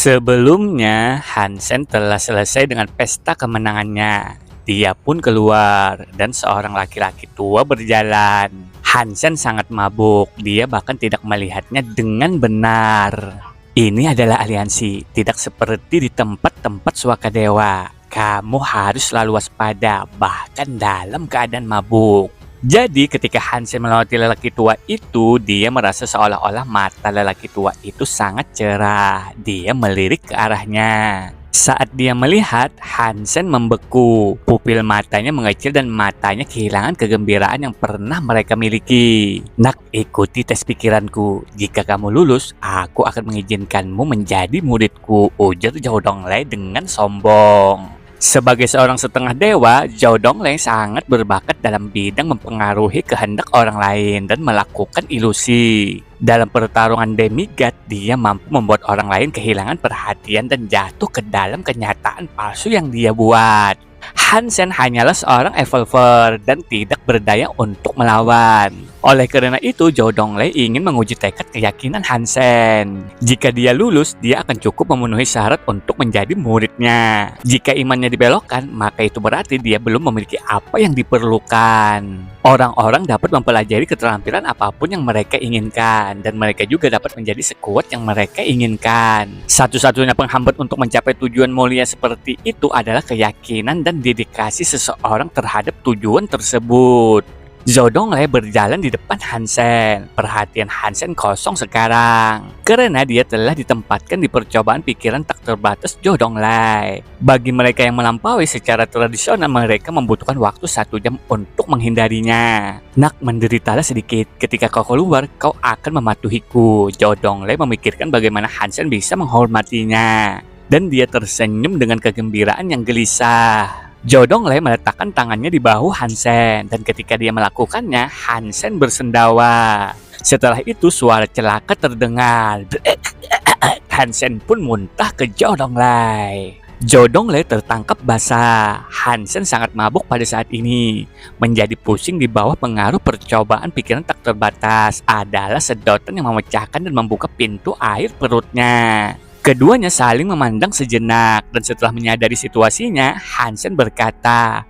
Sebelumnya, Hansen telah selesai dengan pesta kemenangannya. Dia pun keluar, dan seorang laki-laki tua berjalan. Hansen sangat mabuk, dia bahkan tidak melihatnya dengan benar. Ini adalah aliansi, tidak seperti di tempat-tempat Swakadewa. Kamu harus selalu waspada, bahkan dalam keadaan mabuk. Jadi ketika Hansen melewati lelaki tua itu, dia merasa seolah-olah mata lelaki tua itu sangat cerah. Dia melirik ke arahnya. Saat dia melihat, Hansen membeku. Pupil matanya mengecil dan matanya kehilangan kegembiraan yang pernah mereka miliki. Nak, ikuti tes pikiranku. Jika kamu lulus, aku akan mengizinkanmu menjadi muridku, ujar Zhao Donglei dengan sombong. Sebagai seorang setengah dewa, Zhao Donglei sangat berbakat dalam bidang mempengaruhi kehendak orang lain dan melakukan ilusi. Dalam pertarungan demigod, dia mampu membuat orang lain kehilangan perhatian dan jatuh ke dalam kenyataan palsu yang dia buat. Hansen hanyalah seorang evolver dan tidak berdaya untuk melawan. Oleh karena itu, Zhao Donglei ingin menguji tekad keyakinan Hansen. Jika dia lulus, dia akan cukup memenuhi syarat untuk menjadi muridnya. Jika imannya dibelokkan, maka itu berarti dia belum memiliki apa yang diperlukan. Orang-orang dapat mempelajari keterampilan apapun yang mereka inginkan, dan mereka juga dapat menjadi sekuat yang mereka inginkan. Satu-satunya penghambat untuk mencapai tujuan mulia seperti itu adalah keyakinan dan dedikasi seseorang terhadap tujuan tersebut. Zhao Donglei berjalan di depan Hansen. Perhatian Hansen kosong sekarang, karena dia telah ditempatkan di percobaan pikiran tak terbatas Zhao Donglei. Bagi mereka yang melampaui secara tradisional, mereka membutuhkan waktu 1 jam untuk menghindarinya. Nak, menderitalah sedikit. Ketika kau keluar, kau akan mematuhiku. Zhao Donglei memikirkan bagaimana Hansen bisa menghormatinya, dan dia tersenyum dengan kegembiraan yang gelisah. Zhao Donglei meletakkan tangannya di bahu Hansen, dan ketika dia melakukannya, Hansen bersendawa. Setelah itu suara celaka terdengar. Hansen pun muntah ke Zhao Donglei. Zhao Donglei tertangkap basah. Hansen sangat mabuk pada saat ini. Menjadi pusing di bawah pengaruh percobaan pikiran tak terbatas adalah sedotan yang memecahkan dan membuka pintu air perutnya. Keduanya saling memandang sejenak, dan setelah menyadari situasinya, Hansen berkata,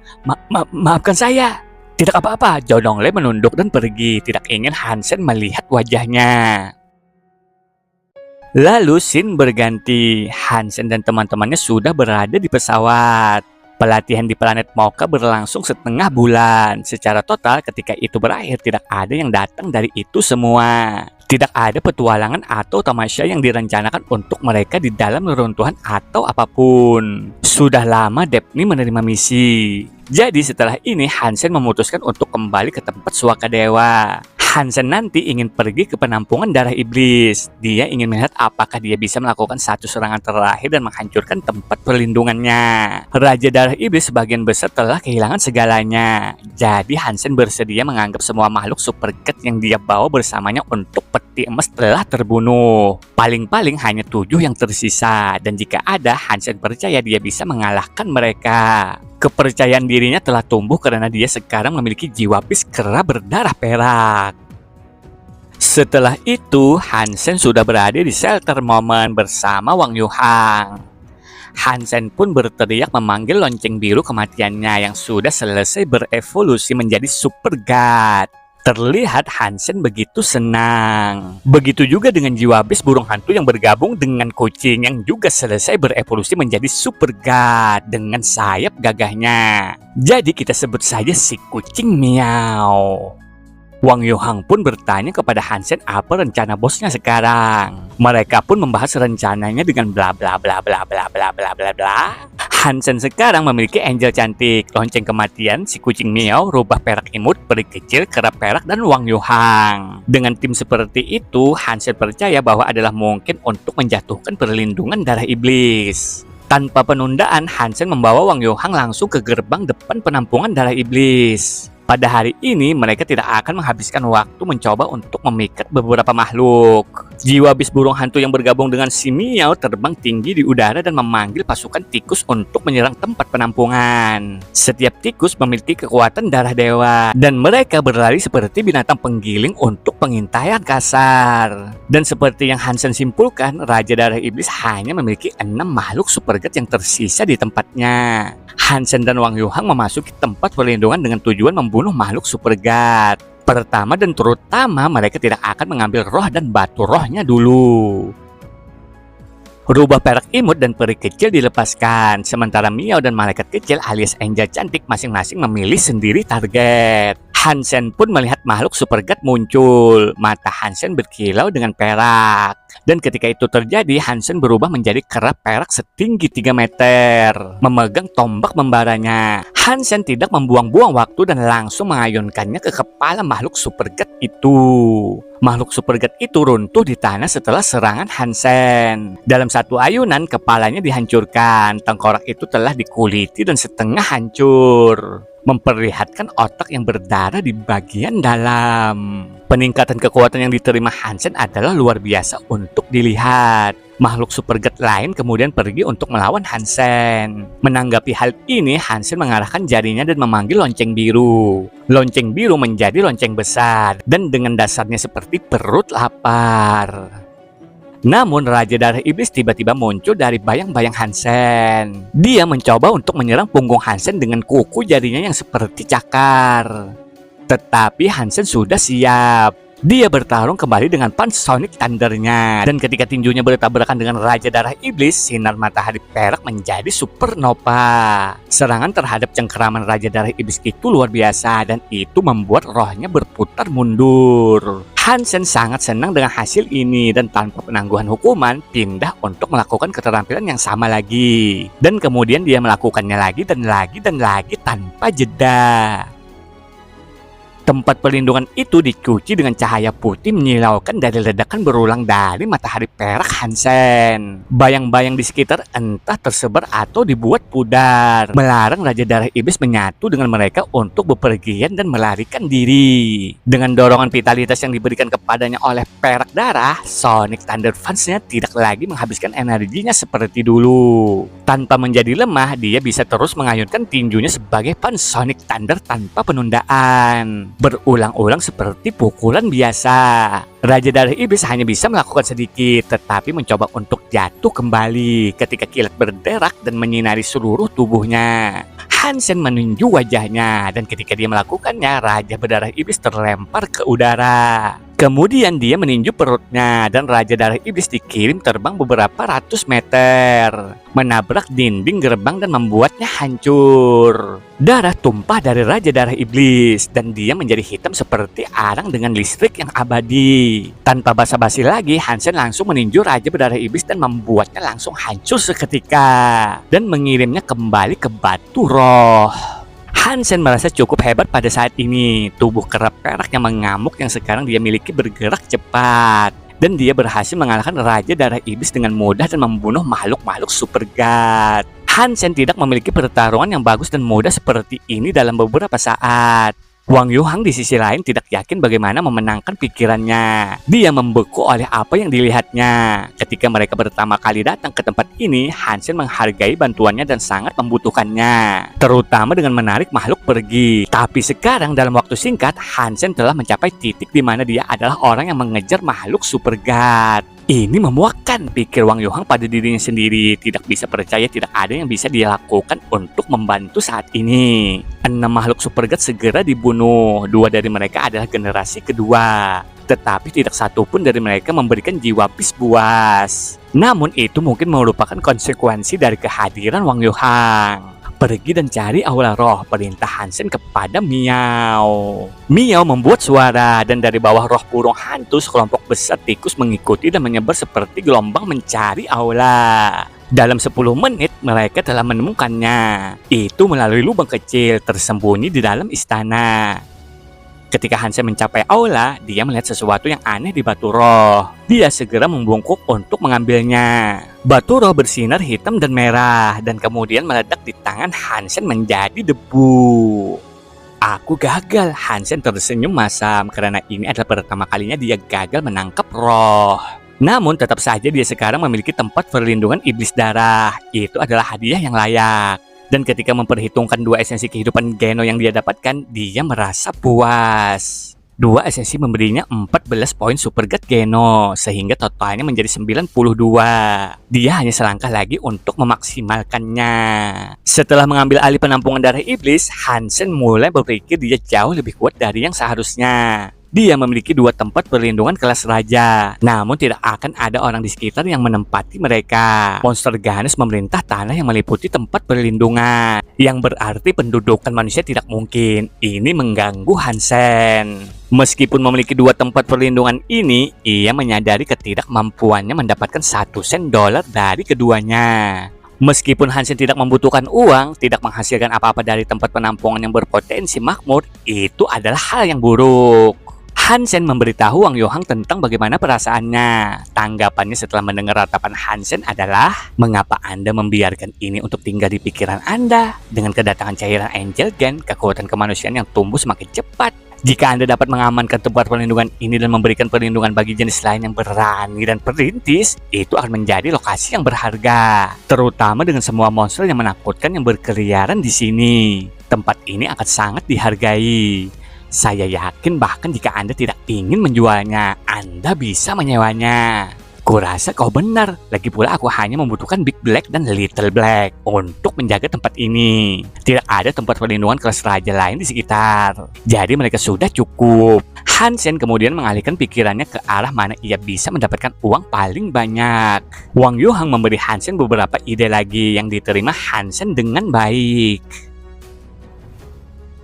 Maafkan saya. Tidak apa-apa. Zhao Donglei menunduk dan pergi, tidak ingin Hansen melihat wajahnya. Lalu scene berganti. Hansen dan teman-temannya sudah berada di pesawat. Pelatihan di planet Mocha berlangsung setengah bulan. Secara total, ketika itu berakhir, tidak ada yang datang dari itu semua. Tidak ada petualangan atau tamasya yang direncanakan untuk mereka di dalam reruntuhan atau apapun. Sudah lama Daphne menerima misi. Jadi setelah ini Hansen memutuskan untuk kembali ke tempat Swakadewa. Hansen nanti ingin pergi ke penampungan darah iblis. Dia ingin melihat apakah dia bisa melakukan satu serangan terakhir dan menghancurkan tempat perlindungannya. Raja darah iblis sebagian besar telah kehilangan segalanya. Jadi Hansen bersedia menganggap semua makhluk super god yang dia bawa bersamanya untuk peti emas telah terbunuh. Paling-paling hanya 7 yang tersisa, dan jika ada, Hansen percaya dia bisa mengalahkan mereka. Kepercayaan dirinya telah tumbuh karena dia sekarang memiliki jiwa beast kera berdarah perak. Setelah itu, Hansen sudah berada di shelter Moment bersama Wang Yuhang. Hansen pun berteriak memanggil lonceng biru kematiannya yang sudah selesai berevolusi menjadi super god. Terlihat Hansen begitu senang. Begitu juga dengan jiwa beast burung hantu yang bergabung dengan kucing yang juga selesai berevolusi menjadi super god dengan sayap gagahnya. Jadi kita sebut saja si kucing Miao. Wang Yuhang pun bertanya kepada Hansen apa rencana bosnya sekarang. Mereka pun membahas rencananya dengan bla bla bla bla bla bla bla bla bla. Hansen sekarang memiliki angel cantik, lonceng kematian, si kucing Miao, rubah perak imut, peri kecil, kera perak, dan Wang Yuhang. Dengan tim seperti itu, Hansen percaya bahwa adalah mungkin untuk menjatuhkan perlindungan darah iblis. Tanpa penundaan, Hansen membawa Wang Yuhang langsung ke gerbang depan penampungan darah iblis. Pada hari ini, mereka tidak akan menghabiskan waktu mencoba untuk memikat beberapa makhluk. Jiwa bis burung hantu yang bergabung dengan si Miao terbang tinggi di udara dan memanggil pasukan tikus untuk menyerang tempat penampungan. Setiap tikus memiliki kekuatan darah dewa, dan mereka berlari seperti binatang penggiling untuk pengintaian kasar. Dan seperti yang Hansen simpulkan, Raja Darah Iblis hanya memiliki 6 makhluk super god yang tersisa di tempatnya. Hansen dan Wang Yuhang memasuki tempat perlindungan dengan tujuan membunuh makhluk super god. Pertama dan terutama, mereka tidak akan mengambil roh dan batu rohnya dulu. Rubah perak imut dan peri kecil dilepaskan, sementara Miao dan malaikat kecil alias angel cantik masing-masing memilih sendiri target. Hansen pun melihat makhluk super god muncul. Mata Hansen berkilau dengan perak. Dan ketika itu terjadi, Hansen berubah menjadi kera perak setinggi 3 meter, memegang tombak membaranya. Hansen tidak membuang-buang waktu dan langsung mengayunkannya ke kepala makhluk super god itu. Makhluk super god itu runtuh di tanah setelah serangan Hansen. Dalam satu ayunan, kepalanya dihancurkan. Tengkorak itu telah dikuliti dan setengah hancur, memperlihatkan otak yang berdarah di bagian dalam. Peningkatan kekuatan yang diterima Hansen adalah luar biasa untuk dilihat. Makhluk super god lain kemudian pergi untuk melawan Hansen. Menanggapi hal ini, Hansen mengarahkan jarinya dan memanggil lonceng biru. Lonceng biru menjadi lonceng besar dan dengan dasarnya seperti perut lapar. Namun Raja Darah Iblis tiba-tiba muncul dari bayang-bayang Hansen. Dia mencoba untuk menyerang punggung Hansen dengan kuku jarinya yang seperti cakar. Tetapi Hansen sudah siap. Dia bertarung kembali dengan Punch Sonic Thunder-nya. Dan ketika tinjunya bertabrakan dengan Raja Darah Iblis, sinar matahari perak menjadi supernova. Serangan terhadap cengkeraman Raja Darah Iblis itu luar biasa, dan itu membuat rohnya berputar mundur. Hansen sangat senang dengan hasil ini dan tanpa penangguhan hukuman pindah untuk melakukan keterampilan yang sama lagi. Dan kemudian dia melakukannya lagi dan lagi dan lagi tanpa jeda. Tempat perlindungan itu dicuci dengan cahaya putih menyilaukan dari ledakan berulang dari matahari perak Hansen. Bayang-bayang di sekitar entah tersebar atau dibuat pudar, melarang Raja Darah Iblis menyatu dengan mereka untuk bepergian dan melarikan diri. Dengan dorongan vitalitas yang diberikan kepadanya oleh perak darah, Sonic Thunder Punch-nya tidak lagi menghabiskan energinya seperti dulu. Tanpa menjadi lemah, dia bisa terus mengayunkan tinjunya sebagai Punch Sonic Thunder tanpa penundaan. Berulang-ulang seperti pukulan biasa. Raja Darah Iblis hanya bisa melakukan sedikit, tetapi mencoba untuk jatuh kembali ketika kilat berderak dan menyinari seluruh tubuhnya. Hansen menunjuk wajahnya, dan ketika dia melakukannya, Raja Berdarah Iblis terlempar ke udara. Kemudian dia meninju perutnya, dan Raja Darah Iblis dikirim terbang beberapa ratus meter, menabrak dinding gerbang dan membuatnya hancur. Darah tumpah dari Raja Darah Iblis, dan dia menjadi hitam seperti arang dengan listrik yang abadi. Tanpa basa-basi lagi, Hansen langsung meninju Raja Berdarah Iblis dan membuatnya langsung hancur seketika, dan mengirimnya kembali ke batu roh. Hansen merasa cukup hebat pada saat ini. Tubuh kera perak yang mengamuk yang sekarang dia miliki bergerak cepat, dan dia berhasil mengalahkan Raja Darah Iblis dengan mudah dan membunuh makhluk-makhluk super god. Hansen tidak memiliki pertarungan yang bagus dan mudah seperti ini dalam beberapa saat. Wang Yuhang di sisi lain tidak yakin bagaimana memenangkan pikirannya. Dia membeku oleh apa yang dilihatnya. Ketika mereka pertama kali datang ke tempat ini, Hansen menghargai bantuannya dan sangat membutuhkannya, terutama dengan menarik makhluk pergi. Tapi sekarang dalam waktu singkat, Hansen telah mencapai titik di mana dia adalah orang yang mengejar makhluk super god. Ini memuakkan, pikir Wang Yuhang pada dirinya sendiri. Tidak bisa percaya tidak ada yang bisa dia lakukan untuk membantu saat ini. 6 makhluk super god segera dibunuh. 2 dari mereka adalah generasi kedua, tetapi tidak satu pun dari mereka memberikan jiwa bis buas. Namun itu mungkin merupakan konsekuensi dari kehadiran Wang Yuhang. Pergi dan cari aula roh, perintah Hansen kepada Miao. Miao membuat suara, dan dari bawah roh burung hantu sekelompok besar tikus mengikuti dan menyebar seperti gelombang mencari aula. Dalam 10 menit mereka telah menemukannya. Itu melalui lubang kecil tersembunyi di dalam istana. Ketika Hansen mencapai aula, dia melihat sesuatu yang aneh di batu roh. Dia segera membungkuk untuk mengambilnya. Batu roh bersinar hitam dan merah, dan kemudian meledak di tangan Hansen menjadi debu. Aku gagal, Hansen tersenyum masam karena ini adalah pertama kalinya dia gagal menangkap roh. Namun tetap saja dia sekarang memiliki tempat perlindungan iblis darah. Itu adalah hadiah yang layak. Dan ketika memperhitungkan dua esensi kehidupan Geno yang dia dapatkan, dia merasa puas. Dua esensi memberinya 14 poin Super God Geno, sehingga totalnya menjadi 92. Dia hanya selangkah lagi untuk memaksimalkannya. Setelah mengambil alih penampungan darah iblis, Hansen mulai berpikir dia jauh lebih kuat dari yang seharusnya. Dia memiliki dua tempat perlindungan kelas raja, namun tidak akan ada orang di sekitar yang menempati mereka. Monster ganas memerintah tanah yang meliputi tempat perlindungan, yang berarti pendudukan manusia tidak mungkin. Ini mengganggu Hansen. Meskipun memiliki dua tempat perlindungan ini, ia menyadari ketidakmampuannya mendapatkan 1 sen dolar dari keduanya. Meskipun Hansen tidak membutuhkan uang, tidak menghasilkan apa-apa dari tempat penampungan yang berpotensi makmur, itu adalah hal yang buruk. Hansen memberitahu Wang Yohang tentang bagaimana perasaannya. Tanggapannya setelah mendengar ratapan Hansen adalah, mengapa Anda membiarkan ini untuk tinggal di pikiran Anda? Dengan kedatangan cairan Angel Gen, kekuatan kemanusiaan yang tumbuh semakin cepat. Jika Anda dapat mengamankan tempat perlindungan ini dan memberikan perlindungan bagi jenis lain yang berani dan perintis, itu akan menjadi lokasi yang berharga. Terutama dengan semua monster yang menakutkan yang berkeliaran di sini. Tempat ini akan sangat dihargai. Saya yakin bahkan jika Anda tidak ingin menjualnya, Anda bisa menyewanya. Kurasa kau benar, lagi pula aku hanya membutuhkan Big Black dan Little Black untuk menjaga tempat ini. Tidak ada tempat perlindungan kelas raja lain di sekitar, jadi mereka sudah cukup. Hansen kemudian mengalihkan pikirannya ke arah mana ia bisa mendapatkan uang paling banyak. Wang Yohang memberi Hansen beberapa ide lagi yang diterima Hansen dengan baik.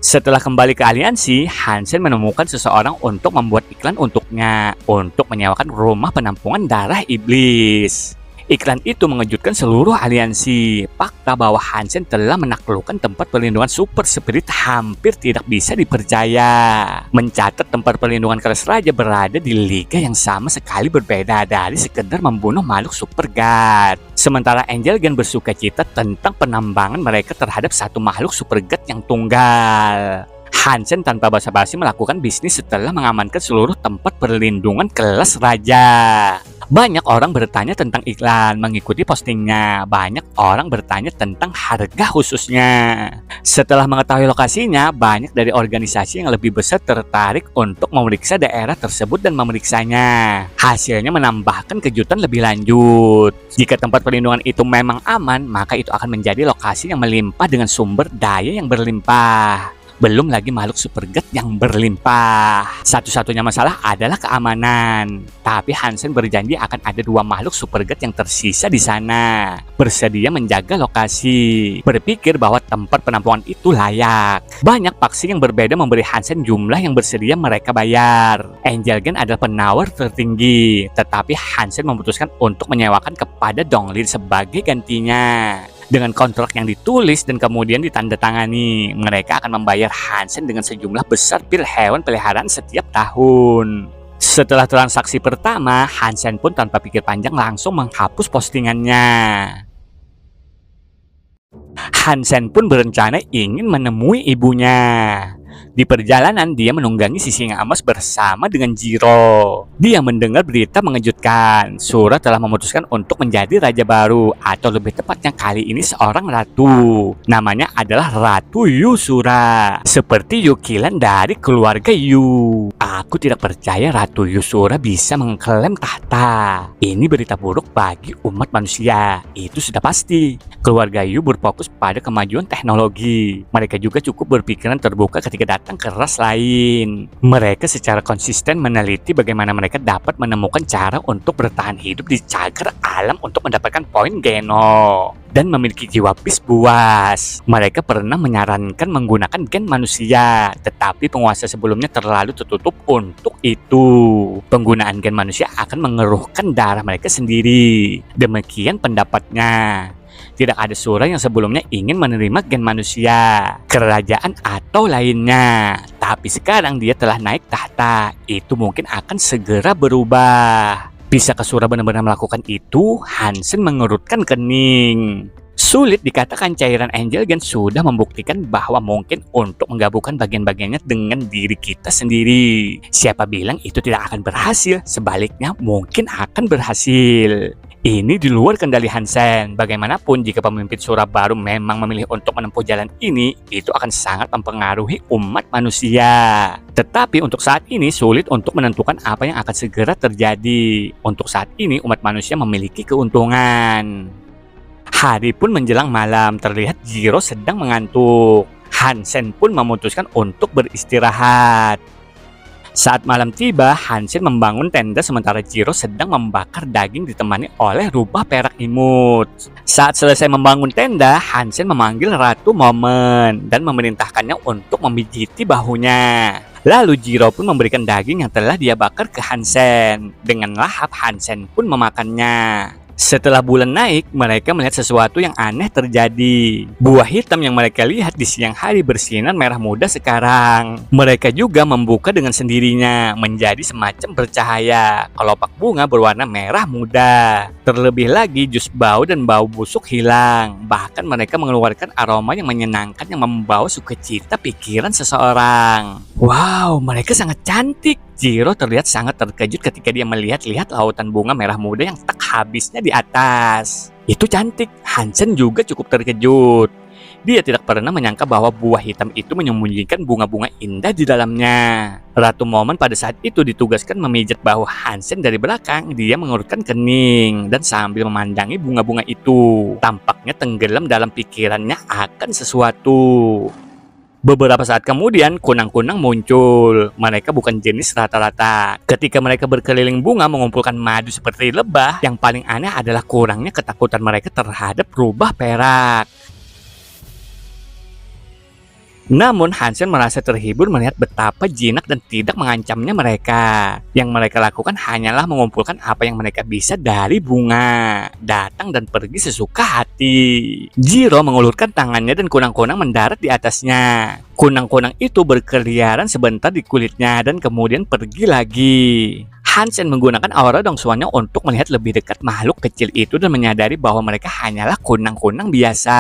Setelah kembali ke aliansi, Hansen menemukan seseorang untuk membuat iklan untuknya untuk menyewakan rumah penampungan darah iblis. Iklan itu mengejutkan seluruh aliansi. Fakta bahwa Hansen telah menaklukkan tempat perlindungan super spirit hampir tidak bisa dipercaya. Mencatat tempat perlindungan kelas raja berada di liga yang sama sekali berbeda dari sekedar membunuh makhluk super god. Sementara Angel Gen bersuka cita tentang penambangan mereka terhadap satu makhluk super god yang tunggal. Hansen tanpa basa-basi melakukan bisnis setelah mengamankan seluruh tempat perlindungan kelas raja. Banyak orang bertanya tentang iklan, mengikuti postingnya. Banyak orang bertanya tentang harga khususnya. Setelah mengetahui lokasinya, banyak dari organisasi yang lebih besar tertarik untuk memeriksa daerah tersebut dan memeriksanya. Hasilnya menambahkan kejutan lebih lanjut. Jika tempat perlindungan itu memang aman, maka itu akan menjadi lokasi yang melimpah dengan sumber daya yang berlimpah. Belum lagi makhluk super god yang berlimpah. Satu-satunya masalah adalah keamanan. Tapi Hansen berjanji akan ada 2 makhluk super god yang tersisa di sana, bersedia menjaga lokasi. Berpikir bahwa tempat penampungan itu layak. Banyak faksi yang berbeda memberi Hansen jumlah yang bersedia mereka bayar. Angel Gen adalah penawar tertinggi, tetapi Hansen memutuskan untuk menyewakan kepada Donglin sebagai gantinya. Dengan kontrak yang ditulis dan kemudian ditandatangani, mereka akan membayar Hansen dengan sejumlah besar pil hewan peliharaan setiap tahun. Setelah transaksi pertama, Hansen pun tanpa pikir panjang langsung menghapus postingannya. Hansen pun berencana ingin menemui ibunya. Di perjalanan, dia menunggangi si singa emas bersama dengan Jiro. Dia mendengar berita mengejutkan. Sura telah memutuskan untuk menjadi raja baru, atau lebih tepatnya kali ini seorang ratu. Namanya adalah Ratu Yusura, seperti Yukilan dari keluarga Yu. Aku tidak percaya Ratu Yusura bisa mengklaim tahta. Ini berita buruk bagi umat manusia, itu sudah pasti. Keluarga Yu berfokus pada kemajuan teknologi. Mereka juga cukup berpikiran terbuka ketika datang ke ras lain. Mereka secara konsisten meneliti bagaimana mereka dapat menemukan cara untuk bertahan hidup di cagar alam untuk mendapatkan poin Geno. Dan memiliki jiwa bis buas. Mereka pernah menyarankan menggunakan gen manusia, tetapi penguasa sebelumnya terlalu tertutup untuk itu. Penggunaan gen manusia akan mengeruhkan darah mereka sendiri. Demikian pendapatnya. Tidak ada Sura yang sebelumnya ingin menerima gen manusia, kerajaan atau lainnya. Tapi sekarang dia telah naik tahta. Itu mungkin akan segera berubah. Bisakah Sura benar-benar melakukan itu? Hansen mengerutkan kening. Sulit dikatakan cairan Angel Gen sudah membuktikan bahwa mungkin untuk menggabungkan bagian-bagiannya dengan diri kita sendiri. Siapa bilang itu tidak akan berhasil? Sebaliknya mungkin akan berhasil. Ini di luar kendali Hansen. Bagaimanapun jika pemimpin Sura baru memang memilih untuk menempuh jalan ini, itu akan sangat mempengaruhi umat manusia. Tetapi untuk saat ini sulit untuk menentukan apa yang akan segera terjadi. Untuk saat ini umat manusia memiliki keuntungan. Hari pun menjelang malam, terlihat Jiro sedang mengantuk. Hansen pun memutuskan untuk beristirahat. Saat malam tiba, Hansen membangun tenda sementara Jiro sedang membakar daging ditemani oleh rubah perak imut. Saat selesai membangun tenda, Hansen memanggil Ratu Momen dan memerintahkannya untuk memijiti bahunya. Lalu Jiro pun memberikan daging yang telah dia bakar ke Hansen. Dengan lahap, Hansen pun memakannya. Setelah bulan naik, mereka melihat sesuatu yang aneh terjadi. Buah hitam yang mereka lihat di siang hari bersinar merah muda sekarang. Mereka juga membuka dengan sendirinya, menjadi semacam bercahaya. Kelopak bunga berwarna merah muda. Terlebih lagi, jus bau dan bau busuk hilang. Bahkan mereka mengeluarkan aroma yang menyenangkan yang membawa sukacita pikiran seseorang. Wow, mereka sangat cantik. Jiro terlihat sangat terkejut ketika dia melihat-lihat lautan bunga merah muda yang tak habisnya di atas. Itu cantik. Hansen juga cukup terkejut. Dia tidak pernah menyangka bahwa buah hitam itu menyembunyikan bunga-bunga indah di dalamnya. Ratu Momen pada saat itu ditugaskan memijat bahu Hansen dari belakang. Dia mengurutkan kening dan sambil memandangi bunga-bunga itu. Tampaknya tenggelam dalam pikirannya akan sesuatu. Beberapa saat kemudian, kunang-kunang muncul. Mereka bukan jenis rata-rata. Ketika mereka berkeliling bunga mengumpulkan madu seperti lebah, yang paling aneh adalah kurangnya ketakutan mereka terhadap rubah perak. Namun Hansen merasa terhibur melihat betapa jinak dan tidak mengancamnya mereka. Yang mereka lakukan hanyalah mengumpulkan apa yang mereka bisa dari bunga, datang dan pergi sesuka hati. Jiro mengulurkan tangannya dan kunang-kunang mendarat di atasnya. Kunang-kunang itu berkeliaran sebentar di kulitnya dan kemudian pergi lagi. Hansen menggunakan aura dongsuannya untuk melihat lebih dekat makhluk kecil itu dan menyadari bahwa mereka hanyalah kunang-kunang biasa.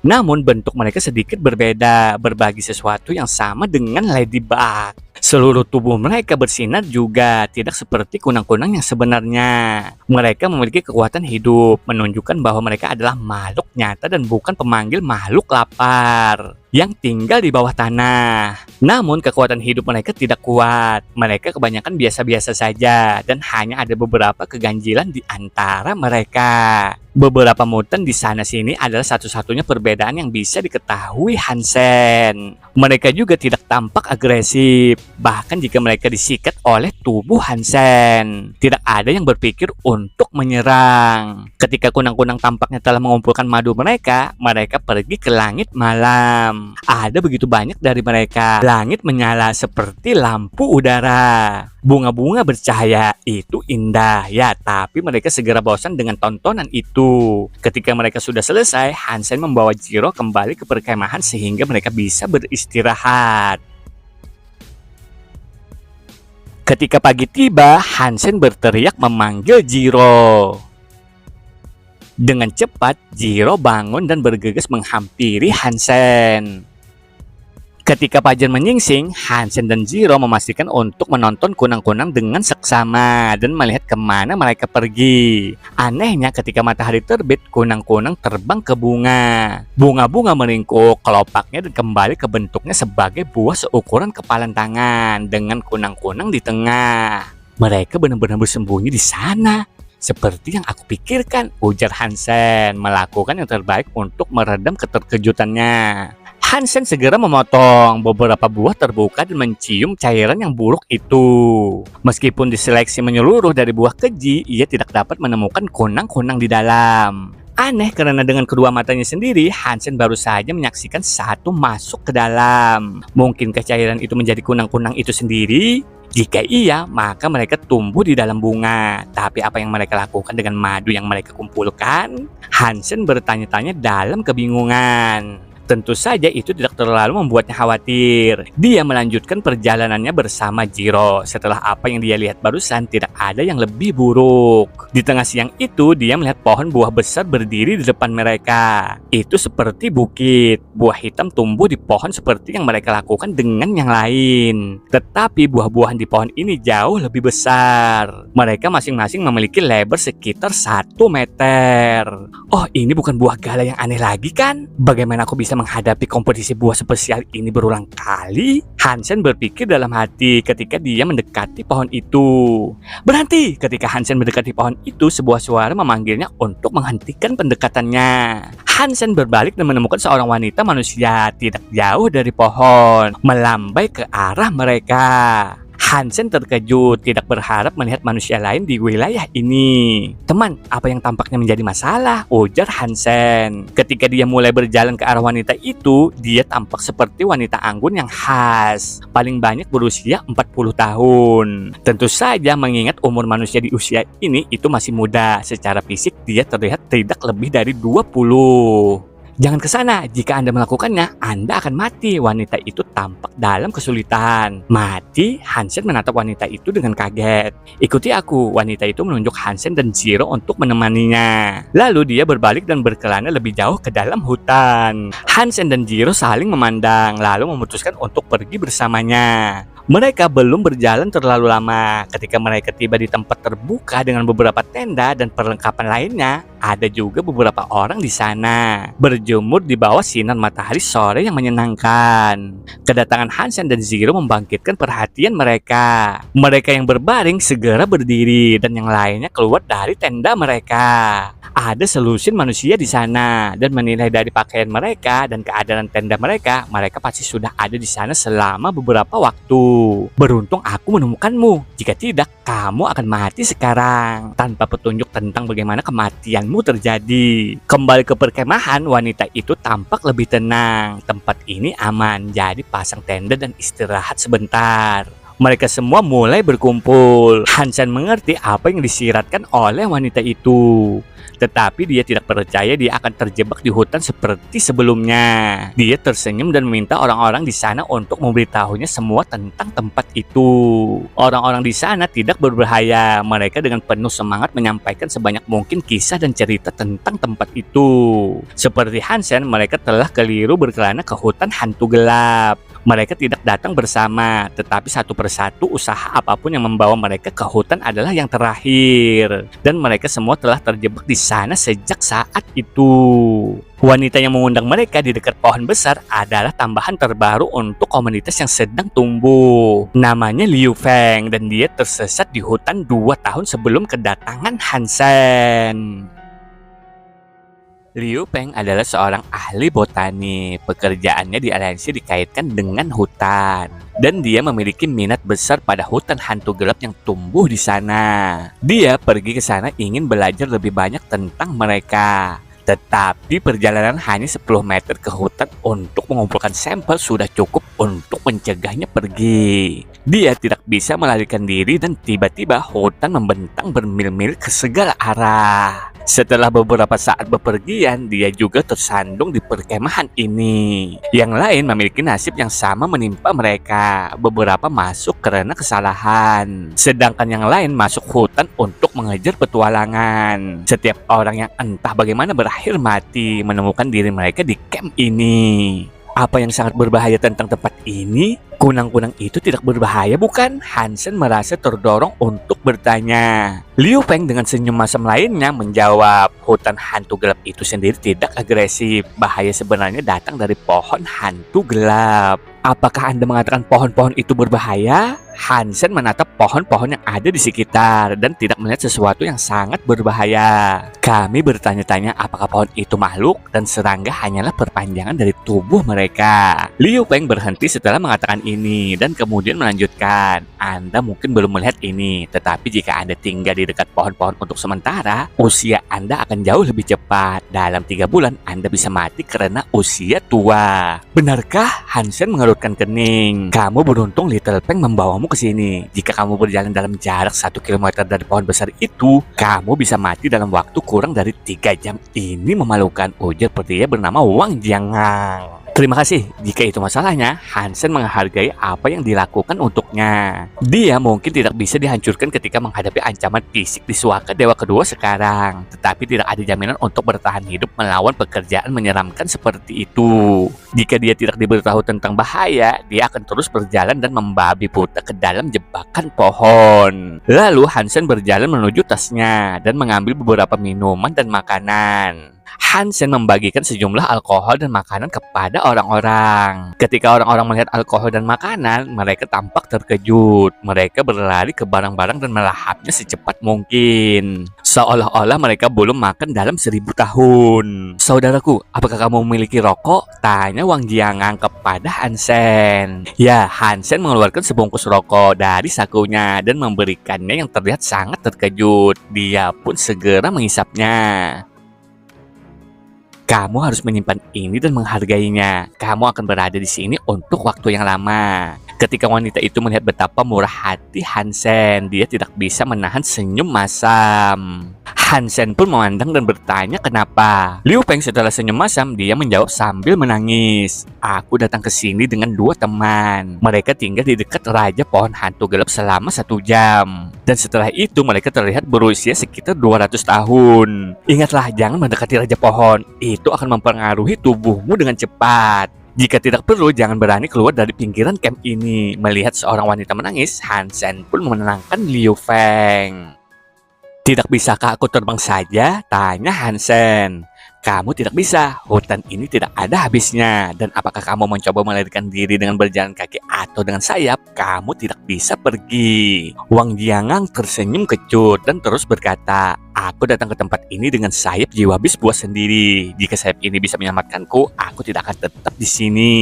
Namun bentuk mereka sedikit berbeda, berbagi sesuatu yang sama dengan Ladybug. Seluruh tubuh mereka bersinar juga, tidak seperti kunang-kunang yang sebenarnya. Mereka memiliki kekuatan hidup, menunjukkan bahwa mereka adalah makhluk nyata dan bukan pemanggil makhluk lapar yang tinggal di bawah tanah. Namun kekuatan hidup mereka tidak kuat. Mereka kebanyakan biasa-biasa saja dan hanya ada beberapa keganjilan di antara mereka. Beberapa mutan di sana-sini adalah satu-satunya perbedaan yang bisa diketahui Hansen. Mereka juga tidak tampak agresif, bahkan jika mereka disikat oleh tubuh Hansen. Tidak ada yang berpikir untuk menyerang. Ketika kunang-kunang tampaknya telah mengumpulkan madu mereka, mereka pergi ke langit malam. Ada begitu banyak dari mereka. Langit menyala seperti lampu udara. Bunga-bunga bercahaya, itu indah ya, tapi mereka segera bosan dengan tontonan itu. Ketika mereka sudah selesai, Hansen membawa Jiro kembali ke perkemahan sehingga mereka bisa beristirahat. Ketika pagi tiba, Hansen berteriak memanggil Jiro. Dengan cepat, Jiro bangun dan bergegas menghampiri Hansen. Ketika Fajar menyingsing, Hansen dan Jiro memastikan untuk menonton kunang-kunang dengan seksama dan melihat kemana mereka pergi. Anehnya ketika matahari terbit, kunang-kunang terbang ke bunga. Bunga-bunga meringkuk kelopaknya dan kembali ke bentuknya sebagai buah seukuran kepalan tangan dengan kunang-kunang di tengah. Mereka benar-benar bersembunyi di sana. Seperti yang aku pikirkan, ujar Hansen, melakukan yang terbaik untuk meredam keterkejutannya. Hansen segera memotong. Beberapa buah terbuka dan mencium cairan yang buruk itu. Meskipun diseleksi menyeluruh dari buah keji, ia tidak dapat menemukan kunang-kunang di dalam. Aneh karena dengan kedua matanya sendiri, Hansen baru saja menyaksikan satu masuk ke dalam. Mungkinkah cairan itu menjadi kunang-kunang itu sendiri? Jika iya, maka mereka tumbuh di dalam bunga. Tapi apa yang mereka lakukan dengan madu yang mereka kumpulkan? Hansen bertanya-tanya dalam kebingungan. Tentu saja itu tidak terlalu membuatnya khawatir. Dia melanjutkan perjalanannya bersama Jiro. Setelah apa yang dia lihat barusan, tidak ada yang lebih buruk. Di tengah siang itu, dia melihat pohon buah besar berdiri di depan mereka. Itu seperti bukit. Buah hitam tumbuh di pohon seperti yang mereka lakukan dengan yang lain. Tetapi buah-buahan di pohon ini jauh lebih besar. Mereka masing-masing memiliki lebar sekitar 1 meter. Oh, ini bukan buah gala yang aneh lagi kan? Bagaimana aku bisa menghadapi kompetisi buah spesial ini berulang kali? Hansen berpikir dalam hati ketika dia mendekati pohon itu. Berhenti! Ketika Hansen mendekati pohon itu, sebuah suara memanggilnya untuk menghentikan pendekatannya. Hansen berbalik dan menemukan seorang wanita manusia tidak jauh dari pohon, melambai ke arah mereka. Hansen terkejut, tidak berharap melihat manusia lain di wilayah ini. Teman, apa yang tampaknya menjadi masalah? Ujar Hansen. Ketika dia mulai berjalan ke arah wanita itu, dia tampak seperti wanita anggun yang khas. Paling banyak berusia 40 tahun. Tentu saja mengingat umur manusia di usia ini itu masih muda. Secara fisik dia terlihat tidak lebih dari 20. Jangan ke sana, jika Anda melakukannya, Anda akan mati. Wanita itu tampak dalam kesulitan. Mati? Hansen menatap wanita itu dengan kaget. Ikuti aku. Wanita itu menunjuk Hansen dan Jiro untuk menemaninya. Lalu dia berbalik dan berkelana lebih jauh ke dalam hutan. Hansen dan Jiro saling memandang, lalu memutuskan untuk pergi bersamanya. Mereka belum berjalan terlalu lama. Ketika mereka tiba di tempat terbuka dengan beberapa tenda dan perlengkapan lainnya, ada juga beberapa orang di sana, berjemur di bawah sinar matahari sore yang menyenangkan. Kedatangan Hansen dan Jiro membangkitkan perhatian mereka. Mereka yang berbaring segera berdiri dan yang lainnya keluar dari tenda mereka. Ada selusin manusia di sana dan menilai dari pakaian mereka dan keadaan tenda mereka, mereka pasti sudah ada di sana selama beberapa waktu. Beruntung aku menemukanmu. Jika tidak, kamu akan mati sekarang. Tanpa petunjuk tentang bagaimana kematianmu terjadi. Kembali ke perkemahan, wanita itu tampak lebih tenang. Tempat ini aman, jadi pasang tenda dan istirahat sebentar. Mereka semua mulai berkumpul. Hansen mengerti apa yang disiratkan oleh wanita itu. Tetapi dia tidak percaya dia akan terjebak di hutan seperti sebelumnya. Dia tersenyum dan meminta orang-orang di sana untuk memberitahunya semua tentang tempat itu. Orang-orang di sana tidak berbahaya. Mereka dengan penuh semangat menyampaikan sebanyak mungkin kisah dan cerita tentang tempat itu. Seperti Hansen, mereka telah keliru berkelana ke hutan hantu gelap. Mereka tidak datang bersama, tetapi satu persatu usaha apapun yang membawa mereka ke hutan adalah yang terakhir. Dan mereka semua telah terjebak di sana sejak saat itu. Wanita yang mengundang mereka di dekat pohon besar adalah tambahan terbaru untuk komunitas yang sedang tumbuh. Namanya Liu Feng dan dia tersesat di hutan 2 tahun sebelum kedatangan Hansen. Liu Feng adalah seorang ahli botani. Pekerjaannya di aliansi dikaitkan dengan hutan. Dan dia memiliki minat besar pada hutan hantu gelap yang tumbuh di sana. Dia pergi ke sana ingin belajar lebih banyak tentang mereka. Tetapi perjalanan hanya 10 meter ke hutan untuk mengumpulkan sampel sudah cukup untuk mencegahnya pergi. Dia tidak bisa melarikan diri dan tiba-tiba hutan membentang bermil-mil ke segala arah. Setelah beberapa saat bepergian, dia juga tersandung di perkemahan ini. Yang lain memiliki nasib yang sama menimpa mereka. Beberapa masuk karena kesalahan, sedangkan yang lain masuk hutan untuk mengejar petualangan. Setiap orang yang entah bagaimana berakhir mati menemukan diri mereka di camp ini. Apa yang sangat berbahaya tentang tempat ini? Kunang-kunang itu tidak berbahaya bukan? Hansen merasa terdorong untuk bertanya. Liu Feng dengan senyum masam lainnya menjawab, hutan hantu gelap itu sendiri tidak agresif. Bahaya sebenarnya datang dari pohon hantu gelap. Apakah Anda mengatakan pohon-pohon itu berbahaya? Hansen menatap pohon-pohon yang ada di sekitar dan tidak melihat sesuatu yang sangat berbahaya. Kami bertanya-tanya apakah pohon itu makhluk dan serangga hanyalah perpanjangan dari tubuh mereka. Liu Feng berhenti setelah mengatakan ini dan kemudian melanjutkan. Anda mungkin belum melihat ini, tetapi jika Anda tinggal di dekat pohon-pohon untuk sementara, usia Anda akan jauh lebih cepat. Dalam 3 bulan Anda bisa mati karena usia tua. Benarkah? Hansen mengerutkan kening. Kamu beruntung Little Feng membawamu ke sini. Jika kamu berjalan dalam jarak 1 km dari pohon besar itu, kamu bisa mati dalam waktu kurang dari 3 jam. Ini memalukan, ujar pria bernama Wang Jiangang. Terima kasih. Jika itu masalahnya, Hansen menghargai apa yang dilakukan untuknya. Dia mungkin tidak bisa dihancurkan ketika menghadapi ancaman fisik di Suaka Dewa kedua sekarang, tetapi tidak ada jaminan untuk bertahan hidup melawan pekerjaan menyeramkan seperti itu. Jika dia tidak diberitahu tentang bahaya, dia akan terus berjalan dan membabi buta ke dalam jebakan pohon. Lalu Hansen berjalan menuju tasnya dan mengambil beberapa minuman dan makanan. Hansen membagikan sejumlah alkohol dan makanan kepada orang-orang. Ketika orang-orang melihat alkohol dan makanan, mereka tampak terkejut. Mereka berlari ke barang-barang dan melahapnya secepat mungkin. Seolah-olah mereka belum makan dalam 1000 tahun. Saudaraku, apakah kamu memiliki rokok? Tanya Wang Jiangang kepada Hansen. Ya, Hansen mengeluarkan sebungkus rokok dari sakunya dan memberikannya yang terlihat sangat terkejut. Dia pun segera menghisapnya. Kamu harus menyimpan ini dan menghargainya. Kamu akan berada di sini untuk waktu yang lama. Ketika wanita itu melihat betapa murah hati Hansen, dia tidak bisa menahan senyum masam. Hansen pun memandang dan bertanya kenapa. Liu Feng setelah senyum masam, dia menjawab sambil menangis. Aku datang ke sini dengan 2 teman. Mereka tinggal di dekat Raja Pohon Hantu Gelap selama 1 jam. Dan setelah itu mereka terlihat berusia sekitar 200 tahun. Ingatlah, jangan mendekati Raja Pohon. Itu akan mempengaruhi tubuhmu dengan cepat. Jika tidak perlu, jangan berani keluar dari pinggiran camp ini. Melihat seorang wanita menangis, Hansen pun menenangkan Liu Feng. Tidak bisakah aku terbang saja? Tanya Hansen. Kamu tidak bisa, hutan ini tidak ada habisnya. Dan apakah kamu mencoba melarikan diri dengan berjalan kaki atau dengan sayap? Kamu tidak bisa pergi. Wang Jiangang tersenyum kecut dan terus berkata, aku datang ke tempat ini dengan sayap jiwa bis buat sendiri. Jika sayap ini bisa menyelamatkanku, aku tidak akan tetap di sini.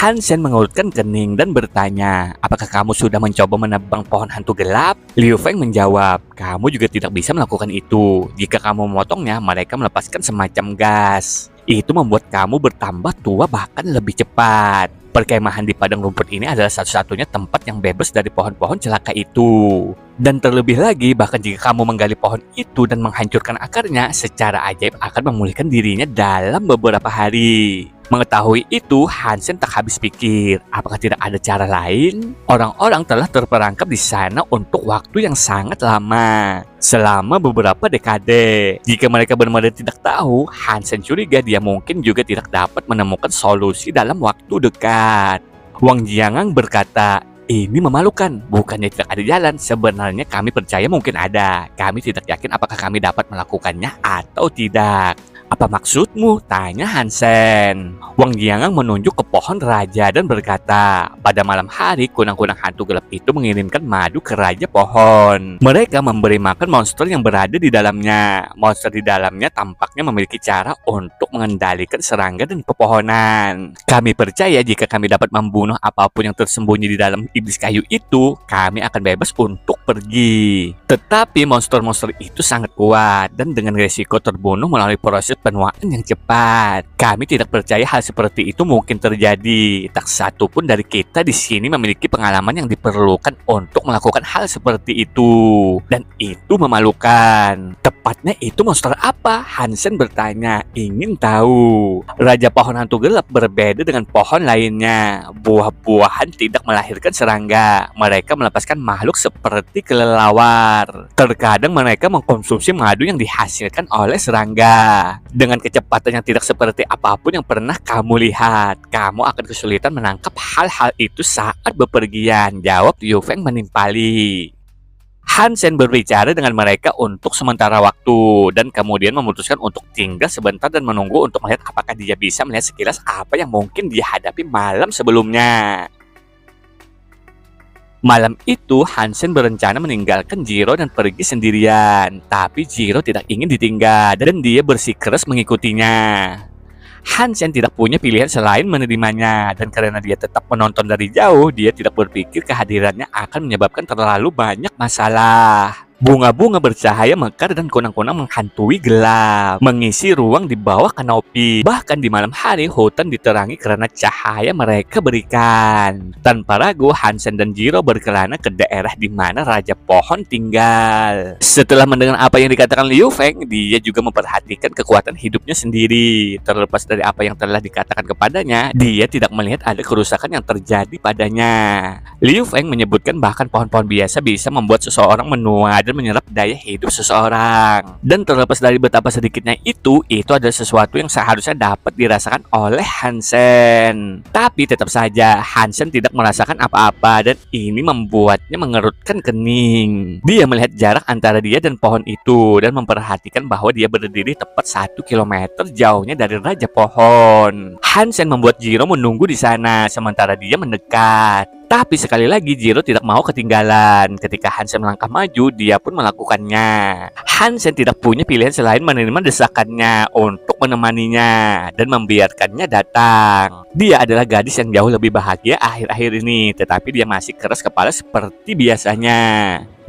Hansen mengulurkan kening dan bertanya, apakah kamu sudah mencoba menebang pohon hantu gelap? Liu Feng menjawab, kamu juga tidak bisa melakukan itu. Jika kamu memotongnya, mereka melepaskan semacam gas. Itu membuat kamu bertambah tua bahkan lebih cepat. Perkemahan di padang rumput ini adalah satu-satunya tempat yang bebas dari pohon-pohon celaka itu. Dan terlebih lagi, bahkan jika kamu menggali pohon itu dan menghancurkan akarnya, secara ajaib akan memulihkan dirinya dalam beberapa hari. Mengetahui itu, Hansen tak habis pikir, apakah tidak ada cara lain? Orang-orang telah terperangkap di sana untuk waktu yang sangat lama, selama beberapa dekade. Jika mereka benar-benar tidak tahu, Hansen curiga dia mungkin juga tidak dapat menemukan solusi dalam waktu dekat. Wang Jiangang berkata, ini memalukan, bukannya tidak ada jalan. Sebenarnya kami percaya mungkin ada. Kami tidak yakin apakah kami dapat melakukannya atau tidak. Apa maksudmu? Tanya Hansen. Wang Jiangang menunjuk ke pohon raja dan berkata, pada malam hari kunang-kunang hantu gelap itu mengirimkan madu ke raja pohon. Mereka memberi makan monster yang berada di dalamnya. Monster di dalamnya tampaknya memiliki cara untuk mengendalikan serangga dan pepohonan. Kami percaya jika kami dapat membunuh apapun yang tersembunyi di dalam iblis kayu itu, kami akan bebas untuk pergi. Tetapi monster-monster itu sangat kuat dan dengan resiko terbunuh melalui proses penuaan yang cepat. Kami tidak percaya hal seperti itu mungkin terjadi. Tak satu pun dari kita di sini memiliki pengalaman yang diperlukan untuk melakukan hal seperti itu. Dan itu memalukan. Tepatnya itu monster apa? Hansen bertanya, ingin tahu. Raja pohon hantu gelap berbeda dengan pohon lainnya. Buah-buahan tidak melahirkan serangga. Mereka melepaskan makhluk seperti kelelawar. Terkadang mereka mengkonsumsi madu yang dihasilkan oleh serangga. Dengan kecepatan yang tidak seperti apapun yang pernah kamu lihat, kamu akan kesulitan menangkap hal-hal itu saat bepergian, jawab Liu Feng menimpali. Hansen berbicara dengan mereka untuk sementara waktu dan kemudian memutuskan untuk tinggal sebentar dan menunggu untuk melihat apakah dia bisa melihat sekilas apa yang mungkin dihadapi malam sebelumnya. Malam itu, Hansen berencana meninggalkan Jiro dan pergi sendirian. Tapi Jiro tidak ingin ditinggal dan dia bersikeras mengikutinya. Hansen tidak punya pilihan selain menerimanya. Dan karena dia tetap menonton dari jauh, dia tidak berpikir kehadirannya akan menyebabkan terlalu banyak masalah. Bunga-bunga bercahaya mekar dan kunang-kunang menghantui gelap, mengisi ruang di bawah kanopi. Bahkan di malam hari, hutan diterangi karena cahaya mereka berikan. Tanpa ragu, Hansen dan Jiro berkelana ke daerah di mana Raja Pohon tinggal. Setelah mendengar apa yang dikatakan Liu Feng, dia juga memperhatikan kekuatan hidupnya sendiri. Terlepas dari apa yang telah dikatakan kepadanya, dia tidak melihat ada kerusakan yang terjadi padanya. Liu Feng menyebutkan bahkan pohon-pohon biasa bisa membuat seseorang menua dan menyerap daya hidup seseorang. Dan terlepas dari betapa sedikitnya itu adalah sesuatu yang seharusnya dapat dirasakan oleh Hansen. Tapi tetap saja Hansen tidak merasakan apa-apa dan ini membuatnya mengerutkan kening. Dia melihat jarak antara dia dan pohon itu dan memperhatikan bahwa dia berdiri tepat 1 kilometer jauhnya dari Raja Pohon. Hansen membuat Jiro menunggu di sana sementara dia mendekat. Tapi sekali lagi Jiro tidak mau ketinggalan. Ketika Hansen melangkah maju, dia pun melakukannya. Hansen tidak punya pilihan selain menerima desakannya untuk menemaninya dan membiarkannya datang. Dia adalah gadis yang jauh lebih bahagia akhir-akhir ini, tetapi dia masih keras kepala seperti biasanya.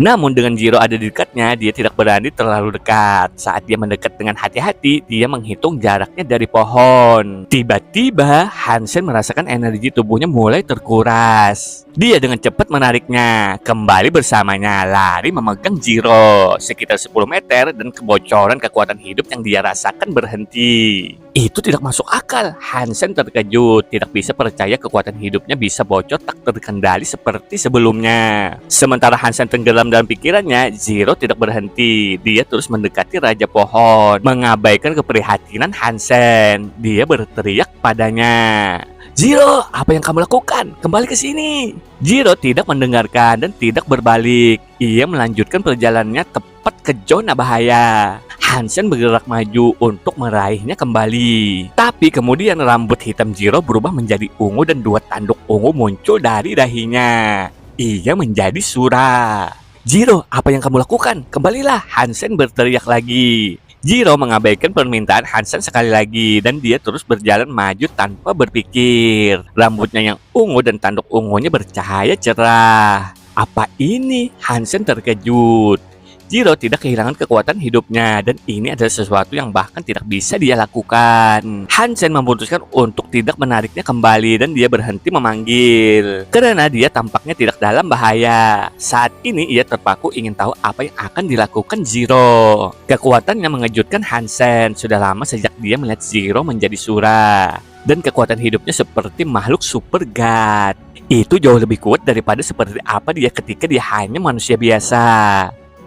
Namun dengan Jiro ada di dekatnya, dia tidak berani terlalu dekat. Saat dia mendekat dengan hati-hati, dia menghitung jaraknya dari pohon. Tiba-tiba, Hansen merasakan energi tubuhnya mulai terkuras. Dia dengan cepat menariknya, kembali bersamanya, lari memegang Jiro sekitar 10 meter dan kebocoran kekuatan hidup yang dia rasakan berhenti. Itu tidak masuk akal. Hansen terkejut, tidak bisa percaya kekuatan hidupnya bisa bocor tak terkendali seperti sebelumnya. Sementara Hansen tenggelam dalam pikirannya, Jiro tidak berhenti. Dia terus mendekati Raja Pohon, mengabaikan keprihatinan Hansen. Dia berteriak padanya, "Jiro, apa yang kamu lakukan? Kembali ke sini!" Jiro tidak mendengarkan dan tidak berbalik. Ia melanjutkan perjalanannya tepat ke zona bahaya. Hansen bergerak maju untuk meraihnya kembali. Tapi kemudian rambut hitam Jiro berubah menjadi ungu dan 2 tanduk ungu muncul dari dahinya. Ia menjadi Sura. "Jiro, apa yang kamu lakukan? Kembalilah!" Hansen berteriak lagi. Jiro mengabaikan permintaan Hansen sekali lagi dan dia terus berjalan maju tanpa berpikir. Rambutnya yang ungu dan tanduk ungunya bercahaya cerah. Apa ini? Hansen terkejut. Jiro tidak kehilangan kekuatan hidupnya dan ini adalah sesuatu yang bahkan tidak bisa dia lakukan. Hansen memutuskan untuk tidak menariknya kembali dan dia berhenti memanggil karena dia tampaknya tidak dalam bahaya. Saat ini ia terpaku ingin tahu apa yang akan dilakukan Jiro. Kekuatannya mengejutkan Hansen. Sudah lama sejak dia melihat Jiro menjadi Sura dan kekuatan hidupnya seperti makhluk super god. Itu jauh lebih kuat daripada seperti apa dia ketika dia hanya manusia biasa.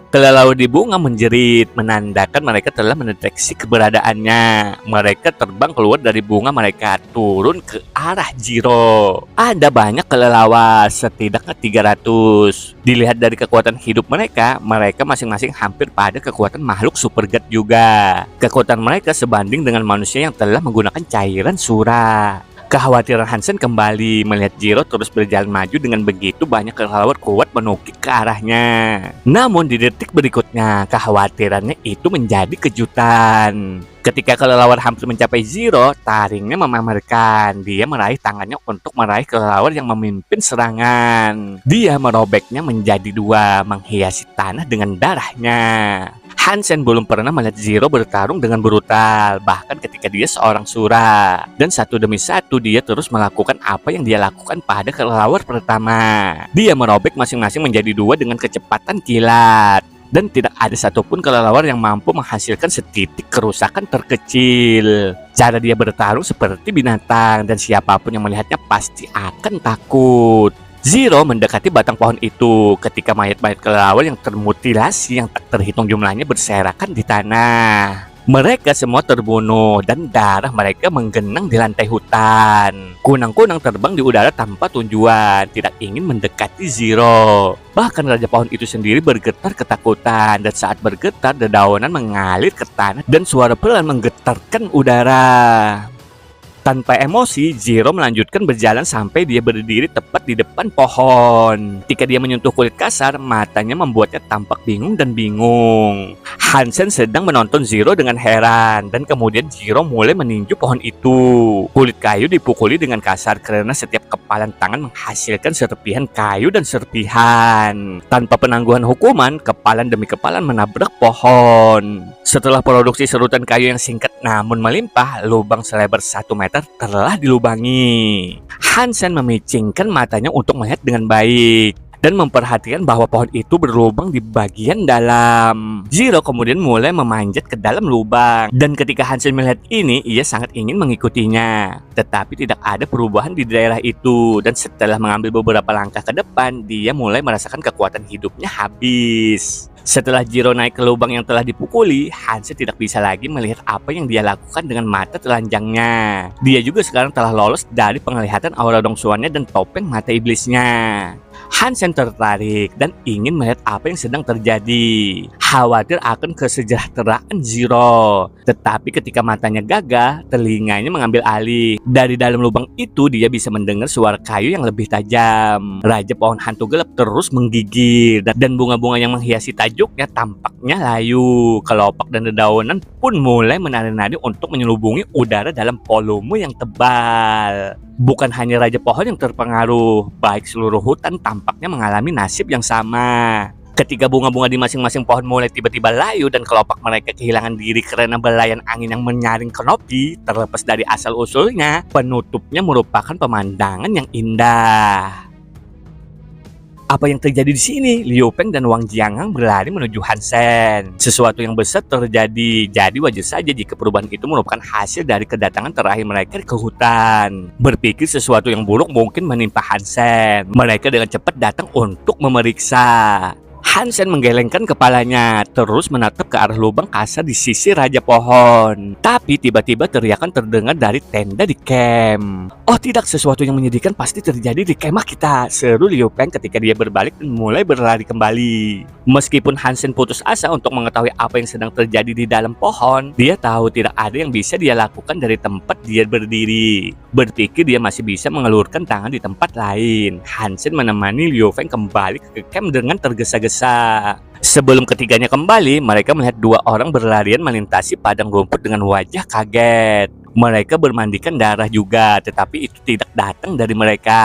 Kelelawar di bunga menjerit, menandakan mereka telah mendeteksi keberadaannya. Mereka terbang keluar dari bunga mereka, turun ke arah Jiro. Ada banyak kelelawar, setidaknya 300. Dilihat dari kekuatan hidup mereka, mereka masing-masing hampir pada kekuatan makhluk super god juga. Kekuatan mereka sebanding dengan manusia yang telah menggunakan cairan Sura. Kekhawatiran Hansen kembali melihat Jiro terus berjalan maju dengan begitu banyak kelelawar kuat menukik ke arahnya. Namun di detik berikutnya, kekhawatirannya itu menjadi kejutan. Ketika kelelawar hampir mencapai Jiro, taringnya memamerkan. Dia meraih tangannya untuk meraih kelelawar yang memimpin serangan. Dia merobeknya menjadi 2, menghiasi tanah dengan darahnya. Hansen belum pernah melihat Jiro bertarung dengan brutal, bahkan ketika dia seorang Sura. Dan satu demi satu dia terus melakukan apa yang dia lakukan pada kelelawar pertama. Dia merobek masing-masing menjadi 2 dengan kecepatan kilat. Dan tidak ada satupun kelelawar yang mampu menghasilkan setitik kerusakan terkecil. Cara dia bertarung seperti binatang dan siapapun yang melihatnya pasti akan takut. Jiro mendekati batang pohon itu ketika mayat-mayat kelelawar yang termutilasi yang tak terhitung jumlahnya berserakan di tanah. Mereka semua terbunuh dan darah mereka menggenang di lantai hutan. Kunang-kunang terbang di udara tanpa tujuan, tidak ingin mendekati Jiro. Bahkan Raja Pohon itu sendiri bergetar ketakutan dan saat bergetar dedaunan mengalir ke tanah dan suara pelan menggetarkan udara. Tanpa emosi, Jiro melanjutkan berjalan sampai dia berdiri tepat di depan pohon. Ketika dia menyentuh kulit kasar, matanya membuatnya tampak bingung dan bingung. Hansen sedang menonton Zero dengan heran, dan kemudian Zero mulai meninju pohon itu. Kulit kayu dipukuli dengan kasar karena setiap kepalan tangan menghasilkan serpihan kayu dan serpihan. Tanpa penangguhan hukuman, kepalan demi kepalan menabrak pohon. Setelah produksi serutan kayu yang singkat namun melimpah, lubang selebar 1 meter telah dilubangi. Hansen memicingkan matanya untuk melihat dengan baik dan memperhatikan bahwa pohon itu berlubang di bagian dalam. Zero kemudian mulai memanjat ke dalam lubang, dan ketika Hansen melihat ini, ia sangat ingin mengikutinya. Tetapi tidak ada perubahan di daerah itu, dan setelah mengambil beberapa langkah ke depan, dia mulai merasakan kekuatan hidupnya habis. Setelah Zero naik ke lubang yang telah dipukuli, Hansen tidak bisa lagi melihat apa yang dia lakukan dengan mata telanjangnya. Dia juga sekarang telah lolos dari penglihatan aura dongsuannya dan topeng mata iblisnya. Hansen tertarik dan ingin melihat apa yang sedang terjadi. Khawatir akan kesejahteraan Zero. Tetapi ketika matanya gagah, telinganya mengambil alih. Dari dalam lubang itu dia bisa mendengar suara kayu yang lebih tajam. Raja pohon hantu gelap terus menggigil, dan bunga-bunga yang menghiasi tajuknya tampaknya layu. Kelopak dan dedaunan pun mulai menari-nari untuk menyelubungi udara dalam volume yang tebal. Bukan hanya Raja Pohon yang terpengaruh, baik seluruh hutan tampaknya mengalami nasib yang sama. Ketika bunga-bunga di masing-masing pohon mulai tiba-tiba layu dan kelopak mereka kehilangan diri karena belayan angin yang menyaring kanopi, terlepas dari asal-usulnya, penutupnya merupakan pemandangan yang indah. Apa yang terjadi di sini? Liu Feng dan Wang Jiangang berlari menuju Hansen. Sesuatu yang besar terjadi, jadi wajar saja jika perubahan itu merupakan hasil dari kedatangan terakhir mereka ke hutan. Berpikir sesuatu yang buruk mungkin menimpa Hansen, mereka dengan cepat datang untuk memeriksa. Hansen menggelengkan kepalanya, terus menatap ke arah lubang kasar di sisi Raja Pohon. Tapi tiba-tiba teriakan terdengar dari tenda di camp. Oh tidak, sesuatu yang menyedihkan pasti terjadi di kemah kita, seru Liu Feng ketika dia berbalik dan mulai berlari kembali. Meskipun Hansen putus asa untuk mengetahui apa yang sedang terjadi di dalam pohon, dia tahu tidak ada yang bisa dia lakukan dari tempat dia berdiri. Berpikir dia masih bisa mengelurkan tangan di tempat lain. Hansen menemani Liu Feng kembali ke camp dengan tergesa-gesa. Sebelum ketiganya kembali, mereka melihat 2 orang berlarian melintasi padang rumput dengan wajah kaget. Mereka bermandikan darah juga, tetapi itu tidak datang dari mereka.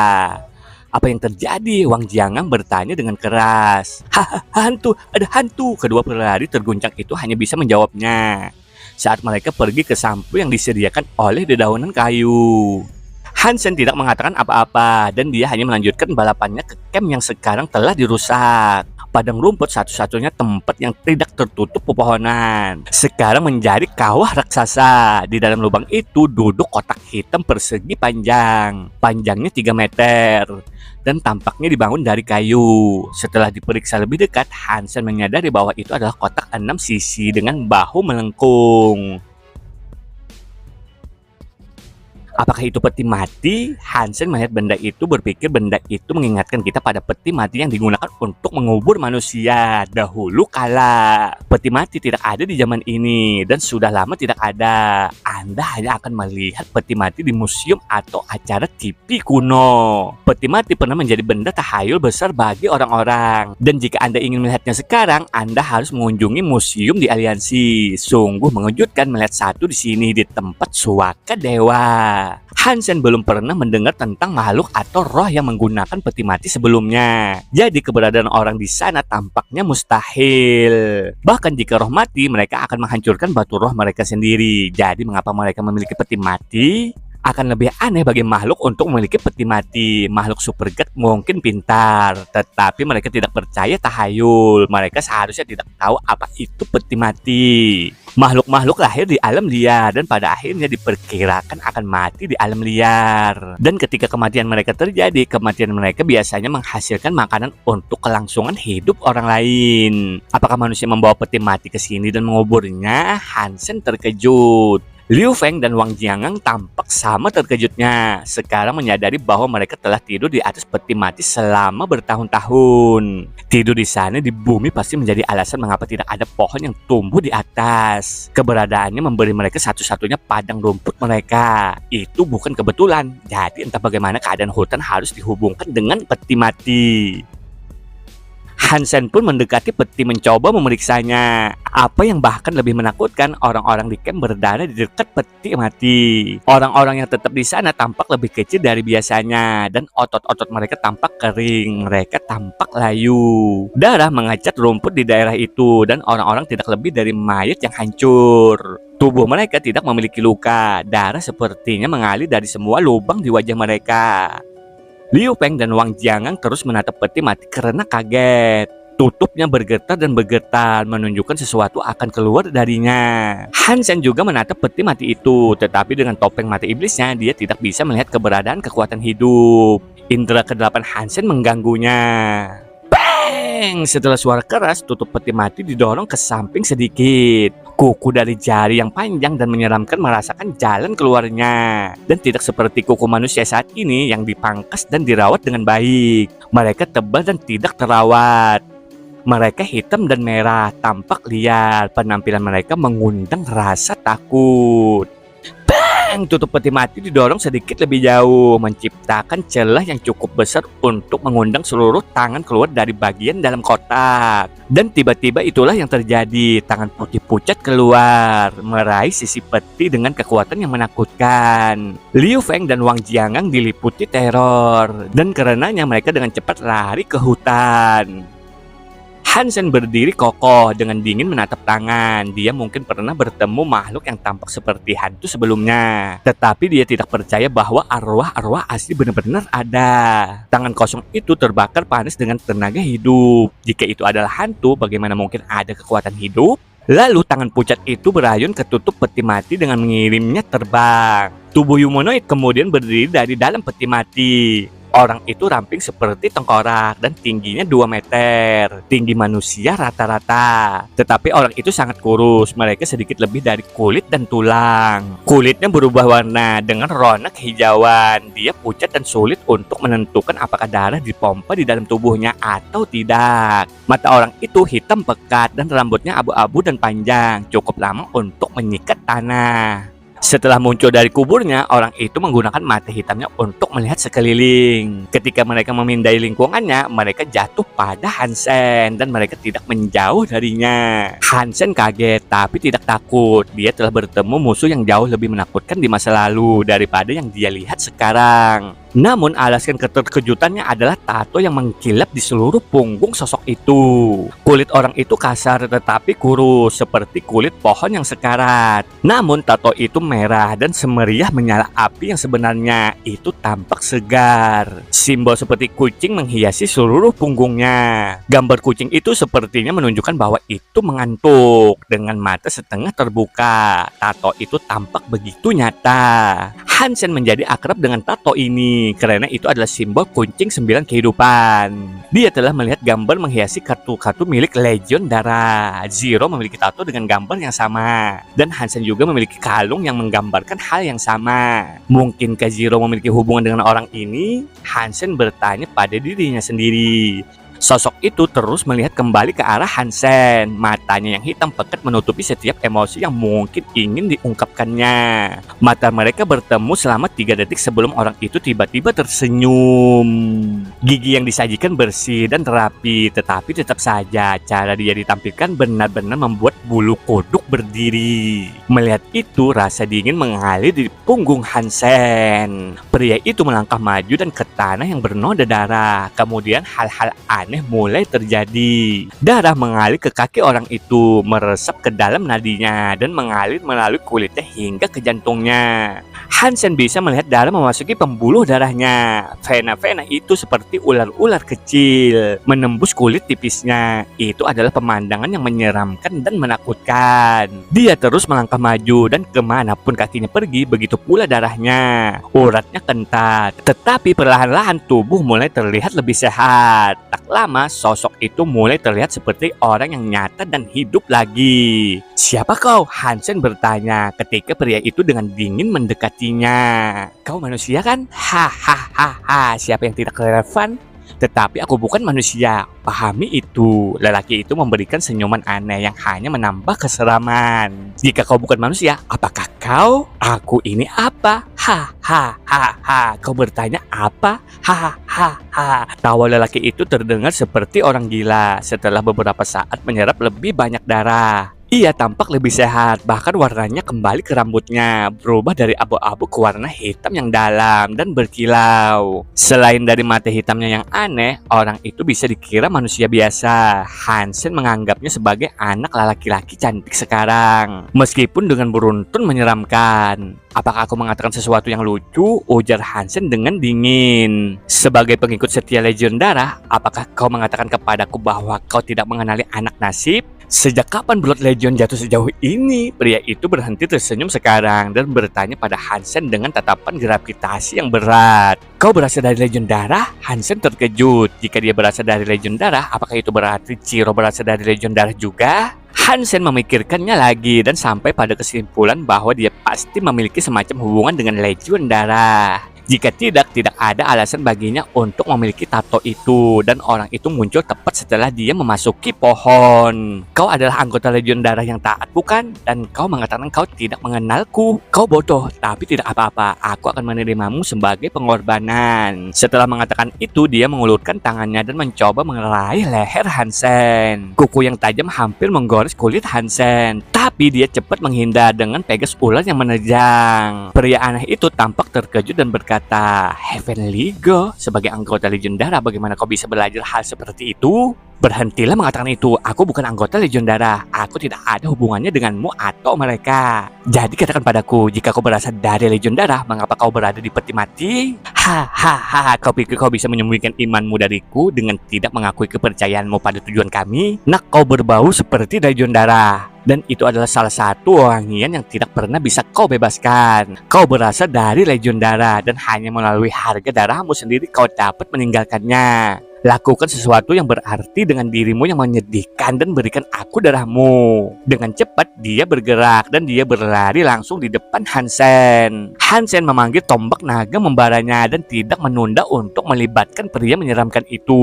Apa yang terjadi? Wang Jiangang bertanya dengan keras. Hahaha, hantu, ada hantu. Kedua pelari terguncang itu hanya bisa menjawabnya saat mereka pergi ke sampu yang disediakan oleh dedaunan kayu. Hansen tidak mengatakan apa-apa, dan dia hanya melanjutkan balapannya ke camp yang sekarang telah dirusak. Padang rumput satu-satunya tempat yang tidak tertutup pepohonan sekarang menjadi kawah raksasa. Di dalam lubang itu duduk kotak hitam persegi panjangnya 3 meter dan tampaknya dibangun dari kayu. Setelah diperiksa lebih dekat, Hansen menyadari bahwa itu adalah kotak 6 sisi dengan bahu melengkung. Apakah itu peti mati? Hansen melihat benda itu, berpikir benda itu mengingatkan kita pada peti mati yang digunakan untuk mengubur manusia dahulu kala. Peti mati tidak ada di zaman ini dan sudah lama tidak ada. Anda hanya akan melihat peti mati di museum atau acara TV kuno. Peti mati pernah menjadi benda tahayul besar bagi orang-orang, dan jika Anda ingin melihatnya sekarang, Anda harus mengunjungi museum di Aliansi. Sungguh mengejutkan melihat satu di sini di tempat Suaka Dewa. Hansen belum pernah mendengar tentang makhluk atau roh yang menggunakan peti mati sebelumnya. Jadi keberadaan orang di sana tampaknya mustahil. Bahkan jika roh mati, mereka akan menghancurkan batu roh mereka sendiri. Jadi mengapa mereka memiliki peti mati? Akan lebih aneh bagi makhluk untuk memiliki peti mati. Makhluk super god mungkin pintar, tetapi mereka tidak percaya tahayul. Mereka seharusnya tidak tahu apa itu peti mati. Makhluk-makhluk lahir di alam liar dan pada akhirnya diperkirakan akan mati di alam liar. Dan ketika kematian mereka terjadi, kematian mereka biasanya menghasilkan makanan untuk kelangsungan hidup orang lain. Apakah manusia membawa peti mati ke sini dan menguburnya? Hansen terkejut. Liu Feng dan Wang Jiangang tampak sama terkejutnya. Sekarang menyadari bahwa mereka telah tidur di atas peti mati selama bertahun-tahun. Tidur di sana di bumi pasti menjadi alasan mengapa tidak ada pohon yang tumbuh di atas. Keberadaannya memberi mereka satu-satunya padang rumput mereka. Itu bukan kebetulan. Jadi entah bagaimana keadaan hutan harus dihubungkan dengan peti mati. Hansen pun mendekati peti mencoba memeriksanya. Apa yang bahkan lebih menakutkan, orang-orang di camp berada di dekat peti mati. Orang-orang yang tetap di sana tampak lebih kecil dari biasanya dan otot-otot mereka tampak kering, mereka tampak layu. Darah mengecat rumput di daerah itu dan orang-orang tidak lebih dari mayat yang hancur. Tubuh mereka tidak memiliki luka, darah sepertinya mengalir dari semua lubang di wajah mereka. Liu Feng dan Wang Jiangang terus menatap peti mati karena kaget. Tutupnya bergetar dan bergetar, menunjukkan sesuatu akan keluar darinya. Hansen juga menatap peti mati itu, tetapi dengan topeng mata iblisnya, dia tidak bisa melihat keberadaan kekuatan hidup. Indra ke-8 Hansen mengganggunya. Bang! Setelah suara keras, tutup peti mati didorong ke samping sedikit. Kuku dari jari yang panjang dan menyeramkan merasakan jalan keluarnya. Dan tidak seperti kuku manusia saat ini yang dipangkas dan dirawat dengan baik. Mereka tebal dan tidak terawat. Mereka hitam dan merah, tampak liar. Penampilan mereka mengundang rasa takut. Bang! Tutup peti mati didorong sedikit lebih jauh, menciptakan celah yang cukup besar untuk mengundang seluruh tangan keluar dari bagian dalam kotak. Dan tiba-tiba itulah yang terjadi. Tangan putih pucat keluar, meraih sisi peti dengan kekuatan yang menakutkan. Liu Feng dan Wang Jiangang diliputi teror, dan karenanya mereka dengan cepat lari ke hutan. Hansen berdiri kokoh dengan dingin menatap tangan. Dia mungkin pernah bertemu makhluk yang tampak seperti hantu sebelumnya. Tetapi dia tidak percaya bahwa arwah-arwah asli benar-benar ada. Tangan kosong itu terbakar panas dengan tenaga hidup. Jika itu adalah hantu, bagaimana mungkin ada kekuatan hidup? Lalu tangan pucat itu berayun ke tutup peti mati dengan mengirimnya terbang. Tubuh humanoid kemudian berdiri dari dalam peti mati. Orang itu ramping seperti tengkorak dan tingginya 2 meter. Tinggi manusia rata-rata. Tetapi orang itu sangat kurus. Mereka sedikit lebih dari kulit dan tulang. Kulitnya berubah warna dengan rona kehijauan. Dia pucat dan sulit untuk menentukan apakah darah dipompa di dalam tubuhnya atau tidak. Mata orang itu hitam pekat dan rambutnya abu-abu dan panjang. Cukup lama untuk menyikat tanah. Setelah muncul dari kuburnya, orang itu menggunakan mata hitamnya untuk melihat sekeliling. Ketika mereka memindai lingkungannya, mereka jatuh pada Hansen dan mereka tidak menjauh darinya. Hansen kaget tapi tidak takut. Dia telah bertemu musuh yang jauh lebih menakutkan di masa lalu daripada yang dia lihat sekarang. Namun alasan keterkejutannya adalah tato yang mengkilap di seluruh punggung sosok itu. Kulit orang itu kasar tetapi kurus seperti kulit pohon yang sekarat. Namun tato itu merah dan semeriah menyala api yang sebenarnya itu tampak segar. Simbol seperti kucing menghiasi seluruh punggungnya. Gambar kucing itu sepertinya menunjukkan bahwa itu mengantuk dengan mata setengah terbuka. Tato itu tampak begitu nyata. Hansen menjadi akrab dengan tato ini karena itu adalah simbol kuncing 9 kehidupan. Dia telah melihat gambar menghiasi kartu-kartu milik Legion Darah. Zero memiliki tato dengan gambar yang sama. Dan Hansen juga memiliki kalung yang menggambarkan hal yang sama. Mungkinkah Zero memiliki hubungan dengan orang ini? Hansen bertanya pada dirinya sendiri. Sosok itu terus melihat kembali ke arah Hansen. Matanya yang hitam pekat menutupi setiap emosi yang mungkin ingin diungkapkannya. Mata mereka bertemu selama 3 detik sebelum orang itu tiba-tiba tersenyum. Gigi yang disajikan bersih dan rapi, tetapi tetap saja cara dia ditampilkan benar-benar membuat bulu kuduk berdiri. Melihat itu, rasa dingin mengalir di punggung Hansen. Pria itu melangkah maju dan ke tanah yang bernoda darah. Kemudian hal-hal aneh mulai terjadi. Darah mengalir ke kaki orang itu, meresap ke dalam nadinya dan mengalir melalui kulitnya hingga ke jantungnya. Hansen bisa melihat darah memasuki pembuluh darahnya. Vena-vena itu seperti ular-ular kecil menembus kulit tipisnya. Itu adalah pemandangan yang menyeramkan dan menakutkan. Dia terus melangkah maju dan kemanapun kakinya pergi, begitu pula darahnya. Uratnya kental, tetapi perlahan-lahan tubuh mulai terlihat lebih sehat. Tak lama, sosok itu mulai terlihat seperti orang yang nyata dan hidup lagi. "Siapa kau?" Hansen bertanya ketika pria itu dengan dingin mendekatinya. "Kau manusia kan?" Hahaha, siapa yang tidak relevan? Tetapi aku bukan manusia, pahami itu. Lelaki itu memberikan senyuman aneh yang hanya menambah keseraman. "Jika kau bukan manusia, apakah kau? Aku ini apa?" Hahaha, kau bertanya apa? Hahaha. Hahaha. Tawa lelaki itu terdengar seperti orang gila setelah beberapa saat menyerap lebih banyak darah. Ia tampak lebih sehat, bahkan warnanya kembali ke rambutnya, berubah dari abu-abu ke warna hitam yang dalam dan berkilau. Selain dari mata hitamnya yang aneh, orang itu bisa dikira manusia biasa. Hansen menganggapnya sebagai anak laki-laki cantik sekarang, meskipun dengan beruntun menyeramkan. Apakah aku mengatakan sesuatu yang lucu? Ujar Hansen dengan dingin. Sebagai pengikut setia Legion Darah, apakah kau mengatakan kepadaku bahwa kau tidak mengenali anak nasib? Sejak kapan Blood Legion jatuh sejauh ini? Pria itu berhenti tersenyum sekarang dan bertanya pada Hansen dengan tatapan gravitasi yang berat. Kau berasal dari Legion Darah? Hansen terkejut. Jika dia berasal dari Legion Darah, apakah itu berarti Ciro berasal dari Legion Darah juga? Hansen memikirkannya lagi dan sampai pada kesimpulan bahwa dia pasti memiliki semacam hubungan dengan Legion Darah. Jika tidak ada alasan baginya untuk memiliki tato itu, dan orang itu muncul tepat setelah dia memasuki pohon. Kau adalah anggota Legion Darah yang taat, bukan? Dan kau mengatakan kau tidak mengenalku. Kau bodoh, tapi tidak apa-apa. Aku akan menerimamu sebagai pengorbanan. Setelah mengatakan itu, dia mengulurkan tangannya dan mencoba meraih leher Hansen. Kuku yang tajam hampir menggores kulit Hansen, tapi dia cepat menghindar dengan pegas ular yang menerjang. Pria aneh itu tampak terkejut dan berkata, Heavenly Go, sebagai anggota Legion Darah, bagaimana kau bisa belajar hal seperti itu? Berhentilah mengatakan itu. Aku bukan anggota Legion Darah. Aku tidak ada hubungannya denganmu atau mereka. Jadi katakan padaku, jika kau berasal dari Legion Darah, mengapa kau berada di peti mati? Hahaha, kau pikir kau bisa menyembunyikan imanmu dariku dengan tidak mengakui kepercayaanmu pada tujuan kami? Nak, kau berbau seperti Legion Darah. Dan itu adalah salah satu wangian yang tidak pernah bisa kau bebaskan. Kau berasal dari Legion Darah dan hanya melalui harga darahmu sendiri kau dapat meninggalkannya. Lakukan sesuatu yang berarti dengan dirimu yang menyedihkan dan berikan aku darahmu. Dengan cepat dia bergerak dan dia berlari langsung di depan Hansen. Hansen memanggil tombak naga membaranya dan tidak menunda untuk melibatkan pria menyeramkan itu.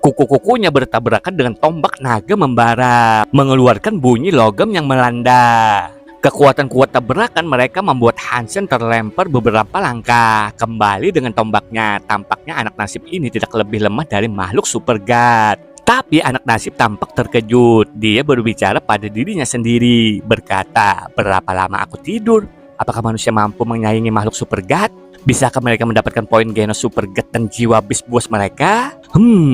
Kuku-kukunya bertabrakan dengan tombak naga membara, mengeluarkan bunyi logam yang melanda. Kekuatan kuat tabrakan mereka membuat Hansen terlempar beberapa langkah. Kembali dengan tombaknya, tampaknya anak nasib ini tidak lebih lemah dari makhluk super god. Tapi anak nasib tampak terkejut. Dia berbicara pada dirinya sendiri, berkata, berapa lama aku tidur? Apakah manusia mampu menyaingi makhluk super god? Bisakah mereka mendapatkan poin genos super god dan jiwa beast boss mereka?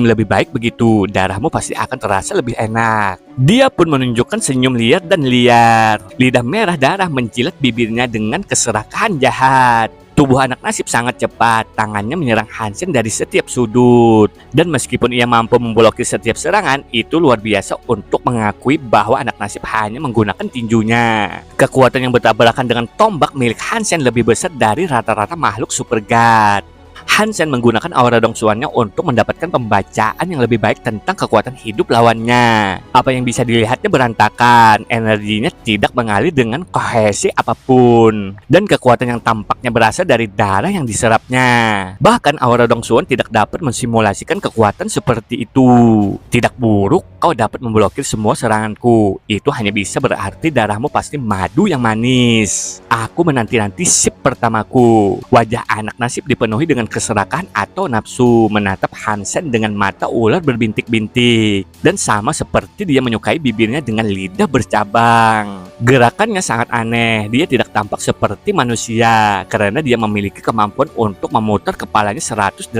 Lebih baik begitu. Darahmu pasti akan terasa lebih enak. Dia pun menunjukkan senyum liar dan liar. Lidah merah darah menjilat bibirnya dengan keserakahan jahat. Tubuh anak nasib sangat cepat, tangannya menyerang Hansen dari setiap sudut. Dan meskipun ia mampu memblokir setiap serangan, itu luar biasa untuk mengakui bahwa anak nasib hanya menggunakan tinjunya. Kekuatan yang bertabrakan dengan tombak milik Hansen lebih besar dari rata-rata makhluk super god. Hansen menggunakan aura dongsuannya untuk mendapatkan pembacaan yang lebih baik tentang kekuatan hidup lawannya. Apa yang bisa dilihatnya berantakan, energinya tidak mengalir dengan kohesi apapun, dan kekuatan yang tampaknya berasal dari darah yang diserapnya. Bahkan aura dongsuan tidak dapat mensimulasikan kekuatan seperti itu. Tidak buruk, kau dapat memblokir semua seranganku. Itu hanya bisa berarti darahmu pasti madu yang manis. Aku menanti-nanti sip pertamaku. Wajah anak nasib dipenuhi dengan keserakahan atau nafsu, menatap Hansen dengan mata ular berbintik-bintik, dan sama seperti dia menyukai bibirnya dengan lidah bercabang. Gerakannya sangat aneh. Dia tidak tampak seperti manusia karena dia memiliki kemampuan untuk memutar kepalanya 180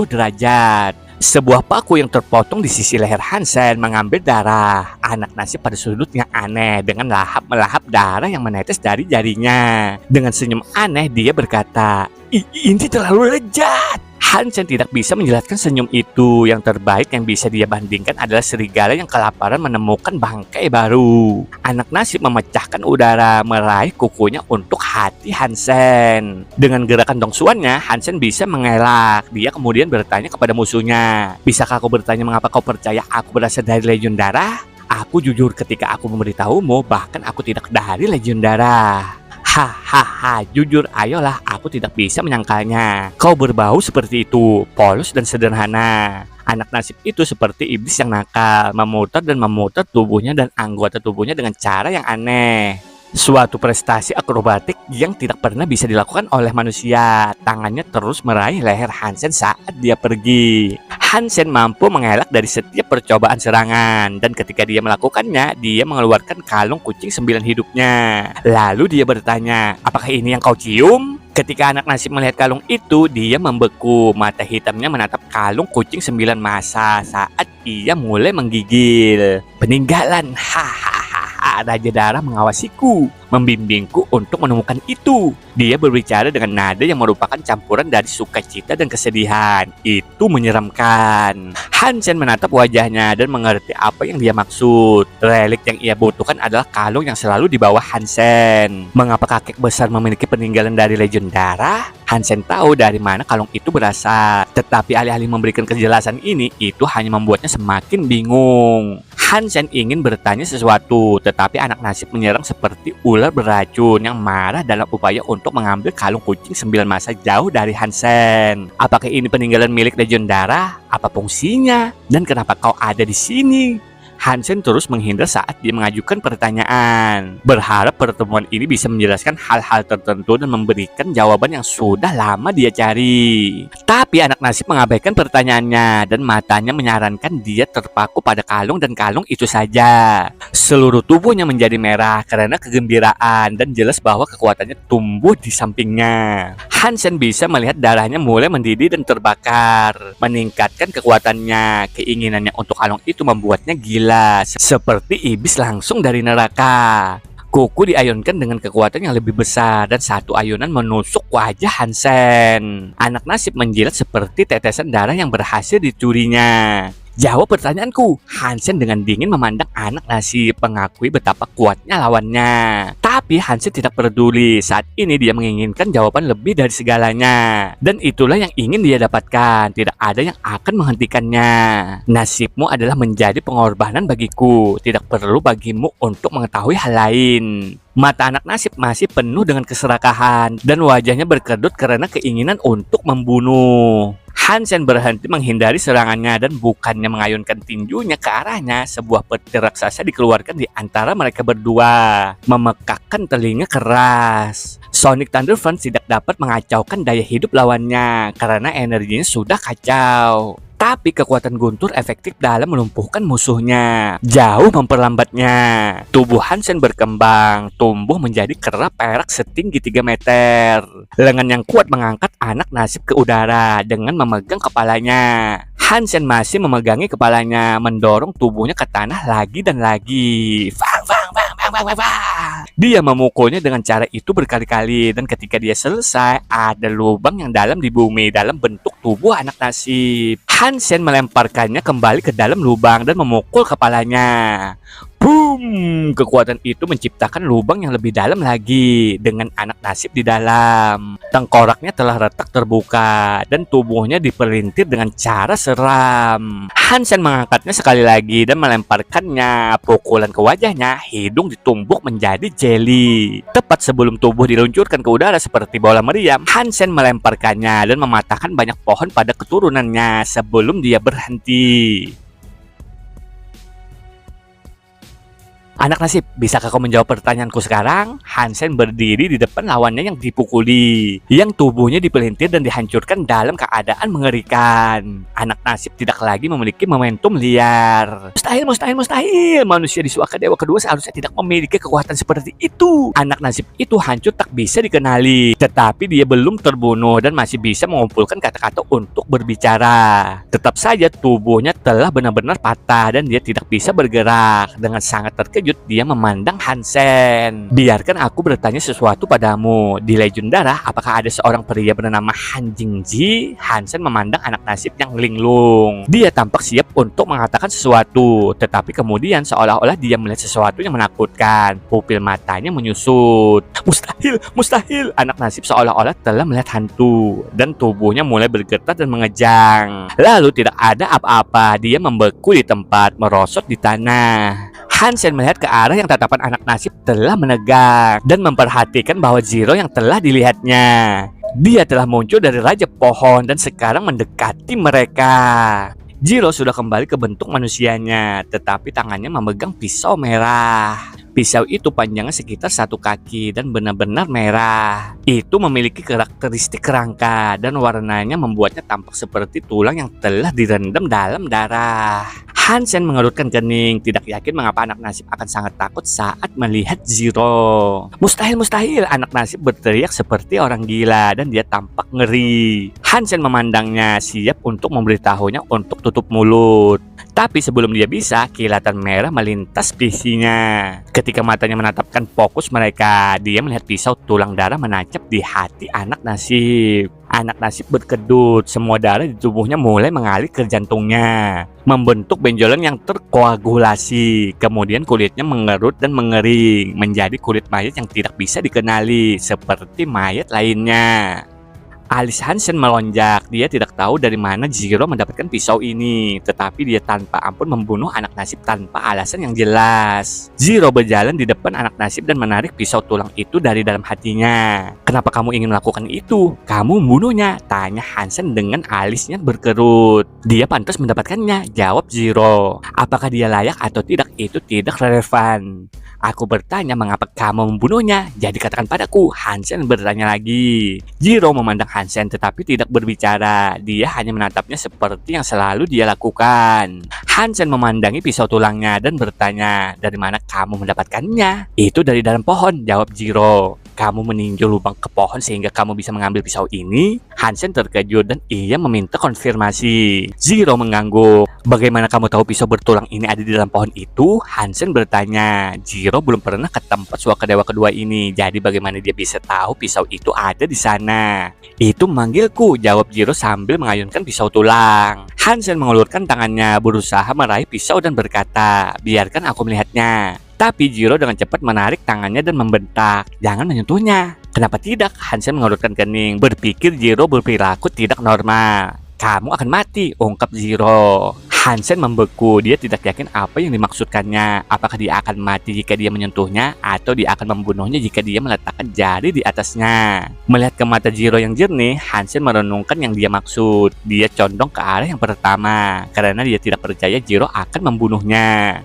derajat. Sebuah paku yang terpotong di sisi leher Hansen mengambil darah anak nasib pada sudut yang aneh dengan lahap-melahap darah yang menetes dari jarinya. Dengan senyum aneh dia berkata, ini terlalu lezat. Hansen tidak bisa menjelaskan senyum itu. Yang terbaik yang bisa dia bandingkan adalah serigala yang kelaparan menemukan bangkai baru. Anak nasib memecahkan udara, meraih kukunya untuk hati Hansen. Dengan gerakan dongsuannya, Hansen bisa mengelak. Dia kemudian bertanya kepada musuhnya, bisakah aku bertanya mengapa kau percaya aku berasal dari Legion Darah? Aku jujur ketika aku memberitahumu, bahkan aku tidak dari Legion Darah. Hahaha, jujur ayolah, aku tidak bisa menyangkalnya. Kau berbau seperti itu, polos dan sederhana. Anak nasib itu seperti iblis yang nakal, memutar dan memutar tubuhnya dan anggota tubuhnya dengan cara yang aneh. Suatu prestasi akrobatik yang tidak pernah bisa dilakukan oleh manusia. Tangannya terus meraih leher Hansen saat dia pergi. Hansen mampu mengelak dari setiap percobaan serangan, dan ketika dia melakukannya, dia mengeluarkan kalung kucing 9 hidupnya. Lalu dia bertanya, apakah ini yang kau cium? Ketika anak nasib melihat kalung itu, dia membeku. Mata hitamnya menatap kalung kucing 9 masa saat ia mulai menggigil. Peninggalan, hahaha. Raja Darah mengawasiku, membimbingku untuk menemukan itu. Dia berbicara dengan nada yang merupakan campuran dari sukacita dan kesedihan. Itu menyeramkan. Hansen menatap wajahnya dan mengerti apa yang dia maksud. Relik yang ia butuhkan adalah kalung yang selalu di bawah Hansen. Mengapa kakek besar memiliki peninggalan dari legend darah? Hansen tahu dari mana kalung itu berasal. Tetapi alih-alih memberikan kejelasan ini, itu hanya membuatnya semakin bingung. Hansen ingin bertanya sesuatu, tetapi anak nasib menyerang seperti ular beracun yang marah dalam upaya untuk mengambil kalung kucing 9 masa jauh dari Hansen. Apakah ini peninggalan milik legend darah? Apa fungsinya? Dan kenapa kau ada di sini? Hansen terus menghindar saat dia mengajukan pertanyaan, berharap pertemuan ini bisa menjelaskan hal-hal tertentu dan memberikan jawaban yang sudah lama dia cari. Tapi anak nasib mengabaikan pertanyaannya dan matanya menyarankan dia terpaku pada kalung dan kalung itu saja. Seluruh tubuhnya menjadi merah karena kegembiraan dan jelas bahwa kekuatannya tumbuh di sampingnya. Hansen bisa melihat darahnya mulai mendidih dan terbakar, meningkatkan kekuatannya. Keinginannya untuk kalung itu membuatnya gila, seperti iblis langsung dari neraka. Kuku diayunkan dengan kekuatan yang lebih besar dan satu ayunan menusuk wajah Hansen. Anak nasib menjilat seperti tetesan darah yang berhasil dicurinya. Jawab pertanyaanku. Hansen dengan dingin memandang anak nasib, mengakui betapa kuatnya lawannya. Tapi Hansen tidak peduli. Saat ini dia menginginkan jawaban lebih dari segalanya. Dan itulah yang ingin dia dapatkan. Tidak ada yang akan menghentikannya. Nasibmu adalah menjadi pengorbanan bagiku. Tidak perlu bagimu untuk mengetahui hal lain. Mata anak nasib masih penuh dengan keserakahan dan wajahnya berkedut karena keinginan untuk membunuh. Hansen berhenti menghindari serangannya dan bukannya mengayunkan tinjunya ke arahnya, sebuah petir raksasa dikeluarkan di antara mereka berdua, memekakkan telinga keras. Sonic Thunder Front tidak dapat mengacaukan daya hidup lawannya karena energinya sudah kacau. Tapi kekuatan guntur efektif dalam melumpuhkan musuhnya, jauh memperlambatnya. Tubuh Hansen berkembang, tumbuh menjadi kera perak setinggi 3 meter. Lengan yang kuat mengangkat anak nasib ke udara dengan memegang kepalanya. Hansen masih memegangi kepalanya, mendorong tubuhnya ke tanah lagi dan lagi. Fang, fang, fang, fang, fang, fang, fang. Dia memukulnya dengan cara itu berkali-kali dan ketika dia selesai, ada lubang yang dalam di bumi dalam bentuk tubuh anak nasib. Hansen melemparkannya kembali ke dalam lubang dan memukul kepalanya. Boom! Kekuatan itu menciptakan lubang yang lebih dalam lagi dengan anak nasib di dalam. Tengkoraknya telah retak terbuka dan tubuhnya dipelintir dengan cara seram. Hansen mengangkatnya sekali lagi dan melemparkannya. Pukulan ke wajahnya, hidung ditumbuk menjadi jelly. Tepat sebelum tubuh diluncurkan ke udara seperti bola meriam, Hansen melemparkannya dan mematahkan banyak pohon pada keturunannya sebelum dia berhenti. Anak nasib, bisakah kau menjawab pertanyaanku sekarang? Hansen berdiri di depan lawannya yang dipukuli, yang tubuhnya dipelintir dan dihancurkan dalam keadaan mengerikan. Anak nasib tidak lagi memiliki momentum liar. Mustahil, mustahil, mustahil. Manusia di suaka dewa kedua seharusnya tidak memiliki kekuatan seperti itu. Anak nasib itu hancur tak bisa dikenali. Tetapi dia belum terbunuh dan masih bisa mengumpulkan kata-kata untuk berbicara. Tetap saja tubuhnya telah benar-benar patah dan dia tidak bisa bergerak. Dengan sangat terkejut, dia memandang Hansen. Biarkan aku bertanya sesuatu padamu. Di legend darah, apakah ada seorang pria bernama Han Jingji? Hansen memandang anak nasib yang linglung. Dia tampak siap untuk mengatakan sesuatu, tetapi kemudian seolah-olah dia melihat sesuatu yang menakutkan. Pupil matanya menyusut. Mustahil, mustahil. Anak nasib seolah-olah telah melihat hantu dan tubuhnya mulai bergetar dan mengejang. Lalu tidak ada apa-apa. Dia membeku di tempat, merosot di tanah. Hansen melihat ke arah yang tatapan anak nasib telah menegak dan memperhatikan bahwa Zero yang telah dilihatnya. Dia telah muncul dari Raja Pohon dan sekarang mendekati mereka. Zero sudah kembali ke bentuk manusianya, tetapi tangannya memegang pisau merah. Pisau itu panjangnya sekitar 1 kaki dan benar-benar merah. Itu memiliki karakteristik kerangka dan warnanya membuatnya tampak seperti tulang yang telah direndam dalam darah. Hansen mengerutkan kening, tidak yakin mengapa anak nasib akan sangat takut saat melihat Zero. Mustahil, mustahil, anak nasib berteriak seperti orang gila dan dia tampak ngeri. Hansen memandangnya, siap untuk memberitahunya untuk tutup mulut. Tapi sebelum dia bisa, kilatan merah melintas pipinya. Ketika matanya menatapkan fokus mereka, dia melihat pisau tulang darah menancap di hati anak nasib. Anak nasib berkedut, semua darah di tubuhnya mulai mengalir ke jantungnya, membentuk benjolan yang terkoagulasi. Kemudian kulitnya mengerut dan mengering, menjadi kulit mayat yang tidak bisa dikenali, seperti mayat lainnya. Alis Hansen melonjak, dia tidak tahu dari mana Zero mendapatkan pisau ini, tetapi dia tanpa ampun membunuh anak nasib tanpa alasan yang jelas. Zero berjalan di depan anak nasib dan menarik pisau tulang itu dari dalam hatinya. Kenapa kamu ingin melakukan itu? Kamu membunuhnya, tanya Hansen dengan alisnya berkerut. Dia pantas mendapatkannya, jawab Zero. Apakah dia layak atau tidak, itu tidak relevan. Aku bertanya mengapa kamu membunuhnya, jadi katakan padaku, Hansen bertanya lagi. Zero memandang Hansen tetapi tidak berbicara, dia hanya menatapnya seperti yang selalu dia lakukan. Hansen memandangi pisau tulangnya dan bertanya, dari mana kamu mendapatkannya? Itu dari dalam pohon, jawab Zero. Kamu meninjau lubang ke pohon sehingga kamu bisa mengambil pisau ini? Hansen terkejut dan ia meminta konfirmasi. Zero mengangguk. Bagaimana kamu tahu pisau bertulang ini ada di dalam pohon itu? Hansen bertanya. Zero belum pernah ke tempat suaka dewa kedua ini, jadi bagaimana dia bisa tahu pisau itu ada di sana? Itu memanggilku, jawab Zero sambil mengayunkan pisau tulang. Hansen mengulurkan tangannya, berusaha meraih pisau dan berkata, biarkan aku melihatnya. Tapi Zero dengan cepat menarik tangannya dan membentak, jangan menyentuhnya. Kenapa tidak? Hansen mengerutkan kening, berpikir Zero berperilaku tidak normal. Kamu akan mati, ungkap Zero. Hansen membeku, dia tidak yakin apa yang dimaksudkannya. Apakah dia akan mati jika dia menyentuhnya, atau dia akan membunuhnya jika dia meletakkan jari di atasnya. Melihat ke mata Zero yang jernih, Hansen merenungkan yang dia maksud. Dia condong ke arah yang pertama, karena dia tidak percaya Zero akan membunuhnya.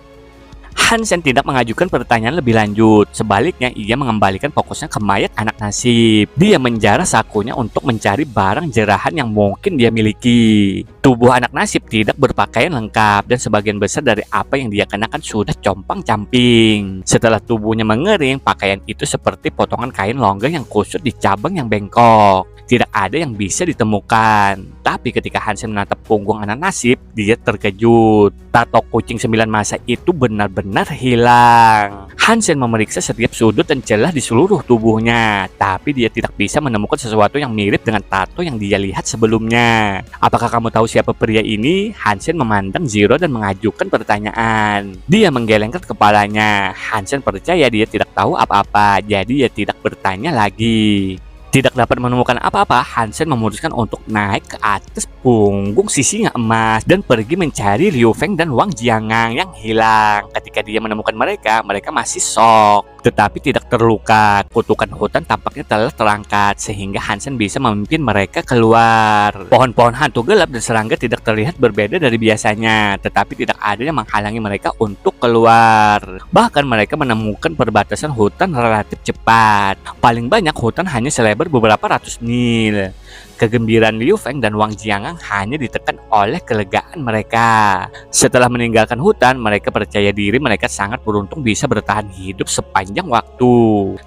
Hansen tidak mengajukan pertanyaan lebih lanjut. Sebaliknya, ia mengembalikan fokusnya ke mayat anak nasib. Dia menjarah sakunya untuk mencari barang jerahan yang mungkin dia miliki. Tubuh anak nasib tidak berpakaian lengkap dan sebagian besar dari apa yang dia kenakan sudah compang-camping. Setelah tubuhnya mengering, pakaian itu seperti potongan kain longgar yang kusut di cabang yang bengkok. Tidak ada yang bisa ditemukan. Tapi ketika Hansen menatap punggung anak nasib, dia terkejut. Tato kucing 9 masa itu benar-benar hilang. Hansen memeriksa setiap sudut dan celah di seluruh tubuhnya, tapi dia tidak bisa menemukan sesuatu yang mirip dengan tato yang dia lihat sebelumnya. Apakah kamu tahu siapa pria ini? Hansen memandang Zero dan mengajukan pertanyaan. Dia menggelengkan kepalanya. Hansen percaya dia tidak tahu apa-apa, jadi dia tidak bertanya lagi. Tidak dapat menemukan apa-apa, Hansen memutuskan untuk naik ke atas punggung si singa emas dan pergi mencari Liu Feng dan Wang Jiangang yang hilang. Ketika dia menemukan mereka, mereka masih shock, tetapi tidak terluka. Kutukan hutan tampaknya telah terangkat sehingga Hansen bisa memimpin mereka keluar. Pohon-pohon hantu gelap dan serangga tidak terlihat berbeda dari biasanya, tetapi tidak ada yang menghalangi mereka untuk keluar. Bahkan mereka menemukan perbatasan hutan relatif cepat. Paling banyak hutan hanya selebar beberapa ratus mil. Kegembiraan Liu Feng dan Wang Jiangang hanya ditekan oleh kelegaan mereka. Setelah meninggalkan hutan, mereka percaya diri mereka sangat beruntung bisa bertahan hidup sepanjang waktu,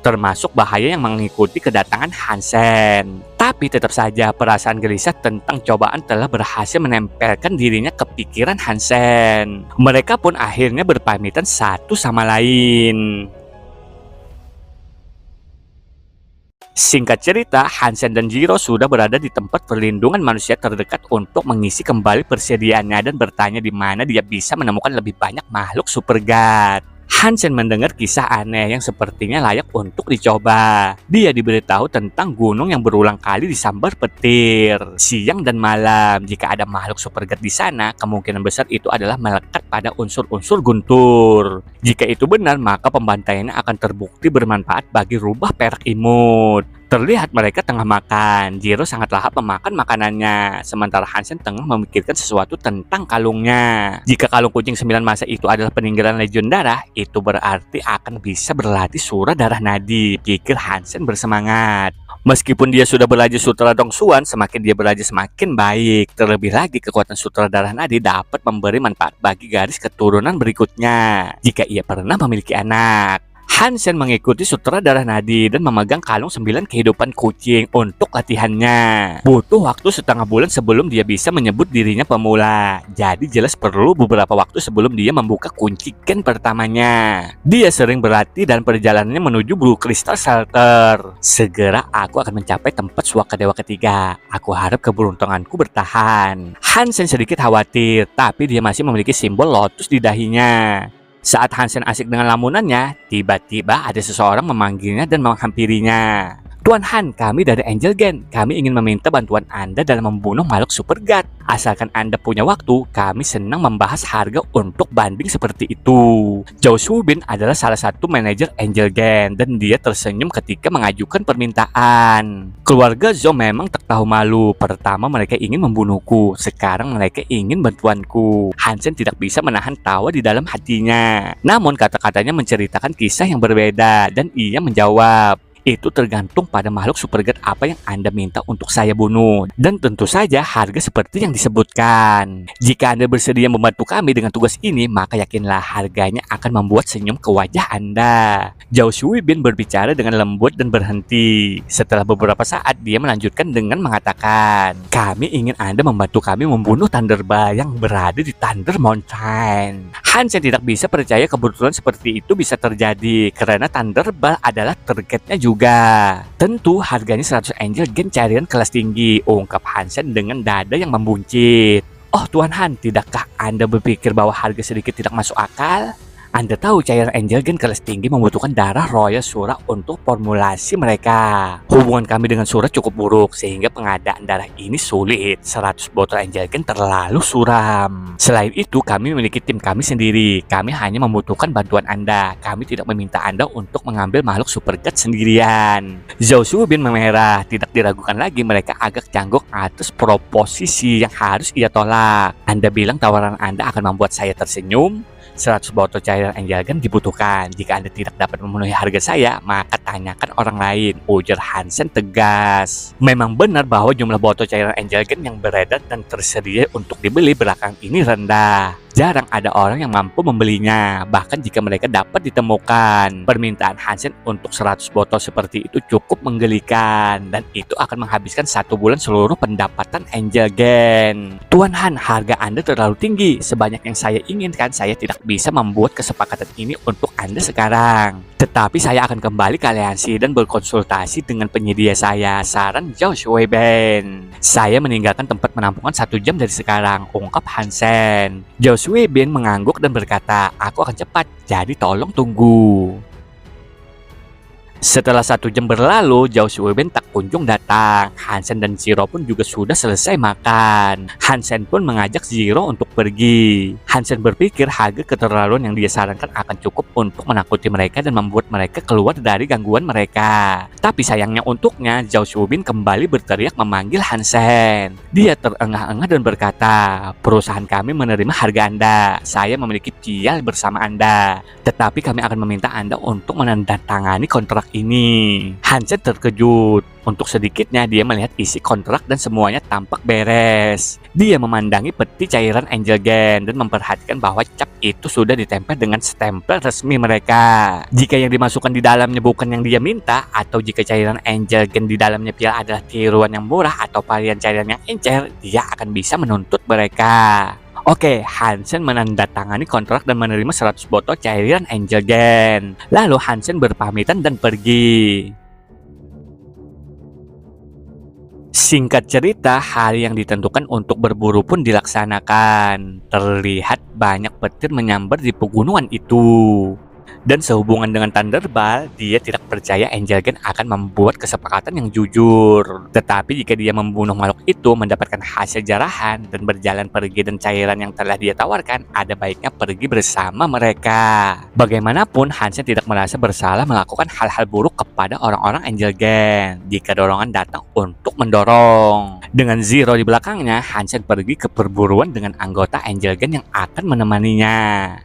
termasuk bahaya yang mengikuti kedatangan Hansen. Tapi tetap saja perasaan gelisah tentang cobaan telah berhasil menempelkan dirinya ke pikiran Hansen. Mereka pun akhirnya berpamitan satu sama lain. Singkat cerita, Hansen dan Zero sudah berada di tempat perlindungan manusia terdekat untuk mengisi kembali persediaannya dan bertanya di mana dia bisa menemukan lebih banyak makhluk super god. Hansen mendengar kisah aneh yang sepertinya layak untuk dicoba. Dia diberitahu tentang gunung yang berulang kali disambar petir siang dan malam. Jika ada makhluk super god di sana, kemungkinan besar itu adalah melekat pada unsur-unsur guntur. Jika itu benar, maka pembantaiannya akan terbukti bermanfaat bagi rubah perak imut. Terlihat mereka tengah makan. Jiro sangat lahap memakan makanannya, sementara Hansen tengah memikirkan sesuatu tentang kalungnya. Jika kalung kucing 9 masa itu adalah peninggalan legendara, itu berarti akan bisa berlatih surah darah nadi, pikir Hansen bersemangat. Meskipun dia sudah belajar sutra Dongsuan, semakin dia belajar semakin baik. Terlebih lagi, kekuatan sutra darah nadi dapat memberi manfaat bagi garis keturunan berikutnya jika ia pernah memiliki anak. Hansen mengikuti sutra darah nadi dan memegang kalung 9 kehidupan kucing untuk latihannya. Butuh waktu setengah bulan sebelum dia bisa menyebut dirinya pemula. Jadi jelas perlu beberapa waktu sebelum dia membuka kunci gen pertamanya. Dia sering berlatih dan perjalanannya menuju Blue Crystal Shelter. Segera aku akan mencapai tempat suaka dewa ketiga. Aku harap keberuntunganku bertahan. Hansen sedikit khawatir, tapi dia masih memiliki simbol lotus di dahinya. Saat Hansen asik dengan lamunannya, tiba-tiba ada seseorang memanggilnya dan menghampirinya. Tuan Han, kami dari Angel Gen. Kami ingin meminta bantuan Anda dalam membunuh makhluk super god. Asalkan Anda punya waktu, kami senang membahas harga untuk banding seperti itu. Zhao Shubin adalah salah satu manajer Angel Gen dan dia tersenyum ketika mengajukan permintaan. Keluarga Zhao memang tak tahu malu. Pertama mereka ingin membunuhku, sekarang mereka ingin bantuanku. Hansen tidak bisa menahan tawa di dalam hatinya. Namun kata-katanya menceritakan kisah yang berbeda dan ia menjawab, itu tergantung pada makhluk super god apa yang Anda minta untuk saya bunuh. Dan tentu saja harga seperti yang disebutkan. Jika Anda bersedia membantu kami dengan tugas ini, maka yakinlah harganya akan membuat senyum ke wajah Anda. Zhao Shuibin berbicara dengan lembut dan berhenti. Setelah beberapa saat, dia melanjutkan dengan mengatakan, kami ingin Anda membantu kami membunuh Thunderball yang berada di Thunder Mountain. Hansen tidak bisa percaya kebetulan seperti itu bisa terjadi, karena Thunderball adalah targetnya juga. Tentu harganya 100 Angel Gen cairan kelas tinggi, ungkap Hansen dengan dada yang membuncit. Oh Tuan Han, tidakkah Anda berpikir bahwa harga sedikit tidak masuk akal? Anda tahu cairan Angel Gen kelas tinggi membutuhkan darah Royal Surah untuk formulasi mereka. Hubungan kami dengan Surah cukup buruk sehingga pengadaan darah ini sulit. 100 botol Angel Gen terlalu suram. Selain itu, kami memiliki tim kami sendiri. Kami hanya membutuhkan bantuan Anda. Kami tidak meminta Anda untuk mengambil makhluk super god sendirian. Zhao Shubin memerah. Tidak diragukan lagi, mereka agak canggung atas proposisi yang harus ia tolak. Anda bilang tawaran Anda akan membuat saya tersenyum? 100 botol cairan Angel Gen dibutuhkan. Jika Anda tidak dapat memenuhi harga saya, maka tanyakan orang lain, ujar Hansen tegas. Memang benar bahwa jumlah botol cairan Angel Gen yang beredar dan tersedia untuk dibeli belakangan ini rendah. Jarang ada orang yang mampu membelinya, bahkan jika mereka dapat ditemukan. Permintaan Hansen untuk 100 botol seperti itu cukup menggelikan, dan itu akan menghabiskan 1 bulan seluruh pendapatan Angel Gen. Tuan Han, harga Anda terlalu tinggi. Sebanyak yang saya inginkan, saya tidak bisa membuat kesepakatan ini untuk Anda sekarang. Tetapi saya akan kembali ke aliansi dan berkonsultasi dengan penyedia saya, saran Zhao Shuibin. Saya meninggalkan tempat penampungan 1 jam dari sekarang, ungkap Hansen. Zhao Shuibin mengangguk dan berkata, aku akan cepat, jadi tolong tunggu. Setelah 1 jam berlalu, Zhao Shuibin tak kunjung datang. Hansen dan Zero pun juga sudah selesai makan. Hansen pun mengajak Zero untuk pergi. Hansen berpikir harga keterlaluan yang dia sarankan akan cukup untuk menakuti mereka dan membuat mereka keluar dari gangguan mereka. Tapi sayangnya untuknya, Zhao Shuibin kembali berteriak memanggil Hansen. Dia terengah-engah dan berkata, perusahaan kami menerima harga Anda. Saya memiliki pial bersama Anda. Tetapi kami akan meminta Anda untuk menandatangani kontrak ini. Hansen terkejut. Untuk sedikitnya dia melihat isi kontrak dan semuanya tampak beres. Dia memandangi peti cairan Angel Gen dan memperhatikan bahwa cap itu sudah ditempel dengan stempel resmi mereka. Jika yang dimasukkan di dalamnya bukan yang dia minta, atau jika cairan Angel Gen di dalamnya pial adalah tiruan yang murah atau varian cairan yang encer, dia akan bisa menuntut mereka. Oke, Hansen menandatangani kontrak dan menerima 100 botol cairan Angel Gen. Lalu Hansen berpamitan dan pergi. Singkat cerita, hari yang ditentukan untuk berburu pun dilaksanakan. Terlihat banyak petir menyambar di pegunungan itu. Dan sehubungan dengan Thunderball, dia tidak percaya Angel Gen akan membuat kesepakatan yang jujur. Tetapi jika dia membunuh makhluk itu mendapatkan hasil jarahan dan berjalan pergi dan cairan yang telah dia tawarkan, ada baiknya pergi bersama mereka. Bagaimanapun, Hansen tidak merasa bersalah melakukan hal-hal buruk kepada orang-orang Angel Gen jika dorongan datang untuk mendorong. Dengan Zero di belakangnya, Hansen pergi ke perburuan dengan anggota Angel Gen yang akan menemaninya.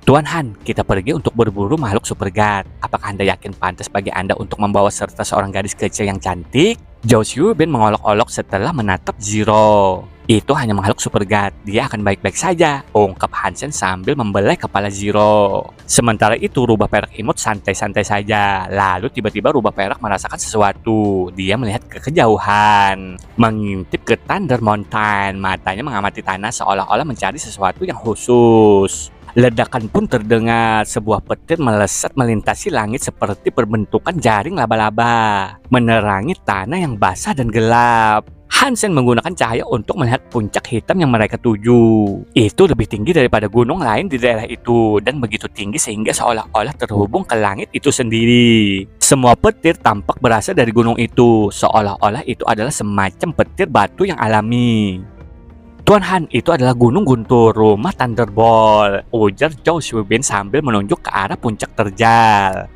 Tuan Han, kita pergi untuk berburu makhluk Super God. Apakah Anda yakin pantas bagi Anda untuk membawa serta seorang gadis kecil yang cantik? Zhao Xiubin mengolok-olok setelah menatap Zero. Itu hanya makhluk Super God, dia akan baik-baik saja, ungkap Hansen sambil membelai kepala Zero. Sementara itu rubah perak imut santai-santai saja. Lalu tiba-tiba rubah perak merasakan sesuatu. Dia melihat ke kejauhan, mengintip ke Thunder Mountain. Matanya mengamati tanah seolah-olah mencari sesuatu yang khusus. Ledakan pun terdengar, sebuah petir melesat melintasi langit seperti berbentukan jaring laba-laba, menerangi tanah yang basah dan gelap. Hansen menggunakan cahaya untuk melihat puncak hitam yang mereka tuju. Itu lebih tinggi daripada gunung lain di daerah itu, dan begitu tinggi sehingga seolah-olah terhubung ke langit itu sendiri. Semua petir tampak berasal dari gunung itu, seolah-olah itu adalah semacam petir batu yang alami. Tuan Han, itu adalah Gunung Guntur, rumah Thunderball, ujar Zhao Xiubin sambil menunjuk ke arah puncak terjal.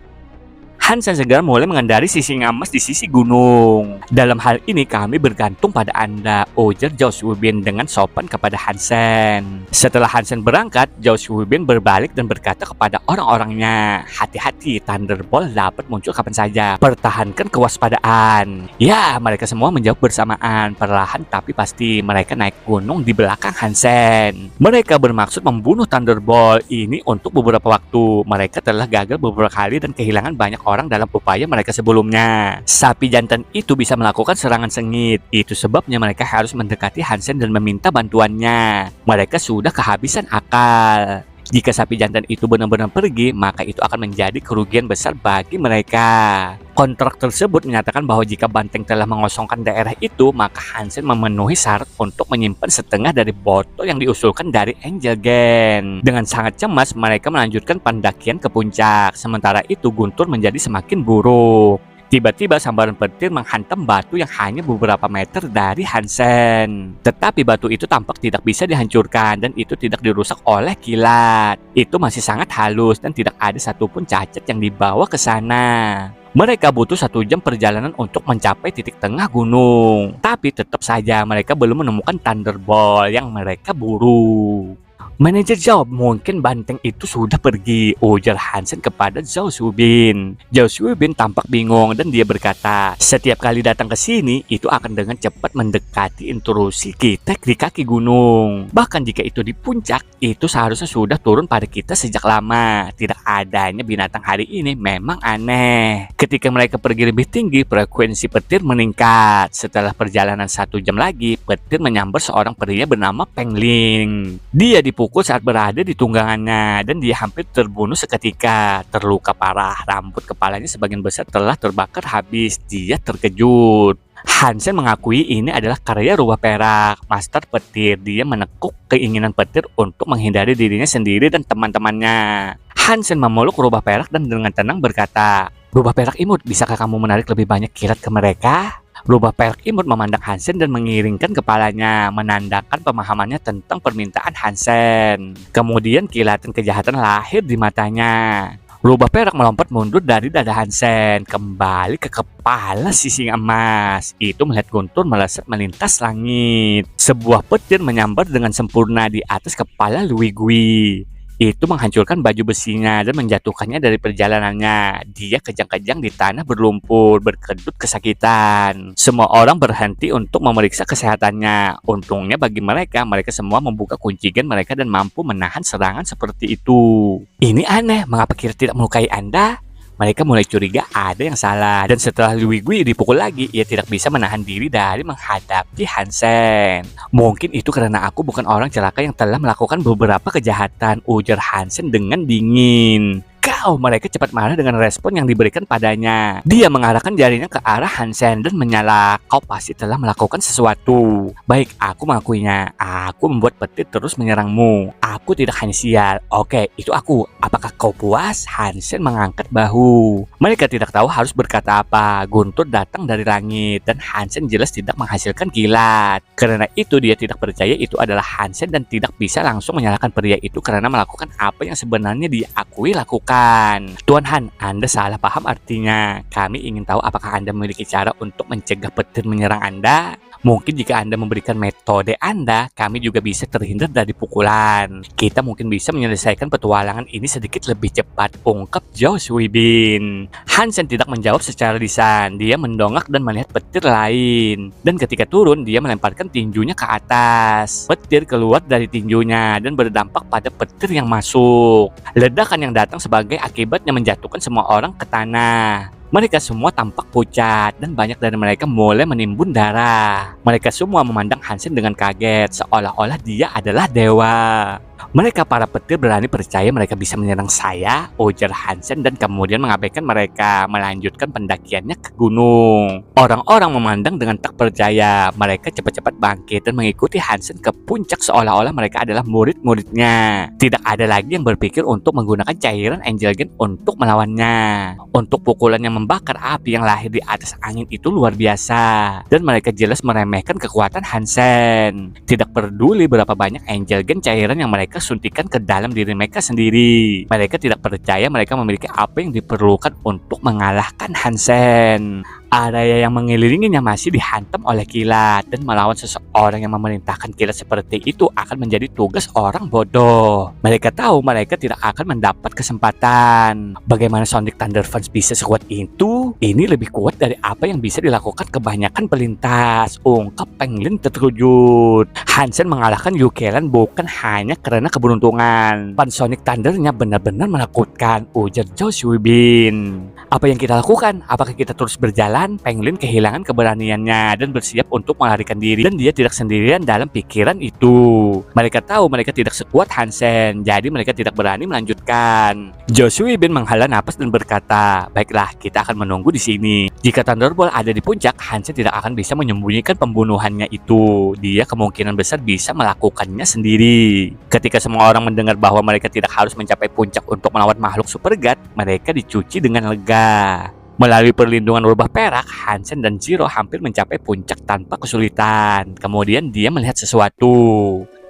Hansen segera mulai mengendari sisi emas di sisi gunung. Dalam hal ini kami bergantung pada Anda, ujar Zhao Xiubin dengan sopan kepada Hansen. Setelah Hansen berangkat, Zhao Xiubin berbalik dan berkata kepada orang-orangnya, hati-hati, Thunderball dapat muncul kapan saja. Pertahankan kewaspadaan. Ya, mereka semua menjawab bersamaan. Perlahan tapi pasti mereka naik gunung di belakang Hansen. Mereka bermaksud membunuh Thunderball ini untuk beberapa waktu. Mereka telah gagal beberapa kali dan kehilangan banyak orang dalam upaya mereka sebelumnya. Sapi jantan itu bisa melakukan serangan sengit. Itu sebabnya mereka harus mendekati Hansen dan meminta bantuannya. Mereka sudah kehabisan akal. Jika sapi jantan itu benar-benar pergi, maka itu akan menjadi kerugian besar bagi mereka. Kontrak tersebut menyatakan bahwa jika banteng telah mengosongkan daerah itu, maka Hansen memenuhi syarat untuk menyimpan setengah dari botol yang diusulkan dari Angel Gen. Dengan sangat cemas, mereka melanjutkan pendakian ke puncak. Sementara itu, Guntur menjadi semakin buruk. Tiba-tiba sambaran petir menghantam batu yang hanya beberapa meter dari Hansen. Tetapi batu itu tampak tidak bisa dihancurkan dan itu tidak dirusak oleh kilat. Itu masih sangat halus dan tidak ada satupun cacat yang dibawa ke sana. Mereka butuh 1 jam perjalanan untuk mencapai titik tengah gunung. Tapi tetap saja mereka belum menemukan Thunderball yang mereka buru. Manajer jawab, mungkin banteng itu sudah pergi, ujar Hansen kepada Zhao Xiubin. Zhao Xiubin tampak bingung dan dia berkata, setiap kali datang ke sini, itu akan dengan cepat mendekati intrusi kita di kaki gunung. Bahkan jika itu di puncak, itu seharusnya sudah turun pada kita sejak lama. Tidak adanya binatang hari ini memang aneh. Ketika mereka pergi lebih tinggi, frekuensi petir meningkat. Setelah perjalanan 1 jam lagi, petir menyambar seorang pria bernama Peng Ling. Dia dipukul saat berada di tunggangannya dan dia hampir terbunuh seketika. Terluka parah, rambut kepalanya sebagian besar telah terbakar habis. Dia terkejut. Hansen mengakui ini adalah karya rubah perak, master petir. Dia menekuk keinginan petir untuk menghindari dirinya sendiri dan teman-temannya. Hansen memeluk rubah perak dan dengan tenang berkata, rubah perak imut, bisakah kamu menarik lebih banyak kilat ke mereka? Rubah perak imut memandang Hansen dan mengiringkan kepalanya, menandakan pemahamannya tentang permintaan Hansen. Kemudian kilatan kejahatan lahir di matanya. Rubah perak melompat mundur dari dada Hansen, kembali ke kepala sisi emas. Itu melihat Guntur melesat melintas langit. Sebuah petir menyambar dengan sempurna di atas kepala Lui Gui. Itu menghancurkan baju besinya dan menjatuhkannya dari perjalanannya. Dia kejang-kejang di tanah berlumpur, berkedut kesakitan. Semua orang berhenti untuk memeriksa kesehatannya. Untungnya bagi mereka, mereka semua membuka kunci gen mereka dan mampu menahan serangan seperti itu. Ini aneh, mengapa Kira tidak melukai Anda? Mereka mulai curiga ada yang salah. Dan setelah Lui Gui dipukul lagi, ia tidak bisa menahan diri dari menghadapi Hansen. Mungkin itu karena aku bukan orang celaka yang telah melakukan beberapa kejahatan, ujar Hansen dengan dingin. Kau tahu mereka cepat marah dengan respon yang diberikan padanya. Dia mengarahkan jarinya ke arah Hansen dan menyala. Kau pasti telah melakukan sesuatu. Baik, aku mengakuinya. Aku membuat petir terus menyerangmu. Aku tidak hanya sial. Oke, itu aku. Apakah kau puas? Hansen mengangkat bahu. Mereka tidak tahu harus berkata apa. Guntur datang dari langit dan Hansen jelas tidak menghasilkan kilat. Karena itu dia tidak percaya itu adalah Hansen dan tidak bisa langsung menyalahkan pria itu karena melakukan apa yang sebenarnya diakui lakukan. Tuan Han, Anda salah paham artinya. Kami ingin tahu apakah Anda memiliki cara untuk mencegah petir menyerang Anda? Mungkin jika Anda memberikan metode Anda, kami juga bisa terhindar dari pukulan. Kita mungkin bisa menyelesaikan petualangan ini sedikit lebih cepat, ungkap Zhao Suibin. Hansen tidak menjawab secara lisan. Dia mendongak dan melihat petir lain. Dan ketika turun, dia melemparkan tinjunya ke atas. Petir keluar dari tinjunya dan berdampak pada petir yang masuk. Ledakan yang datang sebagai akibatnya menjatuhkan semua orang ke tanah. Mereka semua tampak pucat dan banyak dari mereka mulai menimbun darah. Mereka semua memandang Hansen dengan kaget, seolah-olah dia adalah dewa. Mereka para petir berani percaya mereka bisa menyerang saya, ujar Hansen dan kemudian mengabaikan mereka melanjutkan pendakiannya ke gunung. Orang-orang memandang dengan tak percaya. Mereka cepat-cepat bangkit dan mengikuti Hansen ke puncak seolah-olah mereka adalah murid-muridnya. Tidak ada lagi yang berpikir untuk menggunakan cairan Angel Gen untuk melawannya. Untuk pukulan yang membakar api yang lahir di atas angin itu luar biasa. Dan mereka jelas meremehkan kekuatan Hansen. Tidak peduli berapa banyak Angel Gen cairan yang mereka suntikan ke dalam diri mereka sendiri. Mereka tidak percaya mereka memiliki apa yang diperlukan untuk mengalahkan Hansen. Area yang mengelilinginya masih dihantam oleh kilat dan melawan seseorang yang memerintahkan kilat seperti itu akan menjadi tugas orang bodoh. Mereka tahu mereka tidak akan mendapat kesempatan. Bagaimana Sonic Thunder Fans bisa sekuat itu? Ini lebih kuat dari apa yang bisa dilakukan kebanyakan pelintas, ungkap Penglin terkejut. Hansen mengalahkan Yukelan bukan hanya karena keberuntungan. Pan Sonic Thunder-nya benar-benar menakutkan, ujar Zhao Suibin. Apa yang kita lakukan? Apakah kita terus berjalan? Penglin kehilangan keberaniannya dan bersiap untuk melarikan diri, dan dia tidak sendirian dalam pikiran itu. Mereka tahu mereka tidak sekuat Hansen, jadi mereka tidak berani melanjutkan. Zhao Suibin menghela napas dan berkata, baiklah, kita akan menunggu di sini. Jika Thunderbolt ada di puncak, Hansen tidak akan bisa menyembunyikan pembunuhannya itu. Dia kemungkinan besar bisa melakukannya sendiri. Ketika semua orang mendengar bahwa mereka tidak harus mencapai puncak untuk melawan makhluk super god, mereka dicuci dengan lega. Melalui perlindungan rubah perak, Hansen dan Zero hampir mencapai puncak tanpa kesulitan. Kemudian dia melihat sesuatu.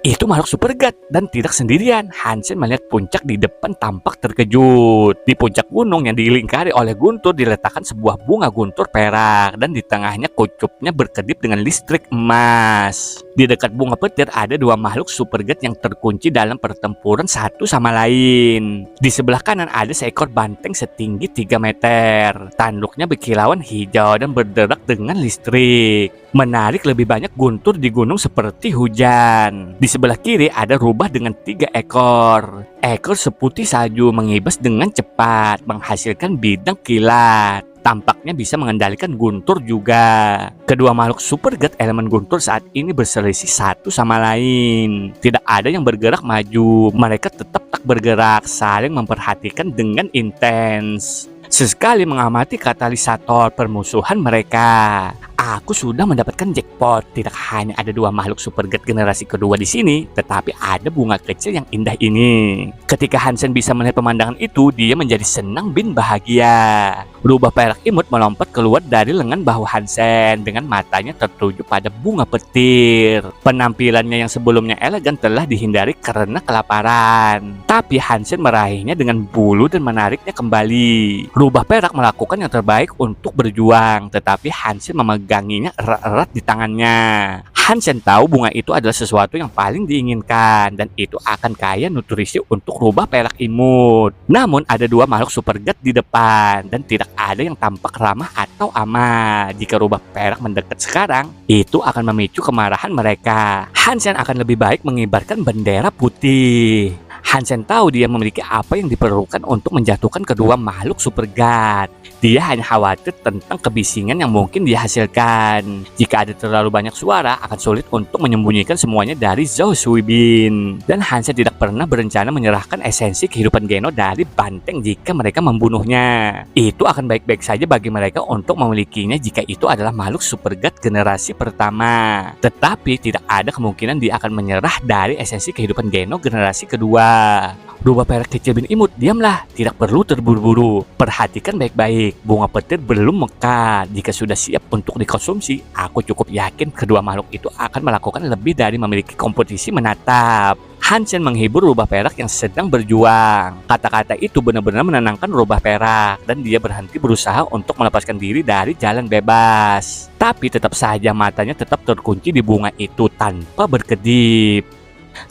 Itu makhluk super god dan tidak sendirian. Hansen melihat puncak di depan tampak terkejut. Di puncak gunung yang dilingkari oleh guntur diletakkan sebuah bunga guntur perak dan di tengahnya kucupnya berkedip dengan listrik emas. Di dekat bunga petir ada dua makhluk super god yang terkunci dalam pertempuran satu sama lain. Di sebelah kanan ada seekor banteng setinggi 3 meter. Tanduknya berkilauan hijau dan berderak dengan listrik. Menarik lebih banyak guntur di gunung seperti hujan. Di sebelah kiri ada rubah dengan 3 ekor. Ekor seputih salju mengibas dengan cepat, menghasilkan bidang kilat. Tampaknya bisa mengendalikan guntur juga. Kedua makhluk super god elemen guntur saat ini berselisih satu sama lain. Tidak ada yang bergerak maju. Mereka tetap tak bergerak, saling memperhatikan dengan intens. Sesekali mengamati katalisator permusuhan mereka. Aku sudah mendapatkan jackpot. Tidak hanya ada dua makhluk super god generasi kedua di sini, tetapi ada bunga kecil yang indah ini. Ketika Hansen bisa melihat pemandangan itu, dia menjadi senang bin bahagia. Rubah perak imut melompat keluar dari lengan bahu Hansen dengan matanya tertuju pada bunga petir. Penampilannya yang sebelumnya elegan telah dihindari karena kelaparan. Tapi Hansen meraihnya dengan bulu dan menariknya kembali. Rubah perak melakukan yang terbaik untuk berjuang, tetapi Hansen memeganginya erat-erat di tangannya. Hansen tahu bunga itu adalah sesuatu yang paling diinginkan dan itu akan kaya nutrisi untuk rubah perak imut. Namun ada dua makhluk super god di depan dan tidak ada yang tampak ramah atau aman. Jika rubah perak mendekat sekarang, itu akan memicu kemarahan mereka. Hansen akan lebih baik mengibarkan bendera putih. Hansen tahu dia memiliki apa yang diperlukan untuk menjatuhkan kedua makhluk super god. Dia hanya khawatir tentang kebisingan yang mungkin dia hasilkan. Jika ada terlalu banyak suara, akan sulit untuk menyembunyikan semuanya dari Zhao Suibin. Dan Hansen tidak pernah berencana menyerahkan esensi kehidupan Geno dari banteng jika mereka membunuhnya. Itu akan baik-baik saja bagi mereka untuk memilikinya jika itu adalah makhluk super god generasi pertama. Tetapi tidak ada kemungkinan dia akan menyerah dari esensi kehidupan Geno generasi kedua. Rubah perak kecil bin imut, diamlah, tidak perlu terburu-buru. Perhatikan baik-baik, bunga petir belum mekar. Jika sudah siap untuk dikonsumsi, aku cukup yakin kedua makhluk itu akan melakukan lebih dari memiliki kompetisi menatap. Hansen menghibur rubah perak yang sedang berjuang. Kata-kata itu benar-benar menenangkan rubah perak dan dia berhenti berusaha untuk melepaskan diri dari jalan bebas. Tapi tetap saja matanya tetap terkunci di bunga itu tanpa berkedip.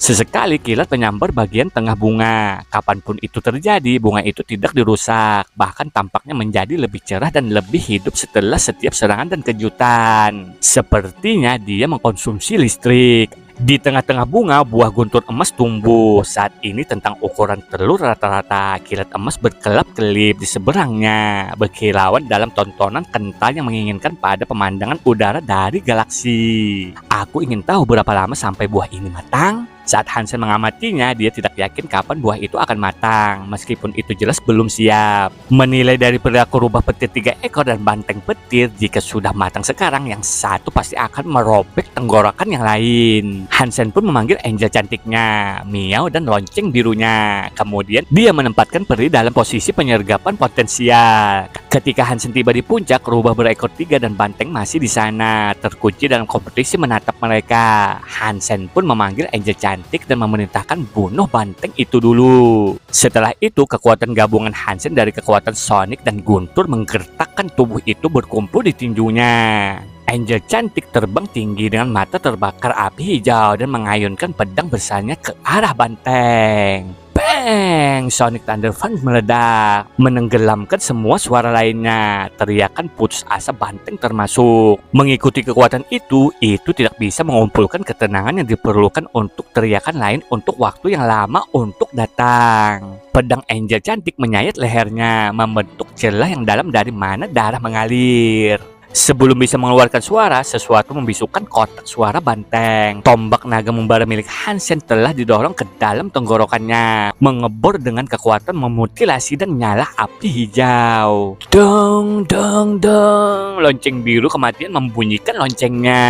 Sesekali kilat menyambar bagian tengah bunga. Kapanpun itu terjadi, bunga itu tidak dirusak. Bahkan tampaknya menjadi lebih cerah dan lebih hidup setelah setiap serangan dan kejutan. Sepertinya dia mengkonsumsi listrik. Di tengah-tengah bunga, buah guntur emas tumbuh. Saat ini tentang ukuran telur rata-rata, kilat emas berkelap-kelip di seberangnya, berkilauan dalam tontonan kental yang menginginkan pada pemandangan udara dari galaksi. Aku ingin tahu berapa lama sampai buah ini matang. Saat Hansen mengamatinya, dia tidak yakin kapan buah itu akan matang, meskipun itu jelas belum siap. Menilai dari perilaku rubah petir 3 ekor dan banteng petir, jika sudah matang sekarang, yang satu pasti akan merobek tenggorokan yang lain. Hansen pun memanggil angel cantiknya, Miao dan lonceng birunya. Kemudian dia menempatkan peri dalam posisi penyergapan potensial. Ketika Hansen tiba di puncak, rubah berekor 3 dan banteng masih di sana, terkunci dalam kompetisi menatap mereka. Hansen pun memanggil angel cantik dan memerintahkan bunuh banteng itu dulu. Setelah itu, kekuatan gabungan Hansen dari kekuatan Sonic dan Guntur menggertakkan tubuh itu berkumpul di tinjunya. Angel cantik terbang tinggi dengan mata terbakar api hijau dan mengayunkan pedang besarnya ke arah banteng. Bang! Sonic Thunderfang meledak, menenggelamkan semua suara lainnya. Teriakan putus asa banteng termasuk. Mengikuti kekuatan itu tidak bisa mengumpulkan ketenangan yang diperlukan untuk teriakan lain untuk waktu yang lama untuk datang. Pedang Angel cantik menyayat lehernya, membentuk celah yang dalam dari mana darah mengalir. Sebelum bisa mengeluarkan suara, sesuatu membisukan kotak suara banteng. Tombak naga membara milik Hansen telah didorong ke dalam tenggorokannya, mengebor dengan kekuatan memutilasi dan nyala api hijau. Dong, dong, dong. Lonceng biru kematian membunyikan loncengnya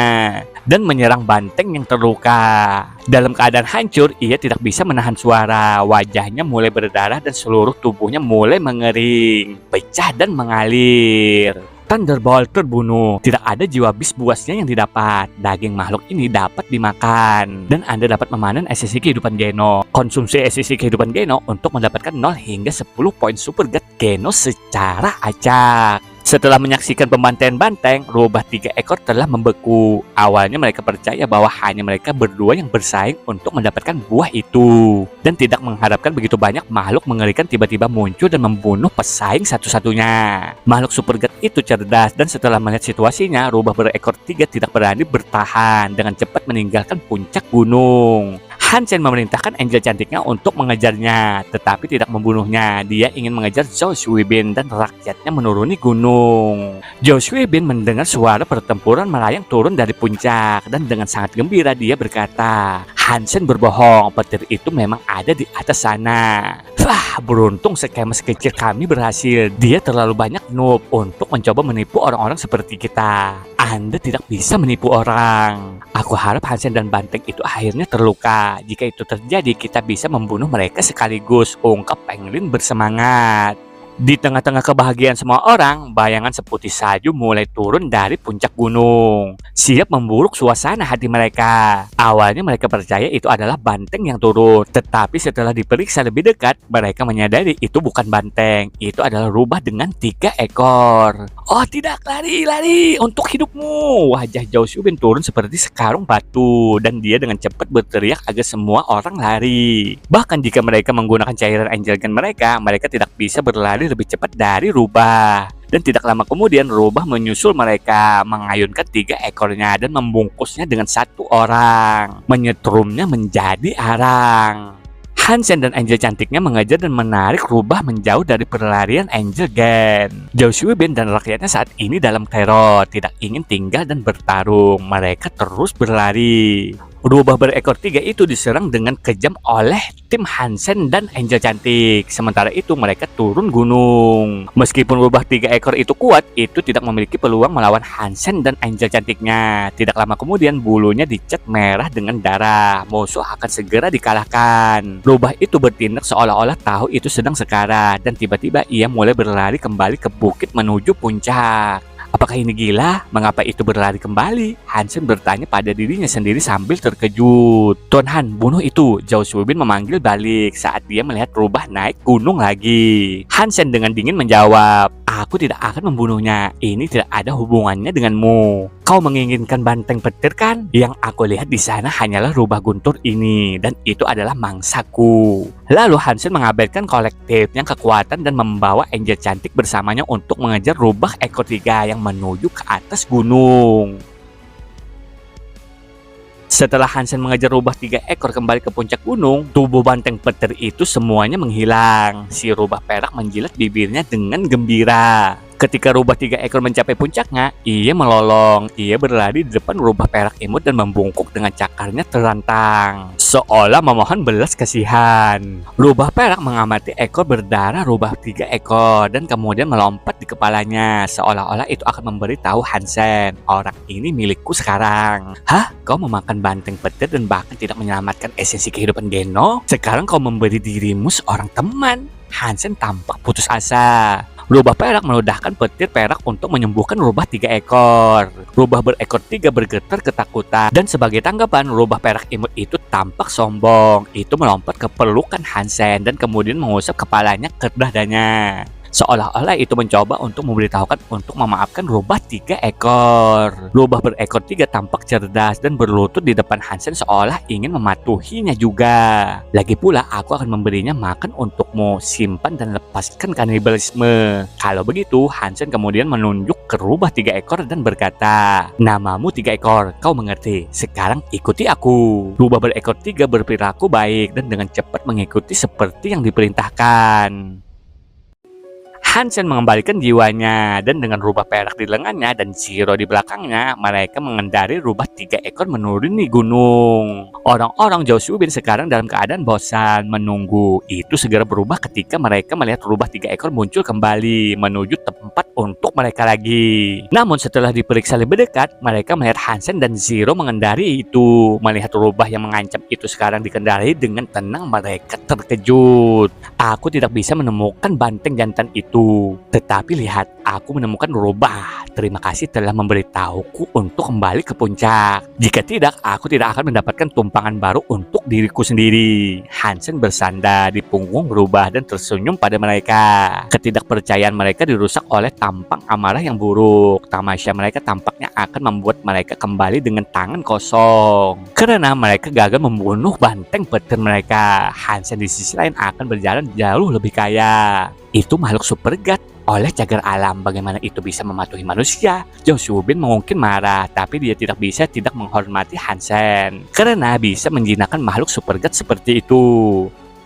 dan menyerang banteng yang terluka. Dalam keadaan hancur, ia tidak bisa menahan suara. Wajahnya mulai berdarah dan seluruh tubuhnya mulai mengering, pecah dan mengalir. Thunderbolt terbunuh. Tidak ada jiwa bis buasnya yang didapat. Daging makhluk ini dapat dimakan. Dan Anda dapat memanen esensi kehidupan Geno. Konsumsi esensi kehidupan Geno untuk mendapatkan 0 hingga 10 poin Super God Geno secara acak. Setelah menyaksikan pembantaian banteng, rubah 3 ekor telah membeku. Awalnya mereka percaya bahwa hanya mereka berdua yang bersaing untuk mendapatkan buah itu. Dan tidak mengharapkan begitu banyak makhluk mengerikan tiba-tiba muncul dan membunuh pesaing satu-satunya. Makhluk super god itu cerdas dan setelah melihat situasinya, rubah berekor 3 tidak berani bertahan dengan cepat meninggalkan puncak gunung. Hansen memerintahkan angel cantiknya untuk mengejarnya, tetapi tidak membunuhnya. Dia ingin mengejar Zhao Suibin dan rakyatnya menuruni gunung. Zhao Suibin mendengar suara pertempuran melayang turun dari puncak dan dengan sangat gembira dia berkata, Hansen berbohong, petir itu memang ada di atas sana. Wah, beruntung skema kecil kami berhasil. Dia terlalu banyak noob untuk mencoba menipu orang-orang seperti kita. Anda tidak bisa menipu orang. Aku harap Hansen dan banteng itu akhirnya terluka. Jika itu terjadi, kita bisa membunuh mereka sekaligus, ungkap Penguin bersemangat. Di tengah-tengah kebahagiaan semua orang, bayangan seputih salju mulai turun dari puncak gunung, siap memburuk suasana hati mereka. Awalnya mereka percaya itu adalah banteng yang turun, tetapi setelah diperiksa lebih dekat, mereka menyadari itu bukan banteng, itu adalah rubah dengan 3 ekor. Oh tidak, lari untuk hidupmu. Wajah Zhao Suibin turun seperti sekarung batu, dan dia dengan cepat berteriak agar semua orang lari. Bahkan jika mereka menggunakan cairan angel gun mereka tidak bisa berlari lebih cepat dari rubah. Dan tidak lama kemudian rubah menyusul mereka, mengayunkan 3 ekornya dan membungkusnya dengan 1 orang, menyetrumnya menjadi arang. Hansen dan Angel cantiknya mengejar dan menarik rubah menjauh dari perlarian Angel Gen. Zhao Xuebin dan rakyatnya saat ini dalam teror, tidak ingin tinggal dan bertarung. Mereka terus berlari. Rubah berekor 3 itu diserang dengan kejam oleh tim Hansen dan Angel cantik. Sementara itu mereka turun gunung. Meskipun rubah 3 ekor itu kuat, itu tidak memiliki peluang melawan Hansen dan Angel cantiknya. Tidak lama kemudian bulunya dicat merah dengan darah. Musuh akan segera dikalahkan. Rubah itu bertindak seolah-olah tahu itu sedang sekarat, dan tiba-tiba ia mulai berlari kembali ke bukit menuju puncak. Apakah ini gila? Mengapa itu berlari kembali? Hansen bertanya pada dirinya sendiri sambil terkejut. Tuan Han, bunuh itu. Zhao Xuebin memanggil balik saat dia melihat rubah naik gunung lagi. Hansen dengan dingin menjawab, aku tidak akan membunuhnya. Ini tidak ada hubungannya denganmu. Kau menginginkan banteng petir kan? Yang aku lihat di sana hanyalah rubah guntur ini, dan itu adalah mangsaku. Lalu Hansen mengabaikan kolektifnya kekuatan dan membawa Angel cantik bersamanya untuk mengejar rubah ekor 3 yang menuju ke atas gunung. Setelah Hansen mengejar rubah 3 ekor kembali ke puncak gunung, tubuh banteng petir itu semuanya menghilang. Si rubah perak menjilat bibirnya dengan gembira. Ketika rubah 3 ekor mencapai puncaknya, ia melolong. Ia berlari di depan rubah perak imut dan membungkuk dengan cakarnya terlantang, seolah memohon belas kasihan. Rubah perak mengamati ekor berdarah rubah 3 ekor dan kemudian melompat di kepalanya, seolah-olah itu akan memberitahu Hansen, orang ini milikku sekarang. Hah? Kau memakan banteng petir dan bahkan tidak menyelamatkan esensi kehidupan Geno? Sekarang kau memberi dirimu seorang teman. Hansen tampak putus asa. Rubah perak meludahkan petir perak untuk menyembuhkan rubah 3 ekor. Rubah berekor 3 bergetar ketakutan, dan sebagai tanggapan rubah perak imut itu tampak sombong. Itu melompat ke pelukan Hansen dan kemudian mengusap kepalanya ke dadanya, seolah-olah itu mencoba untuk memberitahukan untuk memaafkan rubah 3 ekor. Rubah berekor 3 tampak cerdas dan berlutut di depan Hansen seolah ingin mematuhinya juga. Lagi pula aku akan memberinya makan untukmu, simpan dan lepaskan kanibalisme. Kalau begitu, Hansen kemudian menunjuk ke rubah 3 ekor dan berkata, namamu 3 ekor, kau mengerti, sekarang ikuti aku. Rubah berekor 3 berperilaku baik dan dengan cepat mengikuti seperti yang diperintahkan. Hansen mengembalikan jiwanya, dan dengan rubah perak di lengannya dan Zero di belakangnya, mereka mengendari rubah 3 ekor menuruni gunung. Orang-orang Zhao Xuebin sekarang dalam keadaan bosan menunggu. Itu segera berubah ketika mereka melihat rubah 3 ekor muncul kembali menuju tempat untuk mereka lagi. Namun setelah diperiksa lebih dekat, mereka melihat Hansen dan Zero mengendari itu. Melihat rubah yang mengancam itu sekarang dikendarai dengan tenang, mereka terkejut. Aku tidak bisa menemukan banteng jantan itu. Tetapi lihat, aku menemukan rubah. Terima kasih telah memberitahuku untuk kembali ke puncak. Jika tidak, aku tidak akan mendapatkan tumpangan baru untuk diriku sendiri. Hansen bersandar di punggung rubah dan tersenyum pada mereka. Ketidakpercayaan mereka dirusak oleh tampang amarah yang buruk. Tamasya mereka tampaknya akan membuat mereka kembali dengan tangan kosong, karena mereka gagal membunuh banteng petir mereka. Hansen di sisi lain akan berjalan jauh lebih kaya. Itu makhluk super god oleh cagar alam. Bagaimana itu bisa mematuhi manusia? Zhao Xuebin mungkin marah, tapi dia tidak bisa tidak menghormati Hansen karena bisa menjinakkan makhluk super god seperti itu.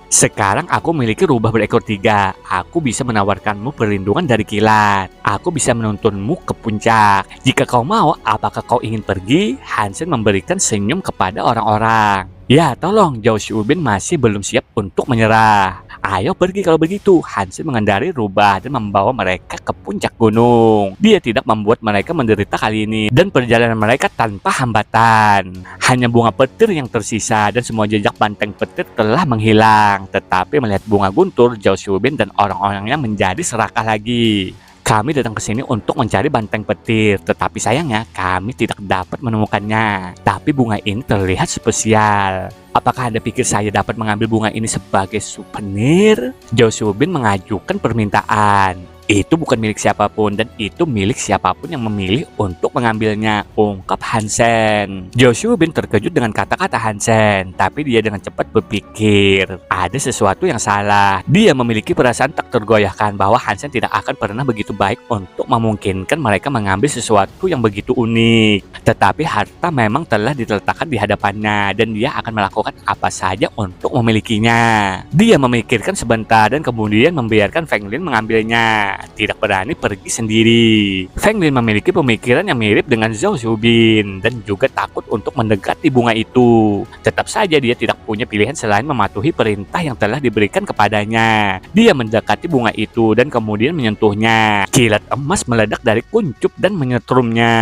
Sekarang aku memiliki rubah berekor 3. Aku bisa menawarkanmu perlindungan dari kilat. Aku bisa menuntunmu ke puncak. Jika kau mau, apakah kau ingin pergi? Hansen memberikan senyum kepada orang-orang. Ya, tolong, Zhao Xuebin masih belum siap untuk menyerah. Ayo pergi kalau begitu. Hansen mengendari rubah dan membawa mereka ke puncak gunung. Dia tidak membuat mereka menderita kali ini, dan perjalanan mereka tanpa hambatan. Hanya bunga petir yang tersisa dan semua jejak banteng petir telah menghilang. Tetapi melihat bunga guntur, Zhao Xuebin dan orang-orangnya menjadi serakah lagi. Kami datang ke sini untuk mencari banteng petir, tetapi sayangnya kami tidak dapat menemukannya. Tapi bunga ini terlihat spesial. Apakah Anda pikir saya dapat mengambil bunga ini sebagai souvenir? Zhao Xuebin mengajukan permintaan. Itu bukan milik siapapun dan itu milik siapapun yang memilih untuk mengambilnya, ungkap Hansen. Joshua-bin terkejut dengan kata-kata Hansen, tapi dia dengan cepat berpikir ada sesuatu yang salah. Dia memiliki perasaan tak tergoyahkan bahwa Hansen tidak akan pernah begitu baik untuk memungkinkan mereka mengambil sesuatu yang begitu unik. Tetapi harta memang telah diletakkan di hadapannya dan dia akan melakukan apa saja untuk memilikinya. Dia memikirkan sebentar dan kemudian membiarkan Feng Lin mengambilnya. Tidak berani pergi sendiri. Feng Lin memiliki pemikiran yang mirip dengan Zhao Zubin dan juga takut untuk mendekati bunga itu. Tetap saja dia tidak punya pilihan selain mematuhi perintah yang telah diberikan kepadanya. Dia mendekati bunga itu dan kemudian menyentuhnya. Kilat emas meledak dari kuncup dan menyetrumnya.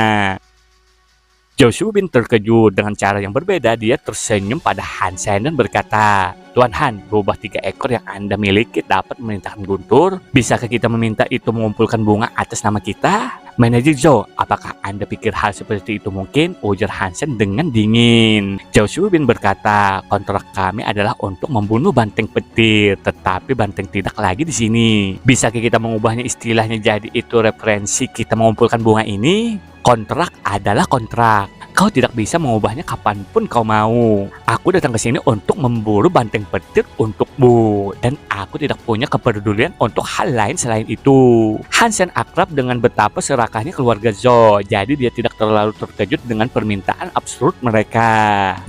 Joshua-bin terkejut dengan cara yang berbeda. Dia tersenyum pada Hansen dan berkata, "Tuan Han, rubah 3 ekor yang Anda miliki dapat memerintahkan guntur. Bisakah kita meminta itu mengumpulkan bunga atas nama kita?" "Manajer Zhou, apakah Anda pikir hal seperti itu mungkin?" ujar Hansen dengan dingin. Joshua-bin berkata, "Kontrak kami adalah untuk membunuh banteng petir, tetapi banteng tidak lagi di sini. Bisakah kita mengubahnya istilahnya jadi itu referensi kita mengumpulkan bunga ini? Kontrak adalah kontrak. Kau tidak bisa mengubahnya kapanpun kau mau. Aku datang ke sini untuk memburu banteng petir untukmu, dan aku tidak punya kepedulian untuk hal lain selain itu." Hansen akrab dengan betapa serakahnya keluarga Zhou, jadi dia tidak terlalu terkejut dengan permintaan absurd mereka.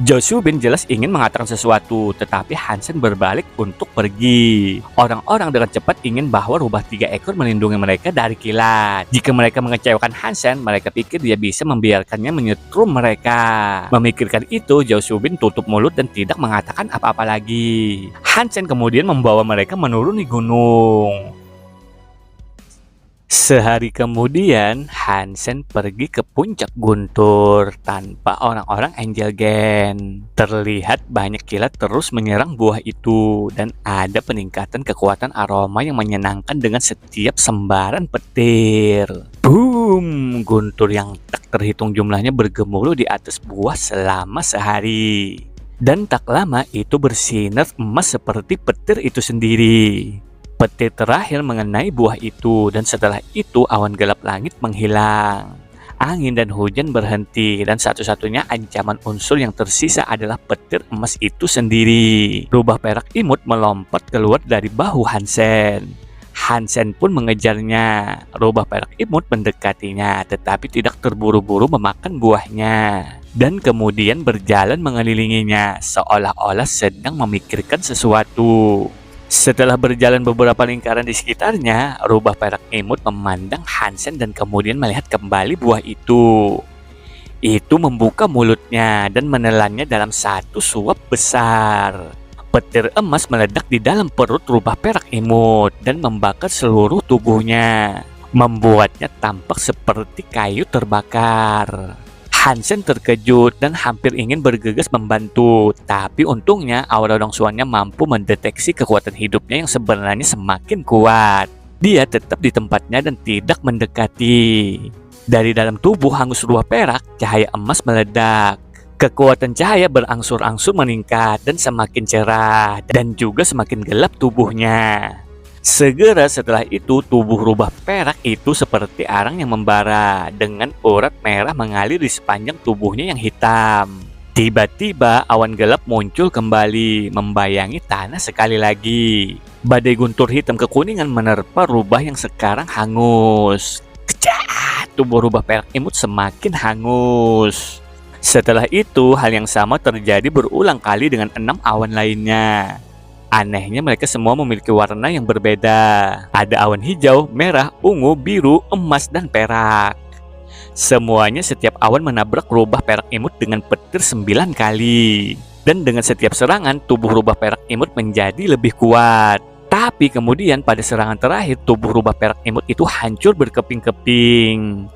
Joshua-bin jelas ingin mengatakan sesuatu, tetapi Hansen berbalik untuk pergi. Orang-orang dengan cepat ingin bahwa rubah 3 ekor melindungi mereka dari kilat. Jika mereka mengecewakan Hansen, mereka pikir dia bisa membiarkannya menyetrum mereka. Memikirkan itu, Joshua-bin tutup mulut dan tidak mengatakan apa-apa lagi. Hansen kemudian membawa mereka menuruni gunung. Sehari kemudian, Hansen pergi ke puncak guntur tanpa orang-orang Angel Gang. Terlihat banyak kilat terus menyerang buah itu dan ada peningkatan kekuatan aroma yang menyenangkan dengan setiap sembaran petir. Boom! Guntur yang tak terhitung jumlahnya bergemuruh di atas buah selama sehari. Dan tak lama itu bersinar emas seperti petir itu sendiri. Petir terakhir mengenai buah itu dan setelah itu awan gelap langit menghilang. Angin dan hujan berhenti dan satu-satunya ancaman unsur yang tersisa adalah petir emas itu sendiri. Rubah perak imut melompat keluar dari bahu Hansen. Hansen pun mengejarnya. Rubah perak imut mendekatinya tetapi tidak terburu-buru memakan buahnya. Dan kemudian berjalan mengelilinginya seolah-olah sedang memikirkan sesuatu. Setelah berjalan beberapa lingkaran di sekitarnya, rubah perak imut memandang Hansen dan kemudian melihat kembali buah itu. Itu membuka mulutnya dan menelannya dalam satu suap besar. Petir emas meledak di dalam perut rubah perak imut dan membakar seluruh tubuhnya, membuatnya tampak seperti kayu terbakar. Hansen terkejut dan hampir ingin bergegas membantu, tapi untungnya aura rongsuannya mampu mendeteksi kekuatan hidupnya yang sebenarnya semakin kuat. Dia tetap di tempatnya dan tidak mendekati. Dari dalam tubuh hangus rubah perak, cahaya emas meledak. Kekuatan cahaya berangsur-angsur meningkat dan semakin cerah dan juga semakin gelap tubuhnya. Segera setelah itu, tubuh rubah perak itu seperti arang yang membara dengan urat merah mengalir di sepanjang tubuhnya yang hitam. Tiba-tiba awan gelap muncul kembali, membayangi tanah sekali lagi. Badai guntur hitam kekuningan menerpa rubah yang sekarang hangus. Kecah! Tubuh rubah perak imut semakin hangus. Setelah itu, hal yang sama terjadi berulang kali dengan 6 awan lainnya. Anehnya mereka semua memiliki warna yang berbeda. Ada awan hijau, merah, ungu, biru, emas, dan perak. Semuanya setiap awan menabrak rubah perak imut dengan petir 9 kali. Dan dengan setiap serangan, tubuh rubah perak imut menjadi lebih kuat. Tapi kemudian pada serangan terakhir, tubuh rubah perak imut itu hancur berkeping-keping.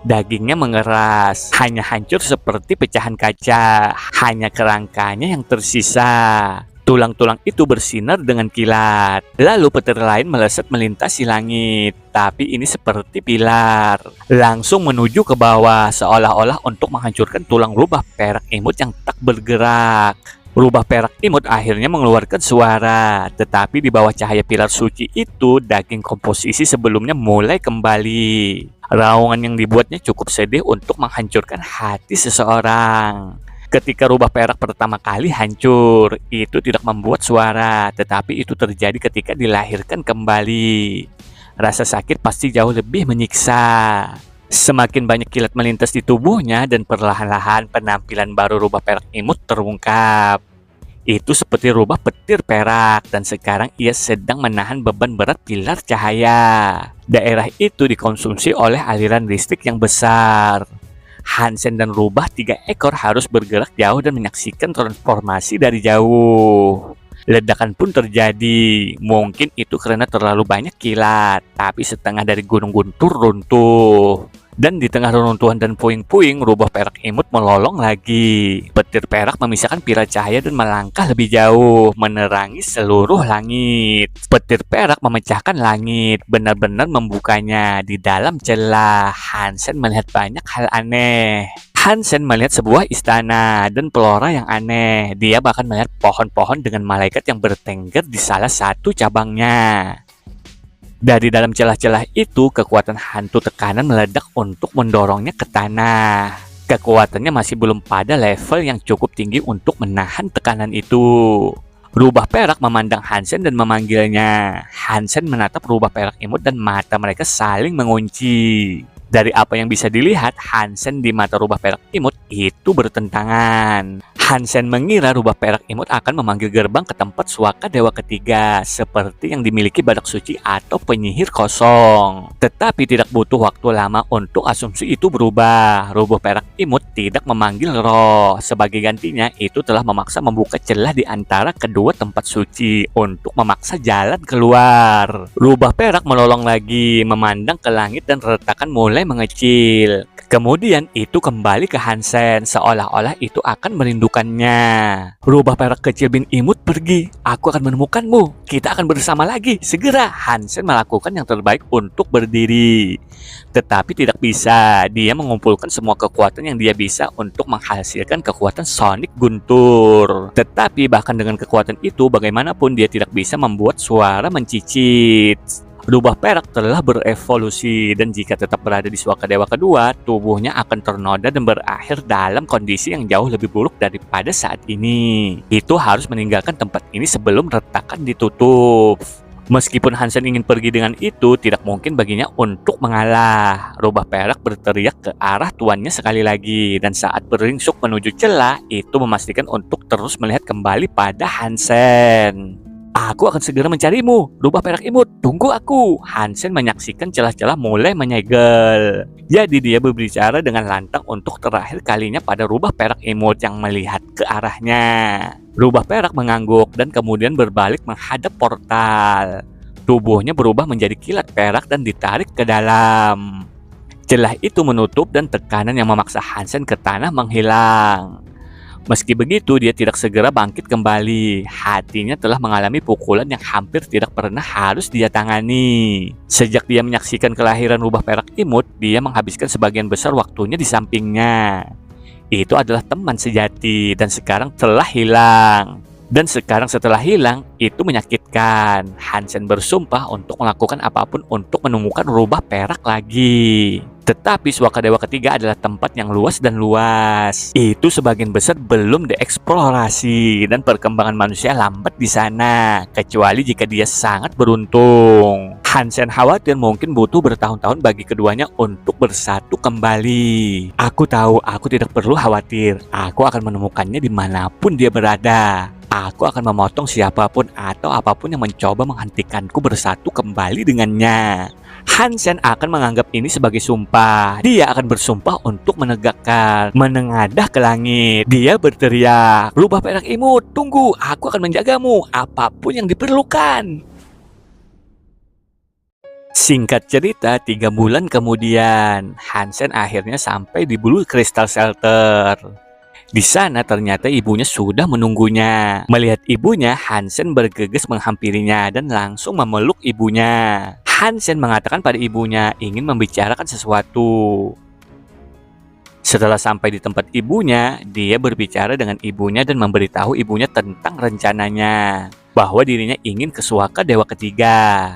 Dagingnya mengeras, hanya hancur seperti pecahan kaca. Hanya kerangkanya yang tersisa. Tulang-tulang itu bersinar dengan kilat. Lalu petir lain melesat melintasi langit, tapi ini seperti pilar. Langsung menuju ke bawah, seolah-olah untuk menghancurkan tulang rubah perak imut yang tak bergerak. Rubah perak imut akhirnya mengeluarkan suara, tetapi di bawah cahaya pilar suci itu, daging komposisi sebelumnya mulai kembali. Raungan yang dibuatnya cukup sedih untuk menghancurkan hati seseorang. Ketika rubah perak pertama kali hancur, itu tidak membuat suara, tetapi itu terjadi ketika dilahirkan kembali. Rasa sakit pasti jauh lebih menyiksa. Semakin banyak kilat melintas di tubuhnya dan perlahan-lahan penampilan baru rubah perak imut terungkap. Itu seperti rubah petir perak dan sekarang ia sedang menahan beban berat pilar cahaya. Daerah itu dikonsumsi oleh aliran listrik yang besar. Hansen dan rubah 3 ekor harus bergerak jauh dan menyaksikan transformasi dari jauh. Ledakan pun terjadi. Mungkin itu karena terlalu banyak kilat, tapi setengah dari gunung guntur runtuh. Dan di tengah reruntuhan dan puing-puing, rubah perak imut melolong lagi. Petir perak memisahkan pilar cahaya dan melangkah lebih jauh, menerangi seluruh langit. Petir perak memecahkan langit, benar-benar membukanya. Di dalam celah, Hansen melihat banyak hal aneh. Hansen melihat sebuah istana dan pelora yang aneh. Dia bahkan melihat pohon-pohon dengan malaikat yang bertengger di salah satu cabangnya. Dari dalam celah-celah itu, kekuatan hantu tekanan meledak untuk mendorongnya ke tanah. Kekuatannya masih belum pada level yang cukup tinggi untuk menahan tekanan itu. Rubah perak memandang Hansen dan memanggilnya. Hansen menatap rubah perak imut dan mata mereka saling mengunci. Dari apa yang bisa dilihat, Hansen di mata rubah perak imut itu bertentangan. Hansen mengira rubah perak imut akan memanggil gerbang ke tempat suaka dewa ketiga, seperti yang dimiliki badak suci atau penyihir kosong. Tetapi tidak butuh waktu lama untuk asumsi itu berubah. Rubah perak imut tidak memanggil roh. Sebagai gantinya, itu telah memaksa membuka celah di antara kedua tempat suci untuk memaksa jalan keluar. Rubah perak melolong lagi, memandang ke langit dan retakan mulai mengecil. Kemudian itu kembali ke Hansen, seolah-olah itu akan merindukannya. Rubah perak kecil bin imut pergi. Aku akan menemukanmu. Kita akan bersama lagi. Segera. Hansen melakukan yang terbaik untuk berdiri. Tetapi tidak bisa. Dia mengumpulkan semua kekuatan yang dia bisa untuk menghasilkan kekuatan Sonic Guntur. Tetapi bahkan dengan kekuatan itu, bagaimanapun dia tidak bisa membuat suara mencicit. Rubah perak telah berevolusi dan jika tetap berada di suaka dewa kedua, tubuhnya akan ternoda dan berakhir dalam kondisi yang jauh lebih buruk daripada saat ini. Itu harus meninggalkan tempat ini sebelum retakan ditutup. Meskipun Hansen ingin pergi dengan itu, tidak mungkin baginya untuk mengalah. Rubah perak berteriak ke arah tuannya sekali lagi, dan saat beringsuk menuju celah, itu memastikan untuk terus melihat kembali pada Hansen. Aku akan segera mencarimu, rubah perak imut, tunggu aku. Hansen menyaksikan celah-celah mulai menyegel. Jadi dia berbicara dengan lantang untuk terakhir kalinya pada rubah perak imut yang melihat ke arahnya. Rubah perak mengangguk dan kemudian berbalik menghadap portal. Tubuhnya berubah menjadi kilat perak dan ditarik ke dalam. Celah itu menutup dan tekanan yang memaksa Hansen ke tanah menghilang. Meski begitu, dia tidak segera bangkit kembali. Hatinya telah mengalami pukulan yang hampir tidak pernah harus dia tangani. Sejak dia menyaksikan kelahiran rubah perak imut, dia menghabiskan sebagian besar waktunya di sampingnya. Itu adalah teman sejati dan sekarang telah hilang. Dan sekarang setelah hilang, itu menyakitkan. Hansen bersumpah untuk melakukan apapun untuk menemukan rubah perak lagi. Tetapi suaka dewa ketiga adalah tempat yang luas dan luas. Itu sebagian besar belum dieksplorasi dan perkembangan manusia lambat di sana, kecuali jika dia sangat beruntung. Hansen khawatir mungkin butuh bertahun-tahun bagi keduanya untuk bersatu kembali. Aku tahu aku tidak perlu khawatir. Aku akan menemukannya dimanapun dia berada. Aku akan memotong siapapun atau apapun yang mencoba menghentikanku bersatu kembali dengannya. Hansen akan menganggap ini sebagai sumpah. Dia akan bersumpah untuk menegakkan, menengadah ke langit. Dia berteriak, rubah perak imut, tunggu, aku akan menjagamu, apapun yang diperlukan. Singkat cerita, 3 bulan kemudian, Hansen akhirnya sampai di Blue Crystal Shelter. Di sana ternyata ibunya sudah menunggunya. Melihat ibunya, Hansen bergegas menghampirinya dan langsung memeluk ibunya. Hansen mengatakan pada ibunya ingin membicarakan sesuatu. Setelah sampai di tempat ibunya, dia berbicara dengan ibunya dan memberitahu ibunya tentang rencananya, bahwa dirinya ingin ke Suaka Dewa Ketiga.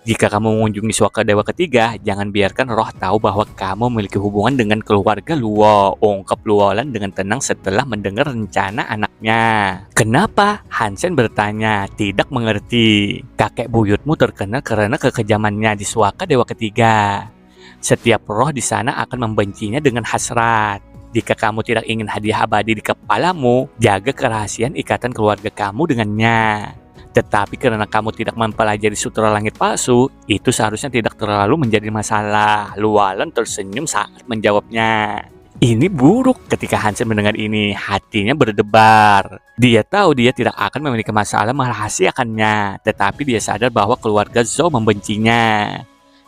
Jika kamu mengunjungi Suaka Dewa Ketiga, jangan biarkan roh tahu bahwa kamu memiliki hubungan dengan keluarga Luo, ungkap Luolan dengan tenang setelah mendengar rencana anaknya. Kenapa? Hansen bertanya, tidak mengerti. Kakek buyutmu terkenal karena kekejamannya di Suaka Dewa Ketiga. Setiap roh di sana akan membencinya dengan hasrat. Jika kamu tidak ingin hadiah abadi di kepalamu, jaga kerahasiaan ikatan keluarga kamu dengannya. Tetapi karena kamu tidak mempelajari sutra langit palsu, itu seharusnya tidak terlalu menjadi masalah. Luolan tersenyum saat menjawabnya. Ini buruk. Ketika Hansen mendengar ini, hatinya berdebar. Dia tahu dia tidak akan memiliki masalah merahasiakannya, tetapi dia sadar bahwa keluarga Zhou membencinya.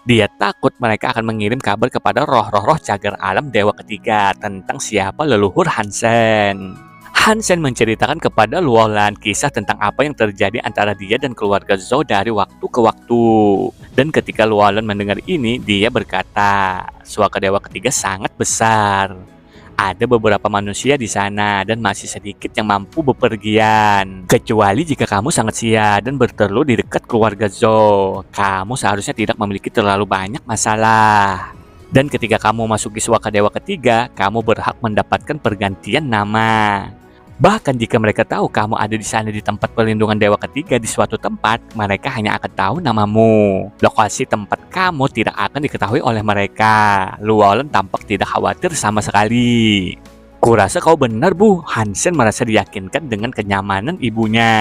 Dia takut mereka akan mengirim kabar kepada roh-roh cagar alam Dewa Ketiga tentang siapa leluhur Hansen. Hansen menceritakan kepada Luolan kisah tentang apa yang terjadi antara dia dan keluarga Zhou dari waktu ke waktu. Dan ketika Luolan mendengar ini, dia berkata, Suaka Dewa Ketiga sangat besar. Ada beberapa manusia di sana dan masih sedikit yang mampu bepergian. Kecuali jika kamu sangat sia dan bertelur di dekat keluarga Zhou, kamu seharusnya tidak memiliki terlalu banyak masalah. Dan ketika kamu masuki Suaka Dewa Ketiga, kamu berhak mendapatkan pergantian nama. Bahkan jika mereka tahu kamu ada di sana di tempat perlindungan Dewa Ketiga di suatu tempat, mereka hanya akan tahu namamu. Lokasi tempat kamu tidak akan diketahui oleh mereka. Luolan tampak tidak khawatir sama sekali. Kurasa kau benar, Bu. Hansen merasa diyakinkan dengan kenyamanan ibunya.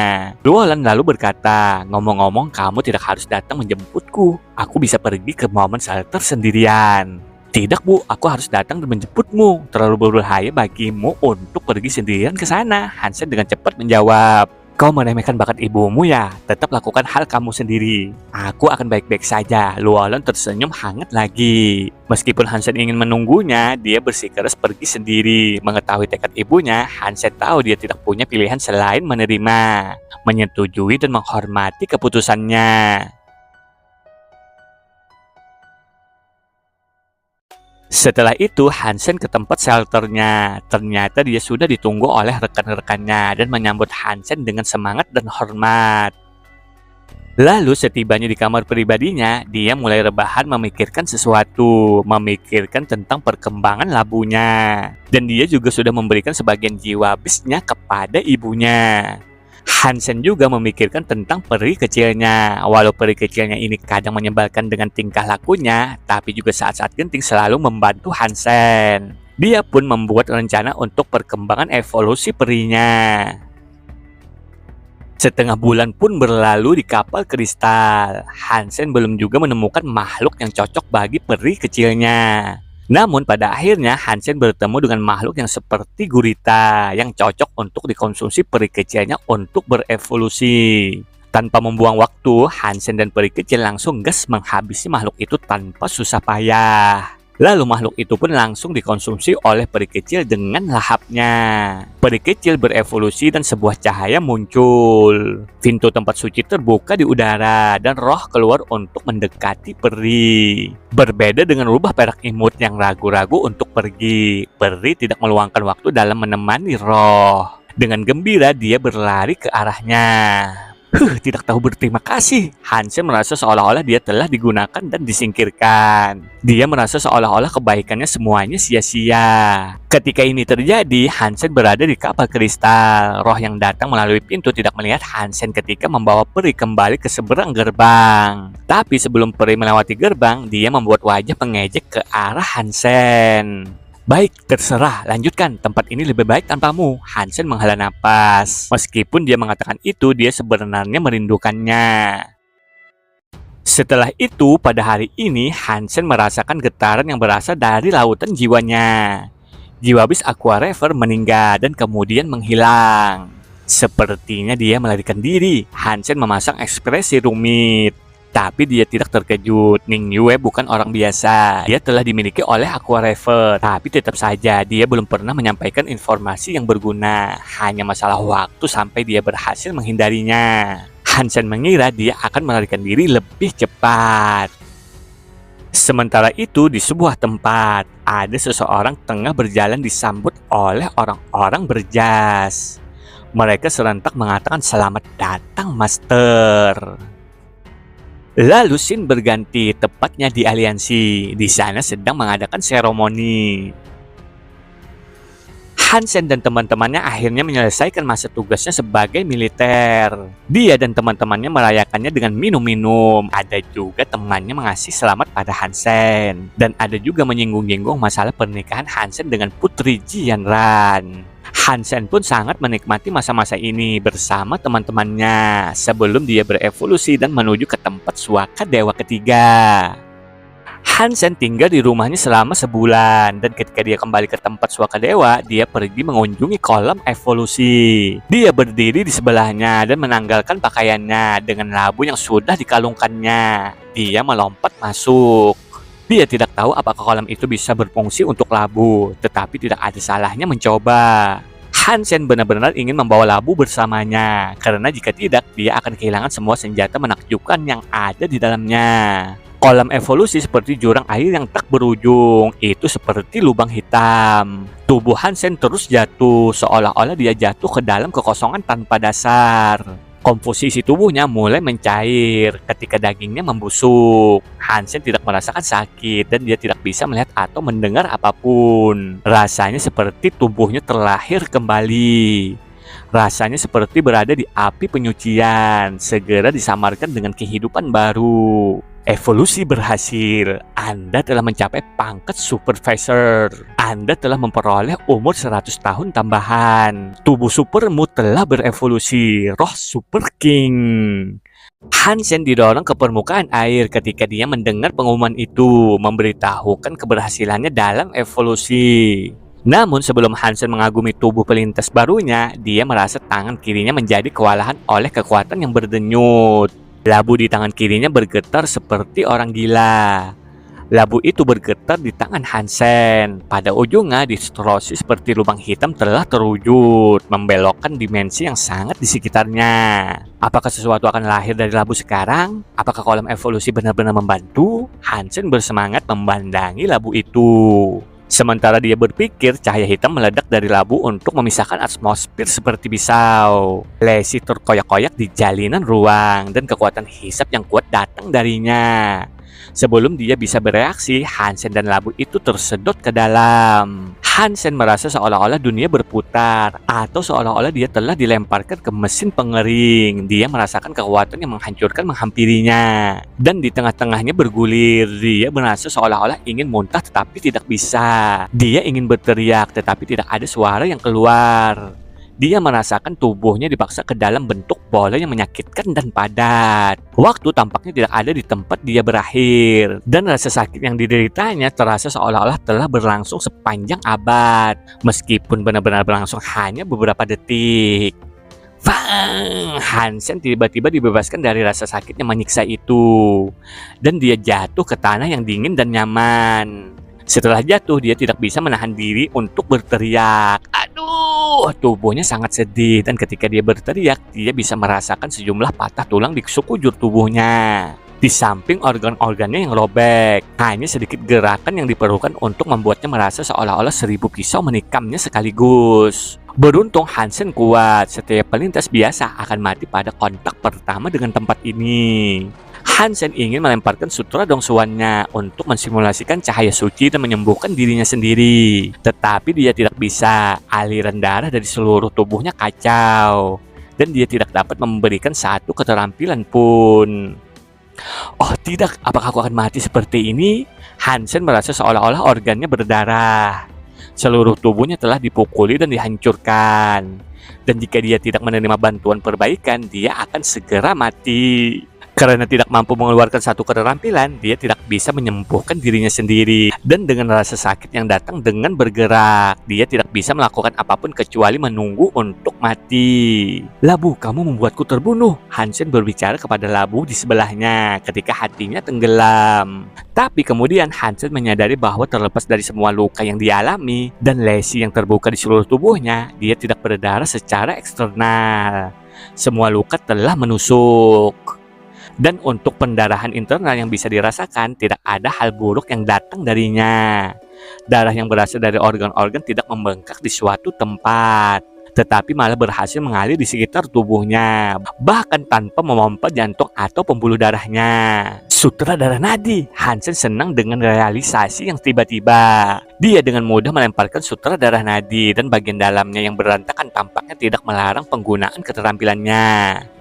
Luolan lalu berkata, ngomong-ngomong kamu tidak harus datang menjemputku. Aku bisa pergi ke momen shelter sendirian. Tidak, Bu, aku harus datang dan menjemputmu. Terlalu berbahaya bagimu untuk pergi sendirian ke sana. Hansen dengan cepat menjawab. Kau meremehkan bakat ibumu ya? Tetap lakukan hal kamu sendiri. Aku akan baik-baik saja. Luolan tersenyum hangat lagi. Meskipun Hansen ingin menunggunya, dia bersikeras pergi sendiri. Mengetahui tekad ibunya, Hansen tahu dia tidak punya pilihan selain menerima, menyetujui dan menghormati keputusannya. Setelah itu, Hansen ke tempat shelternya. Ternyata dia sudah ditunggu oleh rekan-rekannya dan menyambut Hansen dengan semangat dan hormat. Lalu setibanya di kamar pribadinya, dia mulai rebahan memikirkan sesuatu, memikirkan tentang perkembangan labunya. Dan dia juga sudah memberikan sebagian jiwa bisnya kepada ibunya. Hansen juga memikirkan tentang peri kecilnya. Walau peri kecilnya ini kadang menyebalkan dengan tingkah lakunya, tapi juga saat-saat genting selalu membantu Hansen. Dia pun membuat rencana untuk perkembangan evolusi perinya. Setengah bulan pun berlalu di kapal kristal. Hansen belum juga menemukan makhluk yang cocok bagi peri kecilnya. Namun pada akhirnya Hansen bertemu dengan makhluk yang seperti gurita yang cocok untuk dikonsumsi peri kecilnya untuk berevolusi. Tanpa membuang waktu, Hansen dan peri kecil langsung gas menghabisi makhluk itu tanpa susah payah. Lalu makhluk itu pun langsung dikonsumsi oleh peri kecil dengan lahapnya. Peri kecil berevolusi dan sebuah cahaya muncul. Pintu tempat suci terbuka di udara dan roh keluar untuk mendekati peri. Berbeda dengan rubah perak imut yang ragu-ragu untuk pergi, peri tidak meluangkan waktu dalam menemani roh. Dengan gembira dia berlari ke arahnya. Tidak tahu berterima kasih. Hansen merasa seolah-olah dia telah digunakan dan disingkirkan. Dia merasa seolah-olah kebaikannya semuanya sia-sia. Ketika ini terjadi, Hansen berada di kapal kristal. Roh yang datang melalui pintu tidak melihat Hansen ketika membawa peri kembali ke seberang gerbang. Tapi sebelum peri melewati gerbang, dia membuat wajah mengejek ke arah Hansen. Baik, terserah, lanjutkan. Tempat ini lebih baik tanpamu. Hansen menghela napas. Meskipun dia mengatakan itu, dia sebenarnya merindukannya. Setelah itu, pada hari ini, Hansen merasakan getaran yang berasal dari lautan jiwanya. Jiwa bis Aqua Rever meninggal dan kemudian menghilang. Sepertinya dia melarikan diri. Hansen memasang ekspresi rumit. Tapi dia tidak terkejut. Ning Yue bukan orang biasa. Dia telah dimiliki oleh Aqua Rever. Tapi tetap saja dia belum pernah menyampaikan informasi yang berguna. Hanya masalah waktu sampai dia berhasil menghindarinya. Hansen mengira dia akan melarikan diri lebih cepat. Sementara itu, di sebuah tempat, ada seseorang tengah berjalan disambut oleh orang-orang berjas. Mereka serentak mengatakan, "Selamat datang, Master." Lalu scene berganti, tepatnya di aliansi. Di sana sedang mengadakan seremoni. Hansen dan teman-temannya akhirnya menyelesaikan masa tugasnya sebagai militer. Dia dan teman-temannya merayakannya dengan minum-minum. Ada juga temannya mengasih selamat pada Hansen. Dan ada juga menyinggung-nyinggung masalah pernikahan Hansen dengan Putri Jianran. Hansen pun sangat menikmati masa-masa ini bersama teman-temannya sebelum dia berevolusi dan menuju ke tempat suaka dewa ketiga. Hansen tinggal di rumahnya selama sebulan, dan ketika dia kembali ke tempat suaka dewa, dia pergi mengunjungi kolam evolusi. Dia berdiri di sebelahnya dan menanggalkan pakaiannya dengan labu yang sudah dikalungkannya. Dia melompat masuk. Dia tidak tahu apakah kolam itu bisa berfungsi untuk labu, tetapi tidak ada salahnya mencoba. Hansen benar-benar ingin membawa labu bersamanya, karena jika tidak, dia akan kehilangan semua senjata menakjubkan yang ada di dalamnya. Kolam evolusi seperti jurang air yang tak berujung, itu seperti lubang hitam. Tubuh Hansen terus jatuh, seolah-olah dia jatuh ke dalam kekosongan tanpa dasar. Komposisi tubuhnya mulai mencair ketika dagingnya membusuk. Hansen tidak merasakan sakit dan dia tidak bisa melihat atau mendengar apapun. Rasanya seperti tubuhnya terlahir kembali. Rasanya seperti berada di api penyucian, segera disamarkan dengan kehidupan baru. Evolusi berhasil. Anda telah mencapai pangkat supervisor. Anda telah memperoleh umur 100 tahun tambahan. Tubuh supermu telah berevolusi. Roh Super King. Hansen didorong ke permukaan air ketika dia mendengar pengumuman itu, memberitahukan keberhasilannya dalam evolusi. Namun sebelum Hansen mengagumi tubuh pelintas barunya, dia merasa tangan kirinya menjadi kewalahan oleh kekuatan yang berdenyut. Labu di tangan kirinya bergetar seperti orang gila. Labu itu bergetar di tangan Hansen. Pada ujungnya, distorsi seperti lubang hitam telah terwujud, membelokkan dimensi yang sangat di sekitarnya. Apakah sesuatu akan lahir dari labu sekarang? Apakah kolam evolusi benar-benar membantu? Hansen bersemangat memandangi labu itu. Sementara dia berpikir, cahaya hitam meledak dari labu untuk memisahkan atmosfer seperti pisau. Lesi terkoyak-koyak di jalinan ruang dan kekuatan hisap yang kuat datang darinya. Sebelum dia bisa bereaksi, Hansen dan labu itu tersedot ke dalam. Hansen merasa seolah-olah dunia berputar, atau seolah-olah dia telah dilemparkan ke mesin pengering. Dia merasakan kekuatan yang menghancurkan menghampirinya. Dan di tengah-tengahnya bergulir, dia merasa seolah-olah ingin muntah tetapi tidak bisa. Dia ingin berteriak tetapi tidak ada suara yang keluar. Dia merasakan tubuhnya dipaksa ke dalam bentuk bola yang menyakitkan dan padat. Waktu tampaknya tidak ada di tempat dia berakhir. Dan rasa sakit yang dideritanya terasa seolah-olah telah berlangsung sepanjang abad. Meskipun benar-benar berlangsung hanya beberapa detik. Fang! Hansen tiba-tiba dibebaskan dari rasa sakit yang menyiksa itu. Dan dia jatuh ke tanah yang dingin dan nyaman. Setelah jatuh, dia tidak bisa menahan diri untuk berteriak. Aduh, tubuhnya sangat sedih, dan ketika dia berteriak, dia bisa merasakan sejumlah patah tulang di sekujur tubuhnya. Di samping organ-organnya yang robek, hanya sedikit gerakan yang diperlukan untuk membuatnya merasa seolah-olah 1000 pisau menikamnya sekaligus. Beruntung Hansen kuat, setiap pelintas biasa akan mati pada kontak pertama dengan tempat ini. Hansen ingin melemparkan sutra dongsuannya untuk mensimulasikan cahaya suci dan menyembuhkan dirinya sendiri. Tetapi dia tidak bisa, aliran darah dari seluruh tubuhnya kacau. Dan dia tidak dapat memberikan satu keterampilan pun. Oh tidak, apakah aku akan mati seperti ini? Hansen merasa seolah-olah organnya berdarah. Seluruh tubuhnya telah dipukuli dan dihancurkan. Dan jika dia tidak menerima bantuan perbaikan, dia akan segera mati. Karena tidak mampu mengeluarkan satu keterampilan, dia tidak bisa menyembuhkan dirinya sendiri. Dan dengan rasa sakit yang datang dengan bergerak, dia tidak bisa melakukan apapun kecuali menunggu untuk mati. Labu, kamu membuatku terbunuh. Hansen berbicara kepada labu di sebelahnya ketika hatinya tenggelam. Tapi kemudian Hansen menyadari bahwa terlepas dari semua luka yang dialami dan lesi yang terbuka di seluruh tubuhnya, dia tidak berdarah secara eksternal. Semua luka telah menusuk. Dan untuk pendarahan internal yang bisa dirasakan, tidak ada hal buruk yang datang darinya. Darah yang berasal dari organ-organ tidak membengkak di suatu tempat, tetapi malah berhasil mengalir di sekitar tubuhnya, bahkan tanpa memompa jantung atau pembuluh darahnya. Sutradara nadi, Hansen senang dengan realisasi yang tiba-tiba. Dia dengan mudah melemparkan sutradara nadi dan bagian dalamnya yang berantakan tampaknya tidak melarang penggunaan keterampilannya.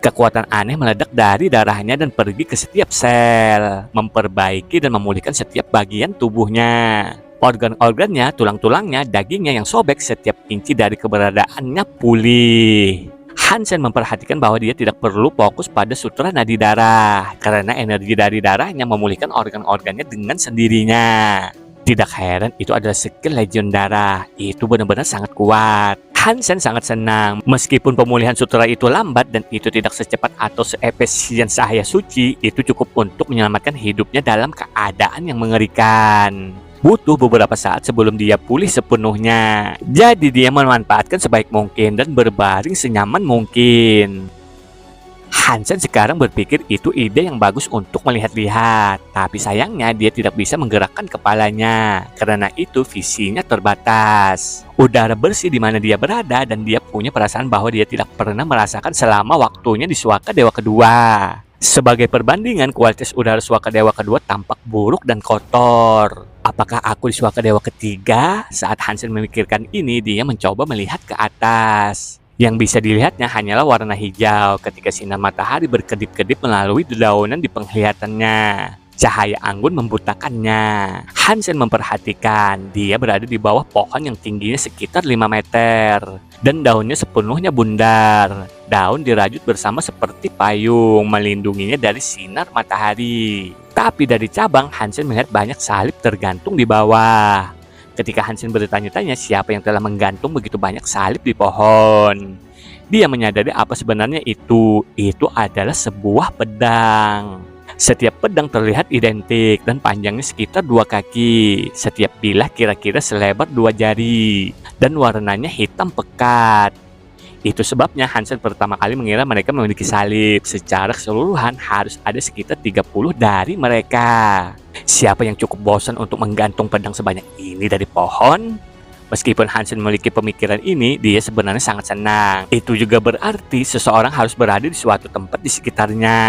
Kekuatan aneh meledak dari darahnya dan pergi ke setiap sel, memperbaiki dan memulihkan setiap bagian tubuhnya. Organ-organnya, tulang-tulangnya, dagingnya yang sobek, setiap inci dari keberadaannya pulih. Hansen memperhatikan bahwa dia tidak perlu fokus pada sutra nadi darah, karena energi dari darahnya memulihkan organ-organnya dengan sendirinya. Tidak heran itu adalah skill legion darah, itu benar-benar sangat kuat. Hansen sangat senang, meskipun pemulihan sutra itu lambat dan itu tidak secepat atau seefisien cahaya suci, itu cukup untuk menyelamatkan hidupnya dalam keadaan yang mengerikan. Butuh beberapa saat sebelum dia pulih sepenuhnya. Jadi dia memanfaatkan sebaik mungkin dan berbaring senyaman mungkin. Hansen sekarang berpikir itu ide yang bagus untuk melihat-lihat. Tapi sayangnya dia tidak bisa menggerakkan kepalanya. Karena itu visinya terbatas. Udara bersih di mana dia berada dan dia punya perasaan bahwa dia tidak pernah merasakan selama waktunya di Suaka Dewa kedua. Sebagai perbandingan, kualitas udara Suaka Dewa kedua tampak buruk dan kotor. Apakah aku di Suaka Dewa ketiga? Saat Hansen memikirkan ini, dia mencoba melihat ke atas. Yang bisa dilihatnya hanyalah warna hijau ketika sinar matahari berkedip-kedip melalui dedaunan di penglihatannya. Cahaya anggun membutakannya. Hansen memperhatikan, dia berada di bawah pohon yang tingginya sekitar 5 meter. Dan daunnya sepenuhnya bundar. Daun dirajut bersama seperti payung, melindunginya dari sinar matahari. Tapi dari cabang, Hansen melihat banyak salib tergantung di bawah. Ketika Hansen bertanya-tanya siapa yang telah menggantung begitu banyak salib di pohon, dia menyadari apa sebenarnya itu adalah sebuah pedang. Setiap pedang terlihat identik dan panjangnya sekitar 2 kaki. Setiap bilah kira-kira selebar 2 jari dan warnanya hitam pekat. Itu sebabnya Hansen pertama kali mengira mereka memiliki salib. Secara keseluruhan harus ada sekitar 30 dari mereka. Siapa yang cukup bosan untuk menggantung pedang sebanyak ini dari pohon? Meskipun Hansen memiliki pemikiran ini, dia sebenarnya sangat senang. Itu juga berarti seseorang harus berada di suatu tempat di sekitarnya.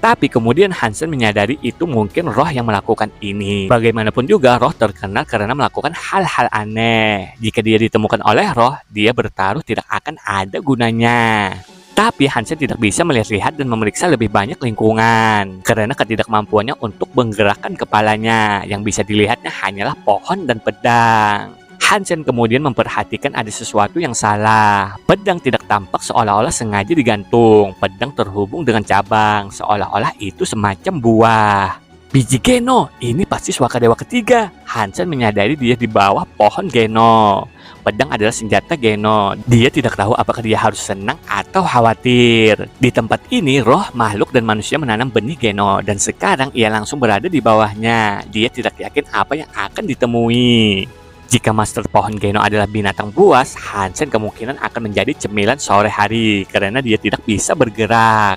Tapi kemudian Hansen menyadari itu mungkin roh yang melakukan ini. Bagaimanapun juga roh terkenal karena melakukan hal-hal aneh. Jika dia ditemukan oleh roh, dia bertaruh tidak akan ada gunanya. Tapi Hansen tidak bisa melihat-lihat dan memeriksa lebih banyak lingkungan. Karena ketidakmampuannya untuk menggerakkan kepalanya. Yang bisa dilihatnya hanyalah pohon dan pedang. Hansen kemudian memperhatikan ada sesuatu yang salah. Pedang tidak tampak seolah-olah sengaja digantung. Pedang terhubung dengan cabang, seolah-olah itu semacam buah. Biji Geno, ini pasti Suaka Dewa ketiga. Hansen menyadari dia di bawah pohon Geno. Pedang adalah senjata Geno. Dia tidak tahu apakah dia harus senang atau khawatir. Di tempat ini, roh, makhluk, dan manusia menanam benih Geno. Dan sekarang ia langsung berada di bawahnya. Dia tidak yakin apa yang akan ditemui. Jika master pohon Geno adalah binatang buas, Hansen kemungkinan akan menjadi cemilan sore hari karena dia tidak bisa bergerak.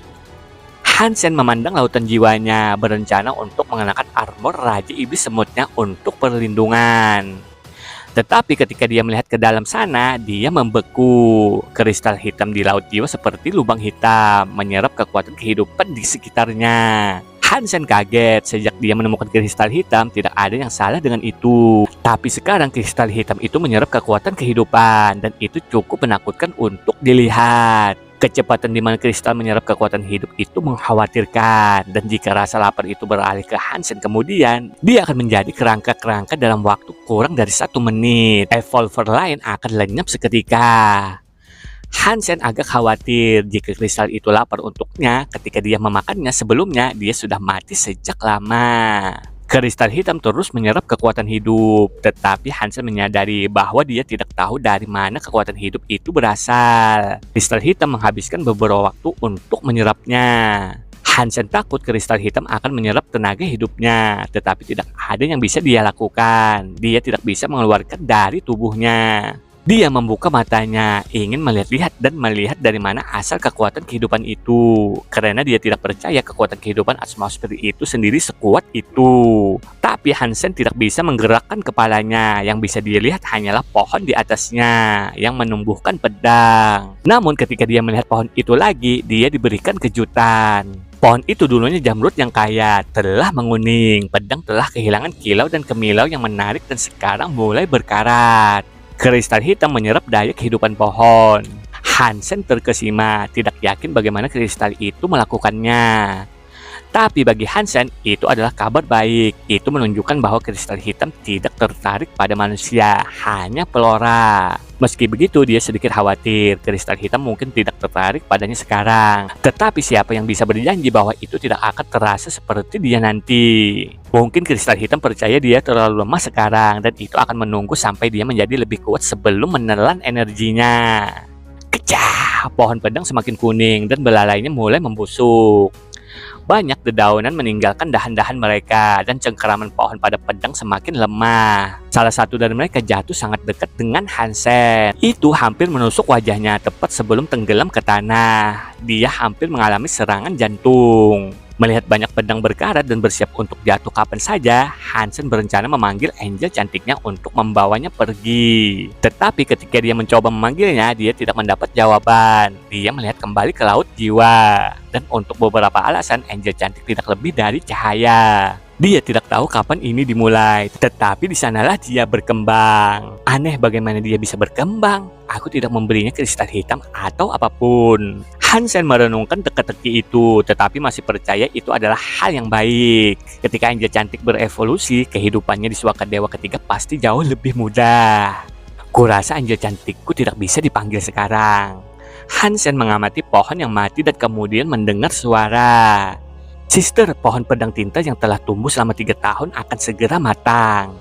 Hansen memandang lautan jiwanya, berencana untuk mengenakan armor Raja Iblis Semutnya untuk perlindungan. Tetapi ketika dia melihat ke dalam sana, dia membeku. Kristal hitam di laut jiwa seperti lubang hitam, menyerap kekuatan kehidupan di sekitarnya. Hansen kaget. Sejak dia menemukan kristal hitam, tidak ada yang salah dengan itu. Tapi sekarang kristal hitam itu menyerap kekuatan kehidupan, dan itu cukup menakutkan untuk dilihat. Kecepatan di mana kristal menyerap kekuatan hidup itu mengkhawatirkan. Dan jika rasa lapar itu beralih ke Hansen kemudian, dia akan menjadi kerangka-kerangka dalam waktu kurang dari 1 menit. Evolver lain akan lenyap seketika. Hansen agak khawatir jika kristal itu lapar untuknya. Ketika dia memakannya sebelumnya, dia sudah mati sejak lama. Kristal hitam terus menyerap kekuatan hidup, tetapi Hansen menyadari bahwa dia tidak tahu dari mana kekuatan hidup itu berasal. Kristal hitam menghabiskan beberapa waktu untuk menyerapnya. Hansen takut kristal hitam akan menyerap tenaga hidupnya, tetapi tidak ada yang bisa dia lakukan. Dia tidak bisa mengeluarkan dari tubuhnya. Dia membuka matanya, ingin melihat-lihat dan melihat dari mana asal kekuatan kehidupan itu. Karena dia tidak percaya kekuatan kehidupan atmosfer itu sendiri sekuat itu. Tapi Hansen tidak bisa menggerakkan kepalanya. Yang bisa dia lihat hanyalah pohon di atasnya yang menumbuhkan pedang. Namun ketika dia melihat pohon itu lagi, dia diberikan kejutan. Pohon itu dulunya jamrud yang kaya, telah menguning. Pedang telah kehilangan kilau dan kemilau yang menarik dan sekarang mulai berkarat. Kristal hitam menyerap daya kehidupan pohon. Hansen terkesima, tidak yakin bagaimana kristal itu melakukannya. Tapi bagi Hansen, itu adalah kabar baik. Itu menunjukkan bahwa kristal hitam tidak tertarik pada manusia, hanya pelora. Meski begitu, dia sedikit khawatir. Kristal hitam mungkin tidak tertarik padanya sekarang. Tetapi siapa yang bisa berjanji bahwa itu tidak akan terasa seperti dia nanti? Mungkin kristal hitam percaya dia terlalu lemah sekarang, dan itu akan menunggu sampai dia menjadi lebih kuat sebelum menelan energinya. Kecah, pohon pedang semakin kuning dan belalainya mulai membusuk. Banyak dedaunan meninggalkan dahan-dahan mereka dan cengkeraman pohon pada pedang semakin lemah. Salah satu dari mereka jatuh sangat dekat dengan Hansen. Itu hampir menusuk wajahnya tepat sebelum tenggelam ke tanah. Dia hampir mengalami serangan jantung. Melihat banyak pedang berkarat dan bersiap untuk jatuh kapan saja, Hansen berencana memanggil Angel cantiknya untuk membawanya pergi. Tetapi ketika dia mencoba memanggilnya, dia tidak mendapat jawaban. Dia melihat kembali ke laut jiwa. Dan untuk beberapa alasan, Angel cantik tidak lebih dari cahaya. Dia tidak tahu kapan ini dimulai, tetapi di sanalah dia berkembang. Aneh bagaimana dia bisa berkembang. Aku tidak memberinya kristal hitam atau apapun. Hansen merenungkan teka-teki itu, tetapi masih percaya itu adalah hal yang baik. Ketika Angel cantik berevolusi, kehidupannya di suaka dewa ketiga pasti jauh lebih mudah. Kurasa Angel cantikku tidak bisa dipanggil sekarang. Hansen mengamati pohon yang mati dan kemudian mendengar suara. Sister, pohon pedang tinta yang telah tumbuh selama 3 tahun akan segera matang.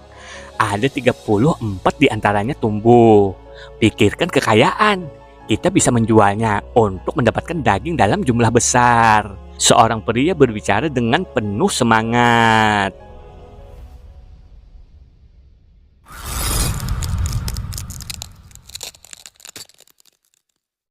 Ada 34 di antaranya tumbuh. Pikirkan kekayaan. Kita bisa menjualnya untuk mendapatkan daging dalam jumlah besar. Seorang pria berbicara dengan penuh semangat.